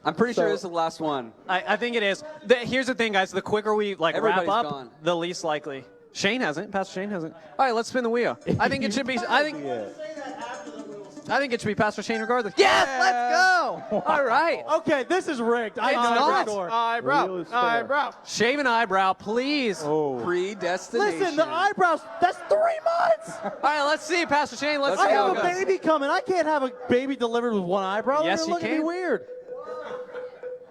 [SPEAKER 1] I'm pretty sure this is the last one.
[SPEAKER 2] I think it is. Here's the thing, guys. The quicker we wrap
[SPEAKER 1] Everybody's
[SPEAKER 2] up,
[SPEAKER 1] gone.
[SPEAKER 2] the least likely. Shane hasn't. Pastor Shane hasn't. All right, let's spin the wheel. I think it should be. I think it should be Pastor Shane regardless. Yes, let's go. All right.
[SPEAKER 5] Okay, this is rigged. I
[SPEAKER 2] It's
[SPEAKER 5] know
[SPEAKER 2] not.
[SPEAKER 5] for sure.
[SPEAKER 8] Eyebrow. Eyebrow.
[SPEAKER 2] Shave an eyebrow, please.
[SPEAKER 1] Predestination.
[SPEAKER 5] Listen, the eyebrows, that's 3 months.
[SPEAKER 2] All right, let's see, Pastor Shane. Let's
[SPEAKER 5] I
[SPEAKER 2] see how
[SPEAKER 5] have
[SPEAKER 2] it
[SPEAKER 5] a
[SPEAKER 2] goes.
[SPEAKER 5] baby coming. I can't have a baby delivered with one eyebrow.
[SPEAKER 2] Yes,
[SPEAKER 5] They're
[SPEAKER 2] you
[SPEAKER 5] looking at me
[SPEAKER 2] can.
[SPEAKER 5] weird.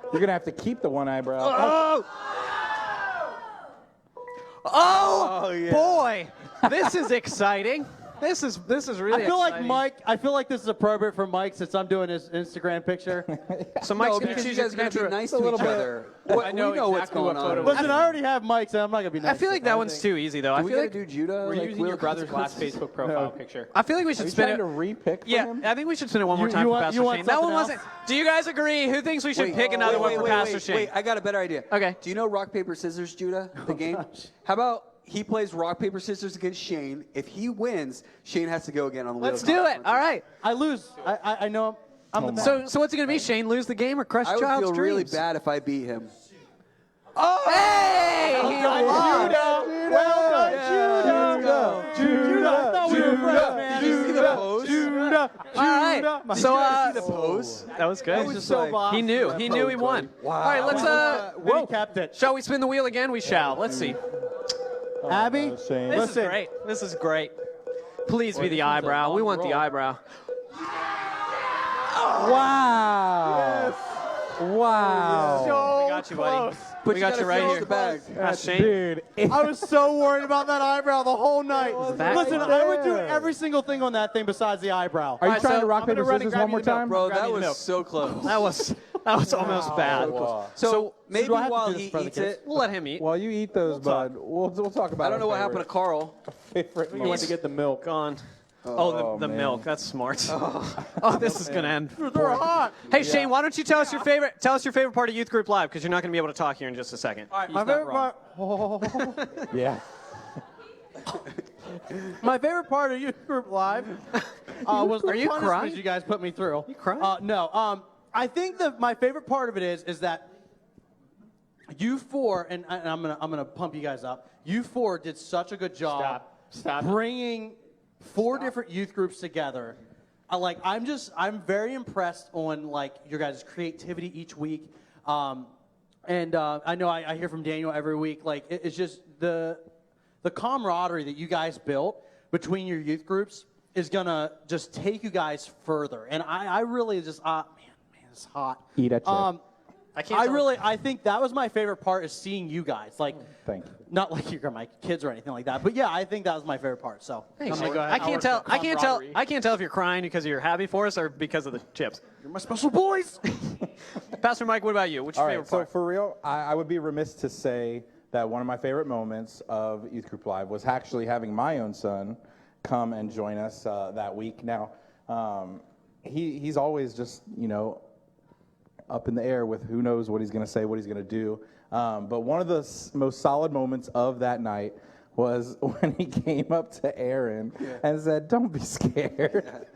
[SPEAKER 4] You're going to have to keep the one eyebrow.
[SPEAKER 2] Oh, boy, this is exciting. This is really
[SPEAKER 5] I feel like
[SPEAKER 2] exciting.
[SPEAKER 5] Mike. I feel like this is appropriate for Mike since I'm doing his Instagram picture.
[SPEAKER 2] So Mike's
[SPEAKER 1] No,
[SPEAKER 2] gonna
[SPEAKER 1] because you
[SPEAKER 2] choose
[SPEAKER 1] guys
[SPEAKER 2] your
[SPEAKER 1] got to be
[SPEAKER 2] picture.
[SPEAKER 1] nice to each other. We know what's
[SPEAKER 8] exactly
[SPEAKER 1] going
[SPEAKER 8] what photo
[SPEAKER 1] on.
[SPEAKER 8] we're
[SPEAKER 5] Listen, I already have Mike, so I'm not gonna be nice.
[SPEAKER 2] I feel like that one's too easy, though. I
[SPEAKER 1] Do we
[SPEAKER 2] feel
[SPEAKER 1] gotta
[SPEAKER 2] like
[SPEAKER 1] do Judah?
[SPEAKER 10] We're
[SPEAKER 1] like,
[SPEAKER 10] using your
[SPEAKER 1] Wheel
[SPEAKER 10] brother's last
[SPEAKER 1] Consequences?
[SPEAKER 10] Facebook profile picture.
[SPEAKER 2] I feel like we should
[SPEAKER 4] Are you
[SPEAKER 2] spin
[SPEAKER 4] trying
[SPEAKER 2] it.
[SPEAKER 4] to re-pick for
[SPEAKER 2] Yeah,
[SPEAKER 4] him?
[SPEAKER 2] I think we should spin it one more
[SPEAKER 5] You
[SPEAKER 2] time for
[SPEAKER 5] want-
[SPEAKER 2] Pastor
[SPEAKER 5] you want
[SPEAKER 2] Shane. That one
[SPEAKER 5] something
[SPEAKER 2] wasn't. Do you guys agree? Who thinks we should pick another one for Pastor Shane?
[SPEAKER 1] Wait, I got a better idea.
[SPEAKER 2] Okay.
[SPEAKER 1] Do you know rock, paper, scissors, Judah, the game? How about he plays rock, paper, scissors against Shane? If he wins, Shane has to go again on the wheel.
[SPEAKER 2] Let's
[SPEAKER 1] of
[SPEAKER 2] do it.
[SPEAKER 1] consequences.
[SPEAKER 2] All right.
[SPEAKER 5] I lose. I know. I'm the best.
[SPEAKER 2] So what's it gonna be? Shane lose the game or crush
[SPEAKER 1] I would
[SPEAKER 2] child's
[SPEAKER 1] feel
[SPEAKER 2] dreams?
[SPEAKER 1] really bad if I beat him.
[SPEAKER 2] Hey! He won.
[SPEAKER 5] Well done, Judah. Judah. I thought we were friends, man.
[SPEAKER 1] Did you see the pose?
[SPEAKER 5] Judah.
[SPEAKER 2] All right. So
[SPEAKER 1] the pose?
[SPEAKER 2] that was good.
[SPEAKER 1] was so boss.
[SPEAKER 2] He knew. He knew he won. All right. Let's
[SPEAKER 5] Whoa. Kept it.
[SPEAKER 2] Shall we spin the wheel again? We shall. Let's see.
[SPEAKER 5] Abby.
[SPEAKER 2] This is great. This is great. Please be the eyebrow. We want the eyebrow.
[SPEAKER 5] Wow. Wow.
[SPEAKER 2] We got you, buddy.
[SPEAKER 1] But
[SPEAKER 2] We got you right
[SPEAKER 1] finish
[SPEAKER 2] here.
[SPEAKER 1] the bag.
[SPEAKER 2] That's Shane.
[SPEAKER 5] I was so worried about that eyebrow the whole night.
[SPEAKER 2] back
[SPEAKER 5] Listen,
[SPEAKER 2] right
[SPEAKER 5] I would do every single thing on that thing besides the eyebrow.
[SPEAKER 7] Are you
[SPEAKER 2] right,
[SPEAKER 7] trying
[SPEAKER 2] so
[SPEAKER 7] to rock,
[SPEAKER 2] I'm gonna
[SPEAKER 7] paper,
[SPEAKER 2] run and
[SPEAKER 7] scissors
[SPEAKER 2] grab
[SPEAKER 7] one
[SPEAKER 2] you
[SPEAKER 7] more
[SPEAKER 2] the milk,
[SPEAKER 7] time?
[SPEAKER 1] Bro,
[SPEAKER 2] Grab
[SPEAKER 1] that
[SPEAKER 2] me the
[SPEAKER 1] was
[SPEAKER 2] milk.
[SPEAKER 1] so close.
[SPEAKER 2] That was almost bad.
[SPEAKER 1] So maybe
[SPEAKER 5] do I have to
[SPEAKER 1] while
[SPEAKER 5] do this
[SPEAKER 1] he
[SPEAKER 5] in front of
[SPEAKER 1] eats
[SPEAKER 5] the kids?
[SPEAKER 1] it,
[SPEAKER 7] Oh,
[SPEAKER 2] We'll let him eat.
[SPEAKER 7] While you eat those, bud, we'll talk about
[SPEAKER 1] I don't know what happened to Carl.
[SPEAKER 4] favorite
[SPEAKER 8] You went to get the milk.
[SPEAKER 2] Gone. Oh, the
[SPEAKER 4] man.
[SPEAKER 2] milk. That's smart. Oh, this is gonna end.
[SPEAKER 5] They're hot.
[SPEAKER 2] Hey Shane, why don't you tell us your favorite? Tell us your favorite part of Youth Group Live, because you're not gonna be able to talk here in just a second.
[SPEAKER 5] My favorite part.
[SPEAKER 4] Yeah.
[SPEAKER 5] My favorite part of Youth Group Live was the
[SPEAKER 2] Are you
[SPEAKER 5] punishments
[SPEAKER 2] crying?
[SPEAKER 5] you guys put me through.
[SPEAKER 2] You crying?
[SPEAKER 5] No. I think that my favorite part of it is that you four, and I'm gonna pump you guys up. You four did such a good job
[SPEAKER 10] Stop.
[SPEAKER 5] bringing 4 different youth groups together. I'm very impressed on like your guys' creativity each week. And I know I hear from Daniel every week. Like it's just the camaraderie that you guys built between your youth groups is gonna just take you guys further. And I really just man, it's hot.
[SPEAKER 7] Eat at you.
[SPEAKER 5] I think that was my favorite part is seeing you guys. Like,
[SPEAKER 4] Thank you.
[SPEAKER 5] not like you're my kids or anything like that, but yeah, I think that was my favorite part. So
[SPEAKER 2] Thanks,
[SPEAKER 5] I'm gonna
[SPEAKER 2] Shane.
[SPEAKER 5] go ahead.
[SPEAKER 2] I can't tell if you're crying because you're happy for us or because of the chips.
[SPEAKER 5] You're my special boys.
[SPEAKER 2] Pastor Mike, what about you? What's your
[SPEAKER 4] All right,
[SPEAKER 2] favorite
[SPEAKER 4] so
[SPEAKER 2] part?
[SPEAKER 4] for real, I would be remiss to say that one of my favorite moments of Youth Group Live was actually having my own son come and join us that week. Now, he's always just, up in the air with who knows what he's going to say, what he's going to do. But one of the most solid moments of that night was when he came up to Aaron and said, "Don't be scared."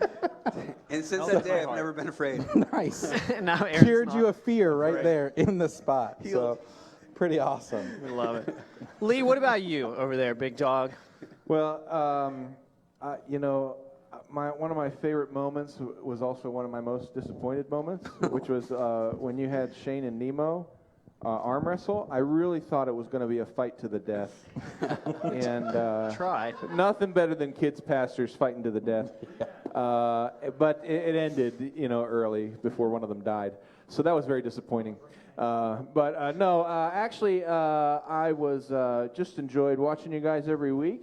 [SPEAKER 1] And since that day, I've never been afraid.
[SPEAKER 4] Nice.
[SPEAKER 2] Now Aaron's
[SPEAKER 4] Cured
[SPEAKER 2] not.
[SPEAKER 4] you of fear right there in the spot. So, pretty awesome.
[SPEAKER 2] We love it. Lee, what about you over there, big dog?
[SPEAKER 7] Well, one of my favorite moments was also one of my most disappointed moments, which was when you had Shane and Nemo arm wrestle. I really thought it was going to be a fight to the death. And
[SPEAKER 2] Try.
[SPEAKER 7] nothing better than kids pastors fighting to the death. But it ended, early before one of them died. So that was very disappointing. Actually, I was just enjoyed watching you guys every week.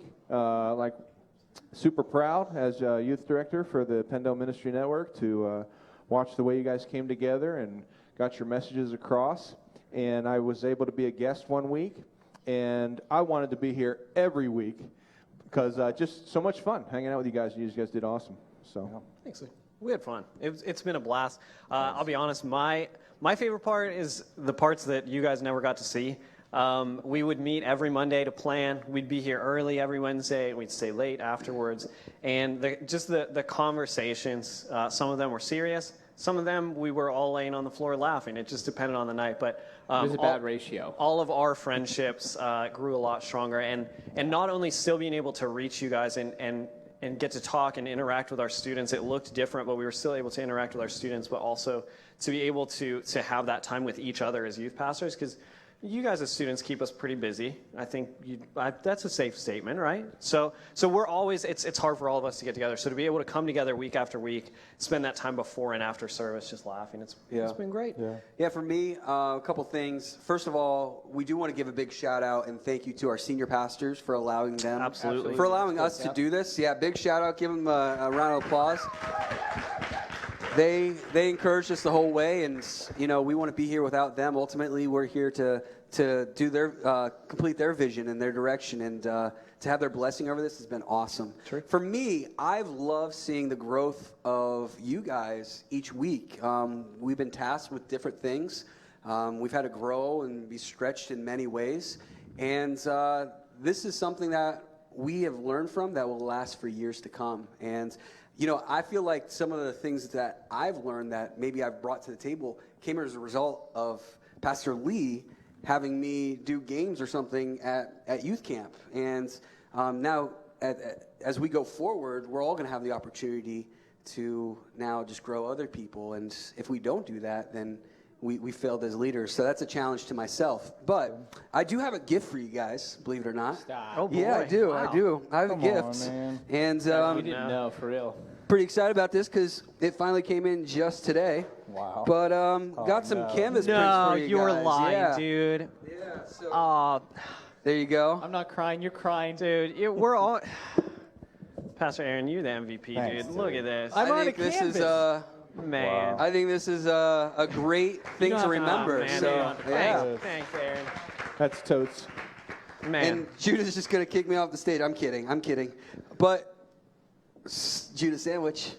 [SPEAKER 7] Super proud as youth director for the Pendel Ministry Network to watch the way you guys came together and got your messages across. And I was able to be a guest one week, and I wanted to be here every week because just so much fun hanging out with you guys. You guys did awesome. So
[SPEAKER 2] Thanks, Lee. We had fun. It's been a blast. I'll be honest, my favorite part is the parts that you guys never got to see. We would meet every Monday to plan. We'd be here early every Wednesday. We'd stay late afterwards. And the conversations, some of them were serious, some of them we were all laying on the floor laughing. It just depended on the night. But
[SPEAKER 10] It was a bad ratio.
[SPEAKER 2] all of our friendships grew a lot stronger, and not only still being able to reach you guys and get to talk and interact with our students. It looked different, but we were still able to interact with our students, but also to be able to have that time with each other as youth pastors, because you guys as students keep us pretty busy. I think that's a safe statement, right? So we're always, it's hard for all of us to get together. So to be able to come together week after week, spend that time before and after service just laughing, it's been great.
[SPEAKER 1] Yeah, for me, a couple things. First of all, we do want to give a big shout out and thank you to our senior pastors for allowing them,
[SPEAKER 2] Absolutely.
[SPEAKER 1] for allowing us to do this. Yeah, big shout out. Give them a round of applause. They encouraged us the whole way, and we want to be here without them. Ultimately, we're here to do their complete their vision and their direction, and to have their blessing over this has been awesome.
[SPEAKER 2] True.
[SPEAKER 1] For me, I've loved seeing the growth of you guys each week. We've been tasked with different things. We've had to grow and be stretched in many ways, and this is something that we have learned from that will last for years to come. And I feel like some of the things that I've learned that maybe I've brought to the table came as a result of Pastor Lee having me do games or something at youth camp. And now, as we go forward, we're all going to have the opportunity to now just grow other people. And if we don't do that, then we failed as leaders. So that's a challenge to myself. But I do have a gift for you guys, believe it or not.
[SPEAKER 10] Stop.
[SPEAKER 2] Oh, boy.
[SPEAKER 1] Yeah, I do.
[SPEAKER 2] Wow.
[SPEAKER 1] I do. I have a gift.
[SPEAKER 4] on, man.
[SPEAKER 1] And
[SPEAKER 10] We didn't know, for real.
[SPEAKER 1] pretty excited about this because it finally came in just today.
[SPEAKER 4] Wow.
[SPEAKER 1] But got some canvas prints for you
[SPEAKER 2] you're
[SPEAKER 1] guys.
[SPEAKER 2] lying,
[SPEAKER 1] Yeah.
[SPEAKER 2] dude.
[SPEAKER 1] Yeah, so there you go.
[SPEAKER 10] I'm not crying. You're crying.
[SPEAKER 2] Dude, we're all... Pastor Aaron, you're the MVP,
[SPEAKER 4] Thanks,
[SPEAKER 2] dude. Look at this.
[SPEAKER 10] I'm on a
[SPEAKER 1] think this is
[SPEAKER 10] canvas.
[SPEAKER 2] Man.
[SPEAKER 1] I think this is a great thing
[SPEAKER 10] don't
[SPEAKER 1] to
[SPEAKER 10] have to-
[SPEAKER 1] remember.
[SPEAKER 2] Man,
[SPEAKER 1] So yeah.
[SPEAKER 2] Thanks, Aaron.
[SPEAKER 7] That's totes.
[SPEAKER 2] Man.
[SPEAKER 1] And Judah's just gonna kick me off the stage. I'm kidding. But Judah sandwich.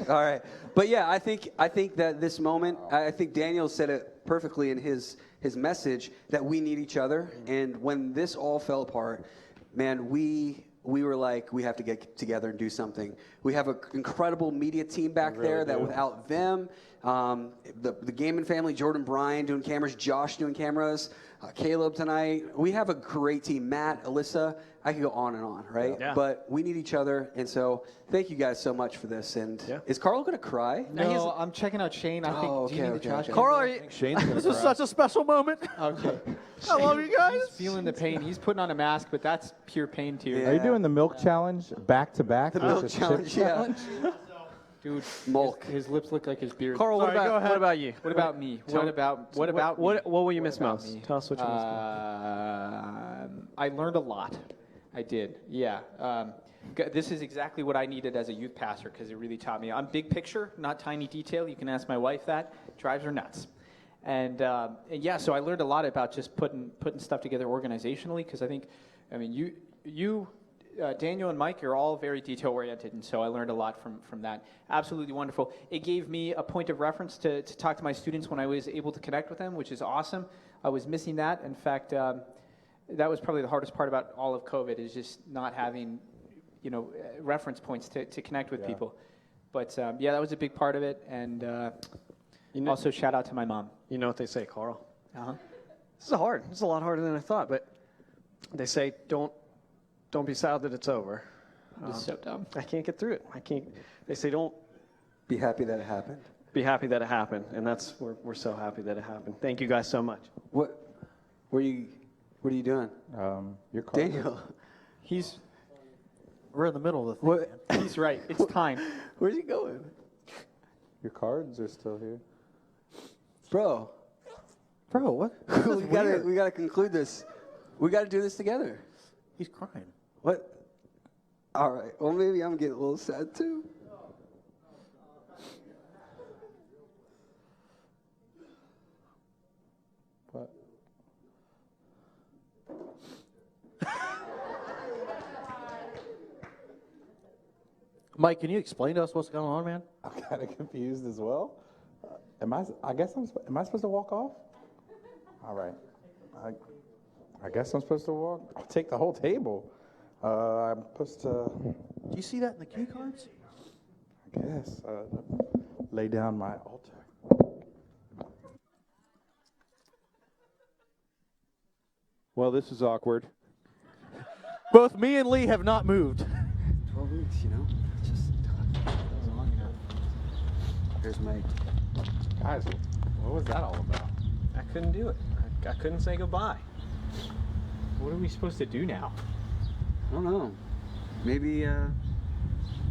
[SPEAKER 1] All right. But yeah, I think that this moment, I think Daniel said it perfectly in his message, that we need each other. And when this all fell apart, man, we were like, we have to get together and do something. We have an incredible media team back there that without them, the Gaiman family, Jordan Bryan doing cameras, Josh doing cameras, Caleb tonight. We have a great team. Matt, Alyssa, I could go on and on, right?
[SPEAKER 2] Yeah.
[SPEAKER 1] But we need each other, and so thank you guys so much for this. And
[SPEAKER 2] Yeah.
[SPEAKER 1] is Carl going to cry?
[SPEAKER 10] No, I'm checking out Shane. I think.
[SPEAKER 1] Oh,
[SPEAKER 10] do you need
[SPEAKER 1] okay,
[SPEAKER 10] the trash
[SPEAKER 1] okay.
[SPEAKER 10] can?
[SPEAKER 2] Carl, are you...
[SPEAKER 7] Shane's gonna This is such a special moment.
[SPEAKER 10] Okay.
[SPEAKER 7] I love you guys.
[SPEAKER 10] He's feeling the pain. He's putting on a mask, but that's pure pain to you.
[SPEAKER 1] Yeah.
[SPEAKER 8] Are you doing the milk challenge back to back?
[SPEAKER 1] The milk challenge, yeah.
[SPEAKER 10] Dude,
[SPEAKER 1] Mulk.
[SPEAKER 10] his lips look like his beard.
[SPEAKER 2] Carl, what
[SPEAKER 7] Sorry, go ahead.
[SPEAKER 2] about you?
[SPEAKER 10] What about me? What about me?
[SPEAKER 2] What will you miss
[SPEAKER 10] about
[SPEAKER 2] most?
[SPEAKER 10] me?
[SPEAKER 2] Tell us what you miss most.
[SPEAKER 10] I learned a lot. I did. Yeah. This is exactly what I needed as a youth pastor because it really taught me. I'm big picture, not tiny detail. You can ask my wife that. Drives her nuts. And yeah, so I learned a lot about just putting stuff together organizationally because I think, you Daniel and Mike, you're all very detail oriented, and so I learned a lot from that. Absolutely wonderful. It gave me a point of reference to talk to my students when I was able to connect with them, which is awesome. I was missing that. In fact, that was probably the hardest part about all of COVID is just not having, reference points to connect with people. But yeah, that was a big part of it, and also shout out to my mom.
[SPEAKER 2] You know what they say, Carl?
[SPEAKER 10] Uh-huh.
[SPEAKER 2] This is hard. This is a lot harder than I thought, but they say don't be sad that it's over.
[SPEAKER 10] This is so dumb.
[SPEAKER 2] I can't get through it. They say don't
[SPEAKER 1] Be happy that it happened.
[SPEAKER 2] be happy that it happened, and we're so happy that it happened. Thank you guys so much.
[SPEAKER 1] What are you doing?
[SPEAKER 8] Your card.
[SPEAKER 1] Daniel,
[SPEAKER 5] We're in the middle of the thing.
[SPEAKER 1] what?
[SPEAKER 10] He's right. It's time.
[SPEAKER 1] Where's he going?
[SPEAKER 8] Your cards are still here.
[SPEAKER 1] Bro,
[SPEAKER 5] What?
[SPEAKER 1] we gotta conclude this. We gotta do this together.
[SPEAKER 5] He's crying.
[SPEAKER 1] What? All right. Well, maybe I'm getting a little sad too.
[SPEAKER 8] But
[SPEAKER 5] Mike, can you explain to us what's going on, man?
[SPEAKER 8] I'm kind of confused as well. Am I supposed to walk off? All right. I guess I'm supposed to walk. I'll take the whole table. I'm supposed to.
[SPEAKER 5] Do you see that in the cue cards?
[SPEAKER 8] I guess. lay down my altar.
[SPEAKER 7] Well, this is awkward. Both me and Lee have not moved.
[SPEAKER 1] 12 weeks, you know? Just long enough. Here's Mike.
[SPEAKER 8] Guys, what was that all about?
[SPEAKER 2] I couldn't do it. I couldn't say goodbye.
[SPEAKER 3] What are we supposed to do now?
[SPEAKER 1] I don't know. Maybe, you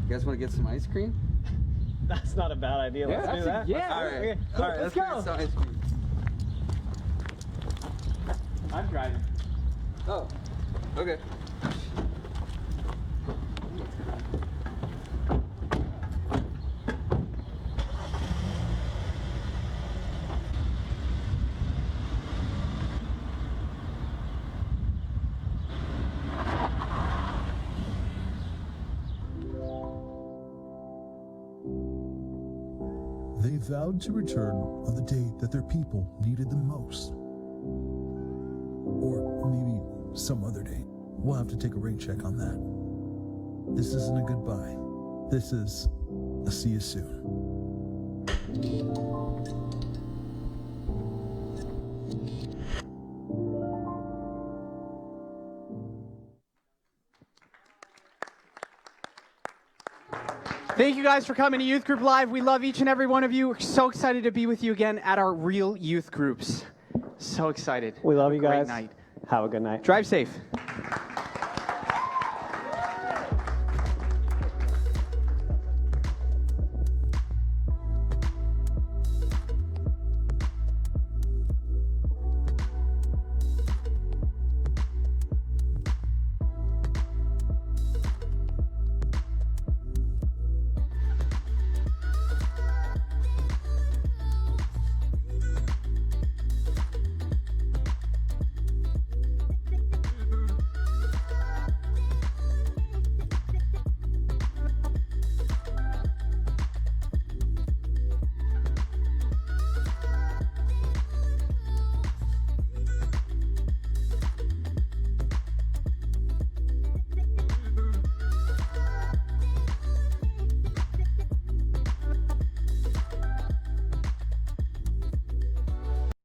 [SPEAKER 1] guys want to get some ice cream?
[SPEAKER 2] That's not a bad idea. Let's do that.
[SPEAKER 3] Yeah.
[SPEAKER 1] All right.
[SPEAKER 3] Okay,
[SPEAKER 1] All right,
[SPEAKER 3] let's
[SPEAKER 1] go
[SPEAKER 3] go.
[SPEAKER 1] get some ice cream.
[SPEAKER 3] I'm driving.
[SPEAKER 1] Oh, okay.
[SPEAKER 11] They vowed to return on the day that their people needed them most. Or maybe some other day. We'll have to take a rain check on that. This isn't a goodbye. This is a see you soon.
[SPEAKER 3] Thank you guys for coming to Youth Group Live. We love each and every one of you. We're so excited to be with you again at our real youth groups. So excited.
[SPEAKER 2] We love
[SPEAKER 3] Have a
[SPEAKER 2] you
[SPEAKER 3] great
[SPEAKER 2] guys.
[SPEAKER 3] night.
[SPEAKER 2] Have a good night.
[SPEAKER 3] Drive safe.